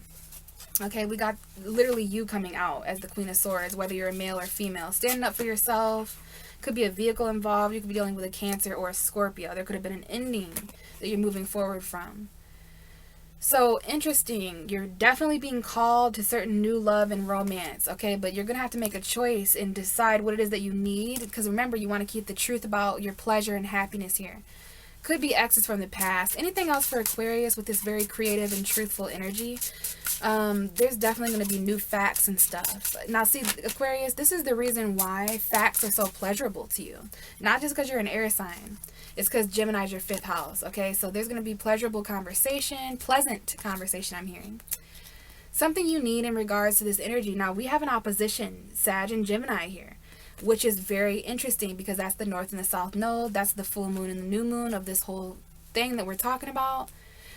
Okay, we got literally you coming out as the Queen of Swords, whether you're a male or female. Standing up for yourself. Could be a vehicle involved. You could be dealing with a Cancer or a Scorpio. There could have been an ending that you're moving forward from. So, interesting. You're definitely being called to certain new love and romance, okay? But you're going to have to make a choice and decide what it is that you need. Because remember, you want to keep the truth about your pleasure and happiness here. Could be exes from the past. Anything else for Aquarius with this very creative and truthful energy? There's definitely going to be new facts and stuff. Now, see, Aquarius, this is the reason why facts are so pleasurable to you. Not just because you're an air sign. It's because Gemini is your 5th house, okay? So there's going to be pleasurable conversation, pleasant conversation I'm hearing. Something you need in regards to this energy. Now, we have an opposition, Sag and Gemini here, which is very interesting because that's the North and the South node. That's the full moon and the new moon of this whole thing that we're talking about.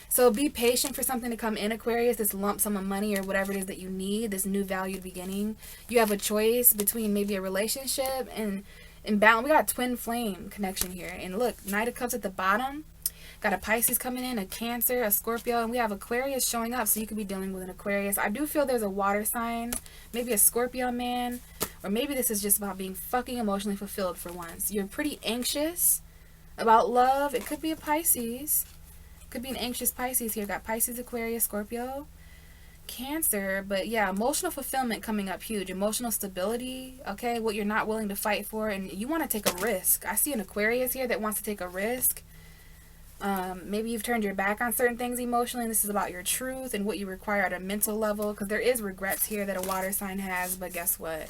So be patient for something to come in, Aquarius, this lump sum of money or whatever it is that you need, this new valued beginning. You have a choice between maybe a relationship and balance. We got a twin flame connection here. And look, Knight of Cups at the bottom. Got a Pisces coming in, a Cancer, a Scorpio, and we have Aquarius showing up. So you could be dealing with an Aquarius. I do feel there's a water sign, maybe a Scorpio man, or maybe this is just about being fucking emotionally fulfilled for once. You're pretty anxious about love. It could be a Pisces. Could be an anxious Pisces here. Got Pisces, Aquarius, Scorpio, Cancer. But yeah, emotional fulfillment coming up huge. Emotional stability, okay, what you're not willing to fight for, and you want to take a risk. I see an Aquarius here that wants to take a risk. Maybe you've turned your back on certain things emotionally, and this is about your truth and what you require at a mental level, because there is regrets here that a water sign has. But guess what?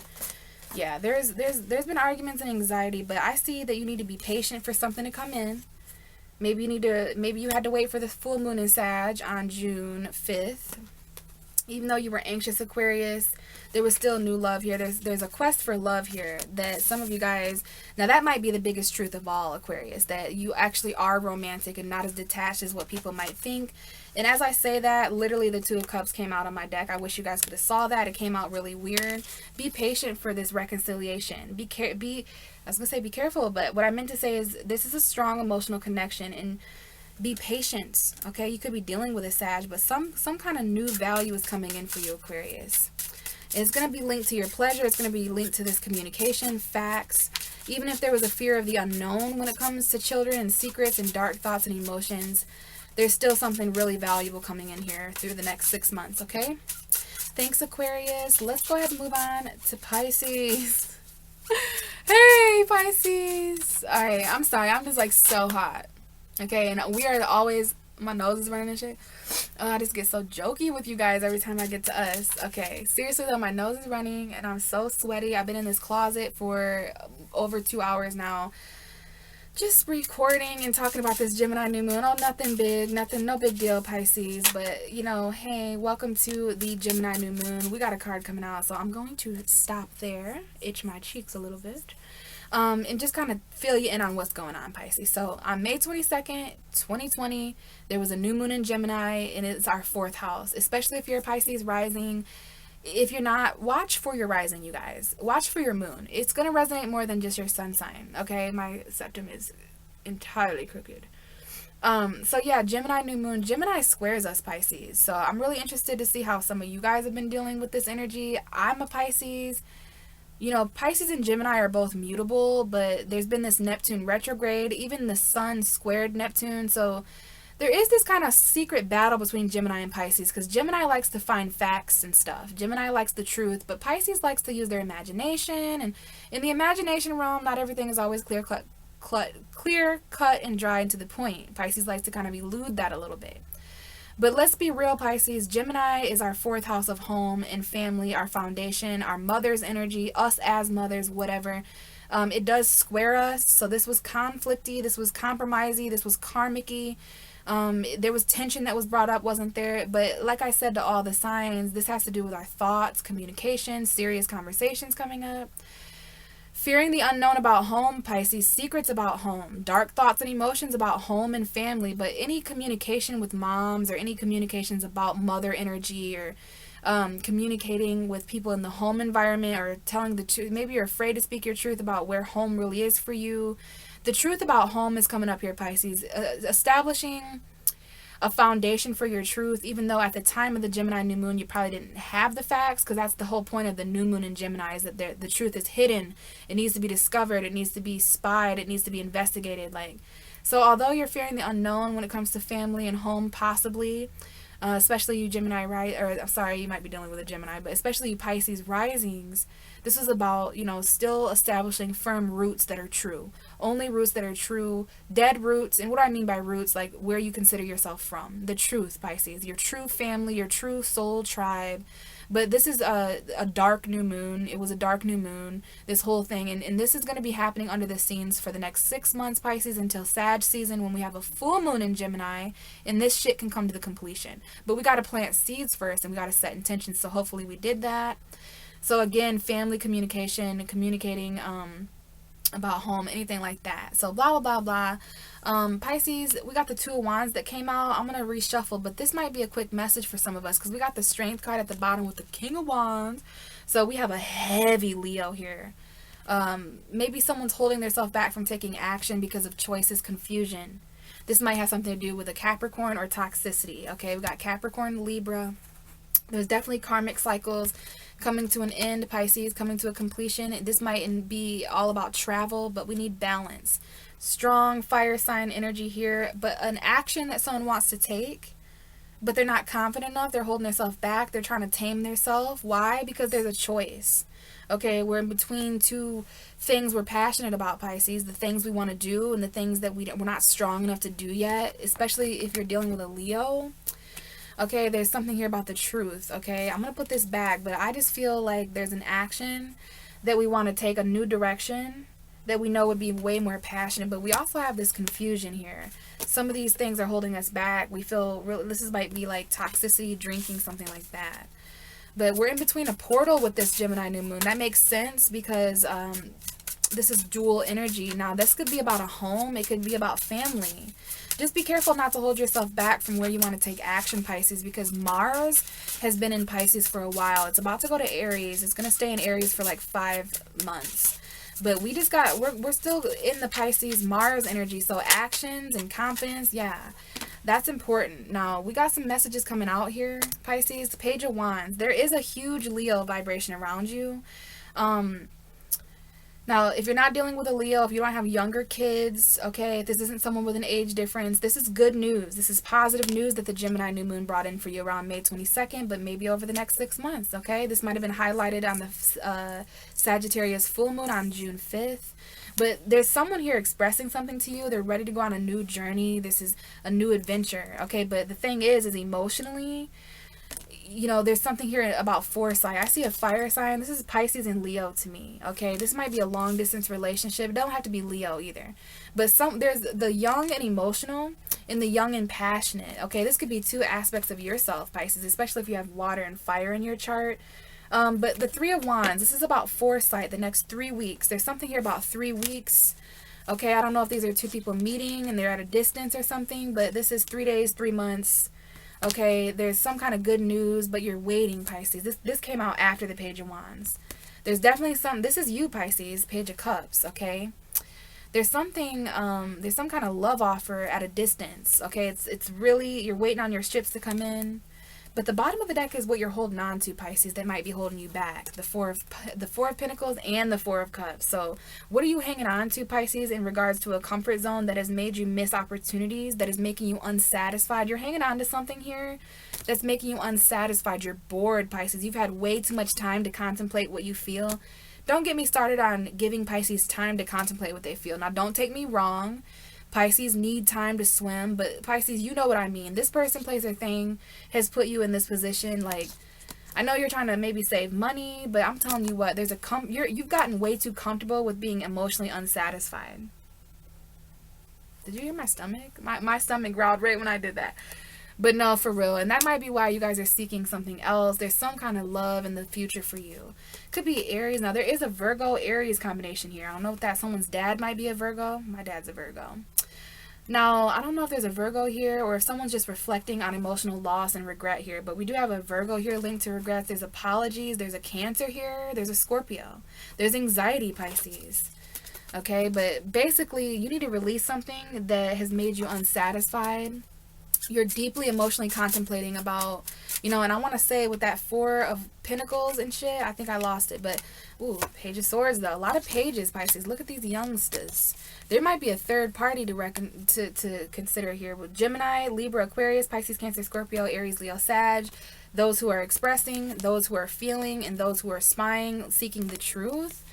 Yeah, there's been arguments and anxiety, but I see that you need to be patient for something to come in. Maybe you had to wait for the full moon in Sag on June 5th. Even though you were anxious, Aquarius, there was still new love here. There's a quest for love here that some of you guys, now that might be the biggest truth of all, Aquarius, that you actually are romantic and not as detached as what people might think. And as I say that, literally the Two of Cups came out on my deck. I wish you guys could have saw that. It came out really weird. Be patient for this reconciliation. I was gonna say be careful, but what I meant to say is this is a strong emotional connection, and be patient. Okay, you could be dealing with a Sag, but some kind of new value is coming in for you, Aquarius. And it's going to be linked to your pleasure. It's going to be linked to this communication, facts. Even if there was a fear of the unknown when it comes to children and secrets and dark thoughts and emotions, there's still something really valuable coming in here through the next 6 months. Okay, thanks, Aquarius. Let's go ahead and move on to Pisces. Hey, Pisces. All right, I'm sorry, I'm just like so hot. Okay, and we are always, my nose is running and shit. Oh, I just get so jokey with you guys every time I get to us. Okay, seriously though, my nose is running and I'm so sweaty. I've been in this closet for over 2 hours now, just recording and talking about this Gemini new moon. Oh, nothing big, no big deal, Pisces. But, you know, hey, welcome to the Gemini new moon. We got a card coming out, so I'm going to stop there, itch my cheeks a little bit. And just kind of fill you in on what's going on, Pisces. So on May 22nd, 2020, there was a new moon in Gemini, and it's our 4th house. Especially if you're a Pisces rising. If you're not, watch for your rising, you guys. Watch for your moon. It's going to resonate more than just your sun sign, okay? My septum is entirely crooked. So yeah, Gemini new moon. Gemini squares us, Pisces. So I'm really interested to see how some of you guys have been dealing with this energy. I'm a Pisces. You know, Pisces and Gemini are both mutable, but there's been this Neptune retrograde, even the sun squared Neptune. So there is this kind of secret battle between Gemini and Pisces, because Gemini likes to find facts and stuff. Gemini likes the truth, but Pisces likes to use their imagination. And in the imagination realm, not everything is always clear cut and dry and to the point. Pisces likes to kind of elude that a little bit. But let's be real, Pisces. Gemini is our 4th house of home and family, our foundation, our mother's energy, us as mothers, whatever. It does square us. So this was conflicty, this was compromisey, this was karmic-y. There was tension that was brought up, wasn't there? But like I said to all the signs, this has to do with our thoughts, communication, serious conversations coming up. Fearing the unknown about home, Pisces, secrets about home, dark thoughts and emotions about home and family, but any communication with moms or any communications about mother energy or communicating with people in the home environment or telling the truth. Maybe you're afraid to speak your truth about where home really is for you. The truth about home is coming up here, Pisces. Establishing a foundation for your truth, even though at the time of the Gemini new moon you probably didn't have the facts, because that's the whole point of the new moon in Gemini, is that the truth is hidden. It needs to be discovered. It needs to be spied. It needs to be investigated. Like, so although you're fearing the unknown when it comes to family and home, possibly, especially you Gemini, right? Or I'm sorry, you might be dealing with a Gemini, but especially you Pisces risings, this is about, you know, still establishing firm roots that are true. Only roots that are true, dead roots. And what do I mean by roots? Like where you consider yourself from. The truth, Pisces. Your true family, your true soul tribe. But this is a dark new moon. It was a dark new moon, this whole thing. And this is going to be happening under the scenes for the next 6 months, Pisces, until Sag season when we have a full moon in Gemini. And this shit can come to the completion. But we got to plant seeds first, and we got to set intentions. So hopefully we did that. So again, family communication, communicating about home, anything like that. So blah, blah, blah, blah. Pisces, we got the Two of Wands that came out. I'm going to reshuffle, but this might be a quick message for some of us because we got the Strength card at the bottom with the King of Wands. So we have a heavy Leo here. Maybe someone's holding themselves back from taking action because of choices, confusion. This might have something to do with a Capricorn or toxicity. Okay, we got Capricorn, Libra. There's definitely karmic cycles coming to an end, Pisces, coming to a completion. This might be all about travel, but we need balance. Strong fire sign energy here, but an action that someone wants to take, but they're not confident enough. They're holding themselves back. They're trying to tame themselves. Why? Because there's a choice. Okay, we're in between two things we're passionate about, Pisces. The things we want to do and the things that we're not strong enough to do yet, especially if you're dealing with a Leo. Okay, there's something here about the truth, okay? I'm going to put this back, but I just feel like there's an action that we want to take, a new direction, that we know would be way more passionate, but we also have this confusion here. Some of these things are holding us back. We feel really, might be like toxicity, drinking, something like that. But we're in between a portal with this Gemini new moon. That makes sense because this is dual energy. Now, this could be about a home. It could be about family. Just be careful not to hold yourself back from where you want to take action, Pisces, because Mars has been in Pisces for a while. It's about to go to Aries. It's going to stay in Aries for like 5 months. But we just got, we're still in the Pisces Mars energy. So actions and confidence, yeah, that's important. Now, we got some messages coming out here, Pisces. The Page of Wands. There is a huge Leo vibration around you. Now, if you're not dealing with a Leo, if you don't have younger kids, okay, if this isn't someone with an age difference, this is good news. This is positive news that the Gemini new moon brought in for you around May 22nd, but maybe over the next 6 months, okay? This might have been highlighted on the Sagittarius full moon on June 5th. But there's someone here expressing something to you. They're ready to go on a new journey. This is a new adventure, okay? But the thing is emotionally, you know, there's something here about foresight. I see a fire sign. This is Pisces and Leo to me, okay? This might be a long distance relationship. It don't have to be Leo either. But there's the young and emotional and the young and passionate, okay? This could be two aspects of yourself, Pisces, especially if you have water and fire in your chart. But the Three of Wands, this is about foresight, the next 3 weeks. There's something here about 3 weeks. Okay, I don't know if these are two people meeting and they're at a distance or something, but this is 3 days, 3 months. Okay, there's some kind of good news, but you're waiting, Pisces. This came out after the Page of Wands. There's definitely this is you, Pisces, Page of Cups, okay? There's something, there's some kind of love offer at a distance, okay? It's really, you're waiting on your ships to come in. But the bottom of the deck is what you're holding on to, Pisces, that might be holding you back. The Four of Pentacles and the Four of Cups. So what are you hanging on to, Pisces, in regards to a comfort zone that has made you miss opportunities, that is making you unsatisfied? You're hanging on to something here that's making you unsatisfied. You're bored, Pisces. You've had way too much time to contemplate what you feel. Don't get me started on giving Pisces time to contemplate what they feel. Now, don't take me wrong. Pisces need time to swim, but Pisces, you know what I mean. This person plays their thing, has put you in this position. Like, I know you're trying to maybe save money, but I'm telling you what, you've gotten way too comfortable with being emotionally unsatisfied. Did you hear my stomach? My stomach growled right when I did that. But no, for real. And that might be why you guys are seeking something else. There's some kind of love in the future for you. Could be Aries. Now, there is a Virgo-Aries combination here. I don't know if that someone's dad might be a Virgo. My dad's a Virgo. Now, I don't know if there's a Virgo here or if someone's just reflecting on emotional loss and regret here. But we do have a Virgo here linked to regrets. There's apologies. There's a Cancer here. There's a Scorpio. There's anxiety, Pisces. Okay, but basically, you need to release something that has made you unsatisfied. You're deeply emotionally contemplating about, you know, and I want to say with that Four of Pentacles and shit, I think I lost it, but, ooh, Page of Swords, though. A lot of pages, Pisces. Look at these youngsters. There might be a third party to consider here with Gemini, Libra, Aquarius, Pisces, Cancer, Scorpio, Aries, Leo, Sag. Those who are expressing, those who are feeling, and those who are spying, seeking the truth.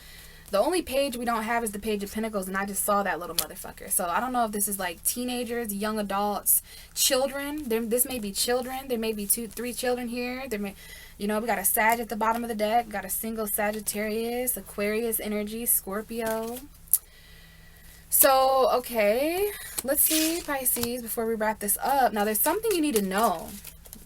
The only page we don't have is the Page of Pentacles, and I just saw that little motherfucker. So I don't know if this is like teenagers, young adults, children. This may be children. There may be 2-3 children here. There may, you know, we got a Sag at the bottom of the deck. Got a single Sagittarius, Aquarius energy, Scorpio. So, okay, let's see, Pisces, before we wrap this up. Now, there's something you need to know.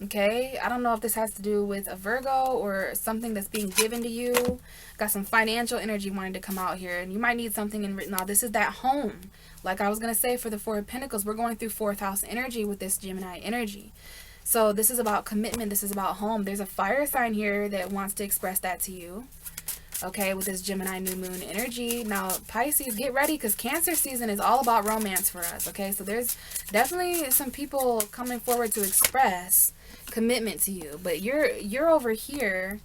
Okay, I don't know if this has to do with a Virgo or something that's being given to you. Got some financial energy wanting to come out here, and you might need something in written. Now, this is that home. Like I was going to say for the Four of Pentacles, we're going through 4th house energy with this Gemini energy. So this is about commitment. This is about home. There's a fire sign here that wants to express that to you. Okay, with this Gemini new moon energy. Now, Pisces, get ready because Cancer season is all about romance for us. Okay, so there's definitely some people coming forward to express commitment to you, but you're over here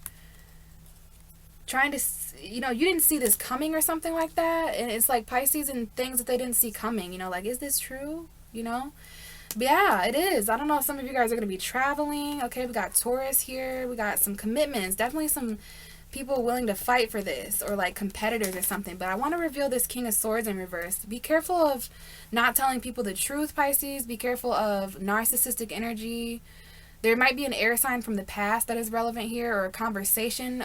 trying to, you know, you didn't see this coming or something like that, and it's like Pisces and things that they didn't see coming, you know, like, is this true, you know? But yeah, it is. I don't know if some of you guys are going to be traveling. Okay, we got Taurus here, we got some commitments, definitely some people willing to fight for this, or like competitors or something. But I want to reveal this King of Swords in reverse. Be careful of not telling people the truth, Pisces. Be careful of narcissistic energy. There might be an air sign from the past that is relevant here, or a conversation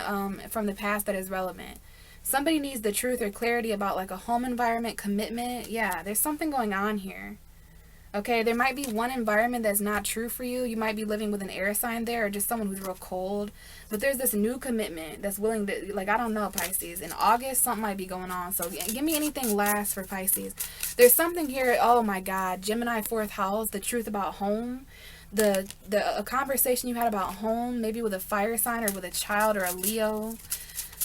from the past that is relevant. Somebody needs the truth or clarity about like a home environment, commitment. Yeah, there's something going on here. Okay, there might be one environment that's not true for you. You might be living with an air sign there or just someone who's real cold. But there's this new commitment that's willing to, like, I don't know, Pisces. In August, something might be going on. So give me anything last for Pisces. There's something here, oh my God, Gemini 4th house, the truth about home. A conversation you had about home, maybe with a fire sign or with a child or a Leo.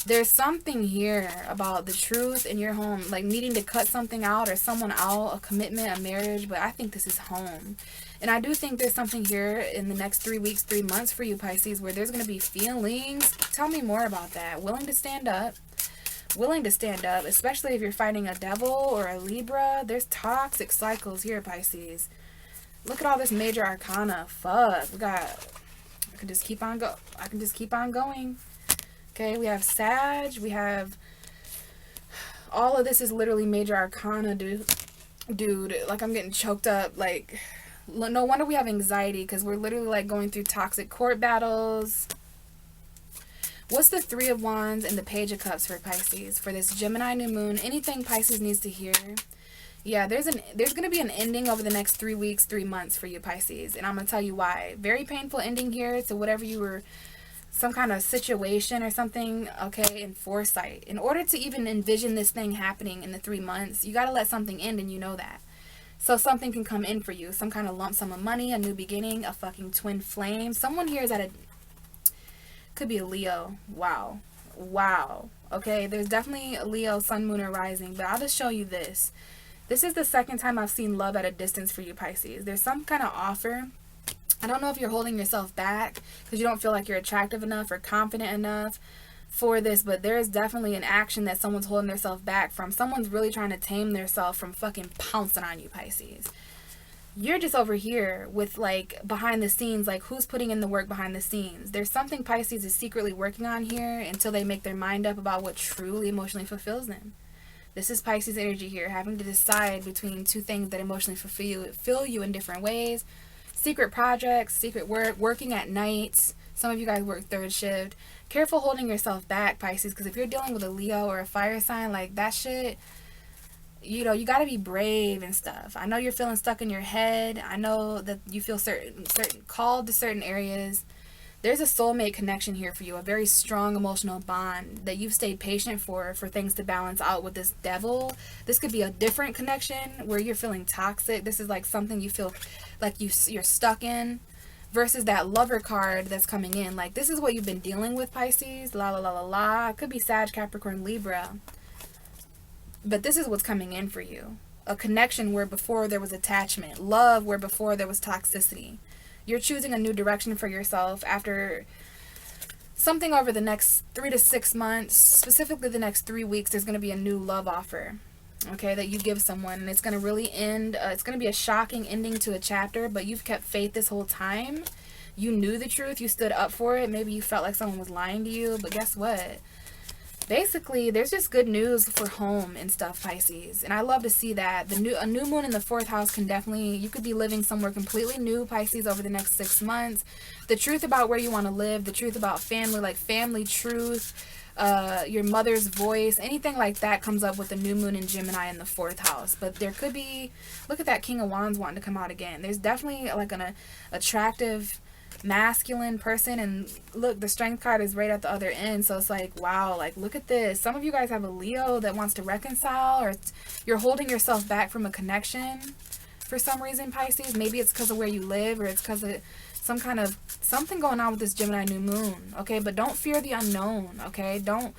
There's something here about the truth in your home, like needing to cut something out or someone out, a commitment, a marriage, but I think this is home. And I do think there's something here in the next 3 weeks, 3 months for you, Pisces, where there's going to be feelings. Tell me more about that. Willing to stand up, especially if you're fighting a devil or a Libra. There's toxic cycles here, Pisces. Look at all this major arcana. Fuck. I can just keep on going. Okay, we have Sag, we have, all of this is literally major arcana, dude, like I'm getting choked up, like, no wonder we have anxiety, because we're literally like going through toxic court battles. What's the 3 of Wands and the Page of Cups for Pisces, for this Gemini new moon? Anything Pisces needs to hear? Yeah, there's going to be an ending over the next 3 weeks, 3 months for you, Pisces, and I'm going to tell you why. Very painful ending here to whatever you were, some kind of situation or something, okay, in foresight. In order to even envision this thing happening in the 3 months, you got to let something end, and you know that. So something can come in for you, some kind of lump sum of money, a new beginning, a fucking twin flame. Someone here is could be a Leo. Wow. Okay, there's definitely a Leo, sun, moon, or rising, but I'll just show you this. This is the second time I've seen love at a distance for you, Pisces. There's some kind of offer. I don't know if you're holding yourself back because you don't feel like you're attractive enough or confident enough for this, but there is definitely an action that someone's holding themselves back from. Someone's really trying to tame themselves from fucking pouncing on you, Pisces. You're just over here with, like, behind the scenes, like, who's putting in the work behind the scenes? There's something Pisces is secretly working on here until they make their mind up about what truly emotionally fulfills them. This is Pisces energy here, having to decide between 2 things that emotionally fulfill you in different ways. Secret projects, secret work, working at night. Some of you guys work 3rd shift. Careful holding yourself back, Pisces, because if you're dealing with a Leo or a fire sign, like, that shit, you know, you got to be brave and stuff. I know you're feeling stuck in your head. I know that you feel certain called to certain areas. There's a soulmate connection here for you, a very strong emotional bond that you've stayed patient for things to balance out with this devil. This could be a different connection where you're feeling toxic. This is like something you feel like you're stuck in, versus that lover card that's coming in. Like, this is what you've been dealing with, Pisces. La la la la la. It could be Sag, Capricorn, Libra. But this is what's coming in for you. A connection where before there was attachment. Love where before there was toxicity. You're choosing a new direction for yourself after something over the next 3 to 6 months. Specifically the next 3 weeks, there's going to be a new love offer. Okay, that you give someone. And it's going to really end. It's going to be a shocking ending to a chapter. But you've kept faith this whole time. You knew the truth. You stood up for it. Maybe you felt like someone was lying to you. But guess what? Basically, there's just good news for home and stuff, Pisces. And I love to see that. A new moon in the 4th house can definitely, you could be living somewhere completely new, Pisces, over the next 6 months. The truth about where you want to live, the truth about family, like family truth, your mother's voice, anything like that comes up with the new moon in Gemini in the 4th house. But there could be, look at that King of Wands wanting to come out again. There's definitely like an attractive masculine person, and look, the Strength card is right at the other end. So it's like, wow, like, look at this. Some of you guys have a Leo that wants to reconcile, or you're holding yourself back from a connection for some reason, Pisces. Maybe it's because of where you live, or it's because of some kind of something going on with this Gemini new moon. Okay, but don't fear the unknown. Okay, don't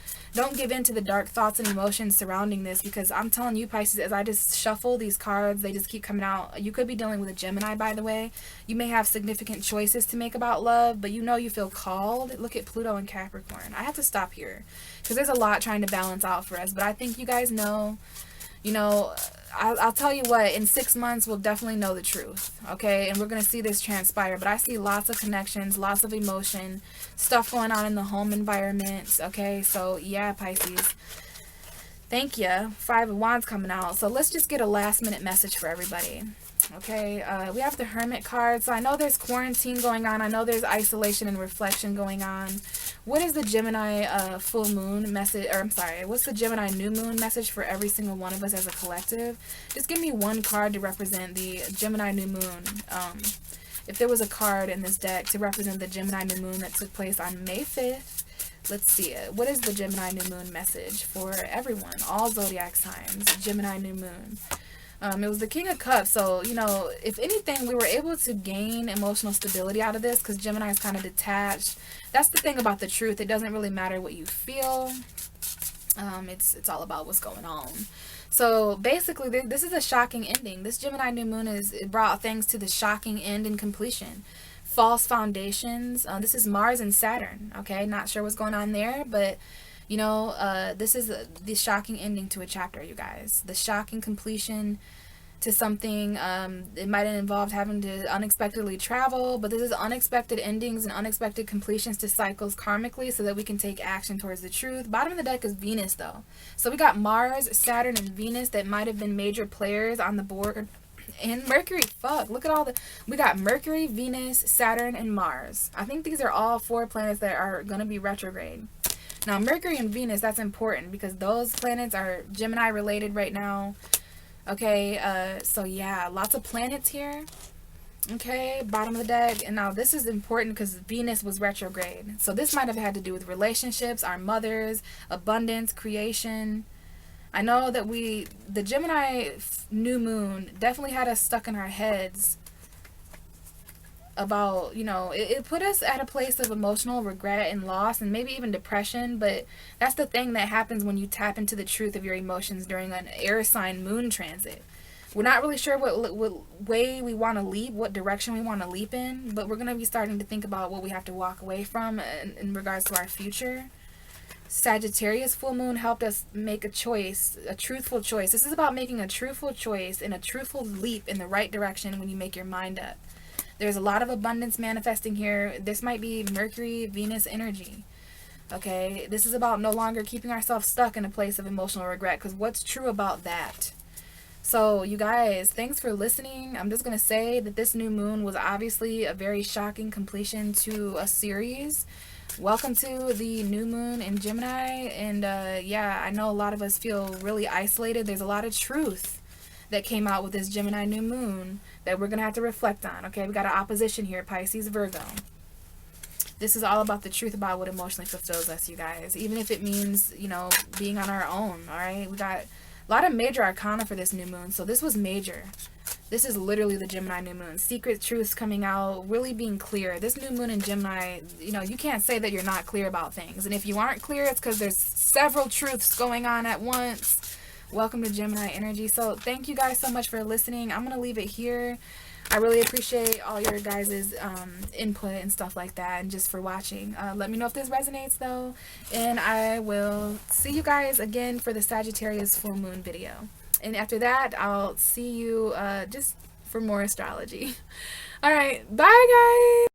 give in to the dark thoughts and emotions surrounding this, because I'm telling you, Pisces, as I just shuffle these cards, they just keep coming out. You could be dealing with a Gemini, by the way. You may have significant choices to make about love, but you know you feel called. Look at Pluto and Capricorn. I have to stop here because there's a lot trying to balance out for us, but I think you guys know. You know, I'll tell you what, in 6 months, we'll definitely know the truth, okay? And we're going to see this transpire. But I see lots of connections, lots of emotion, stuff going on in the home environment, okay? So, yeah, Pisces. Thank you. 5 of Wands coming out. So let's just get a last-minute message for everybody, okay? We have the Hermit card. So I know there's quarantine going on. I know there's isolation and reflection going on. what is the Gemini full moon message, or I'm sorry, what's the Gemini new moon message for every single one of us as a collective? Just give me one card to represent the Gemini new moon. If there was a card in this deck to represent the Gemini new moon that took place on May 5th, let's see it. What is the Gemini new moon message for everyone, all zodiac signs, Gemini new moon? It was the King of Cups, so, you know, if anything, we were able to gain emotional stability out of this, because Gemini is kind of detached. That's the thing about the truth. It doesn't really matter what you feel. It's all about what's going on. So, basically, this is a shocking ending. This Gemini new moon it brought things to the shocking end and completion. False foundations. This is Mars and Saturn, okay? Not sure what's going on there, but... you know, this is the shocking ending to a chapter, you guys. The shocking completion to something. It might have involved having to unexpectedly travel, but this is unexpected endings and unexpected completions to cycles karmically so that we can take action towards the truth. Bottom of the deck is Venus, though. So we got Mars, Saturn, and Venus that might have been major players on the board. And Mercury, fuck, look at all we got Mercury, Venus, Saturn, and Mars. I think these are all 4 planets that are going to be retrograde. Now, Mercury and Venus, that's important because those planets are Gemini related right now. Okay, so yeah, lots of planets here. Okay, bottom of the deck. And now this is important because Venus was retrograde. So this might have had to do with relationships, our mothers, abundance, creation. I know that the Gemini new moon definitely had us stuck in our heads about, you know, it put us at a place of emotional regret and loss and maybe even depression. But that's the thing that happens when you tap into the truth of your emotions during an air sign moon transit. We're not really sure what way we want to leap, what direction we want to leap in, but we're going to be starting to think about what we have to walk away from in regards to our future. Sagittarius full moon helped us make a choice, a truthful choice. This is about making a truthful choice and a truthful leap in the right direction when you make your mind up. There's a lot of abundance manifesting here. This might be Mercury, Venus energy. Okay, this is about no longer keeping ourselves stuck in a place of emotional regret, because what's true about that? So, you guys, thanks for listening. I'm just going to say that this new moon was obviously a very shocking completion to a series. Welcome to the new moon in Gemini. And yeah, I know a lot of us feel really isolated. There's a lot of truth that came out with this Gemini new moon that we're going to have to reflect on. Okay, we got an opposition here, Pisces, Virgo. This is all about the truth about what emotionally fulfills us, you guys. Even if it means, you know, being on our own, all right? We got a lot of major arcana for this new moon. So this was major. This is literally the Gemini new moon. Secret truths coming out, really being clear. This new moon in Gemini, you know, you can't say that you're not clear about things. And if you aren't clear, it's because there's several truths going on at once. Welcome to Gemini energy. So thank you guys so much for listening. I'm going to leave it here. I really appreciate all your guys' input and stuff like that, and just for watching. Let me know if this resonates, though. And I will see you guys again for the Sagittarius full moon video. And after that, I'll see you just for more astrology. All right. Bye, guys.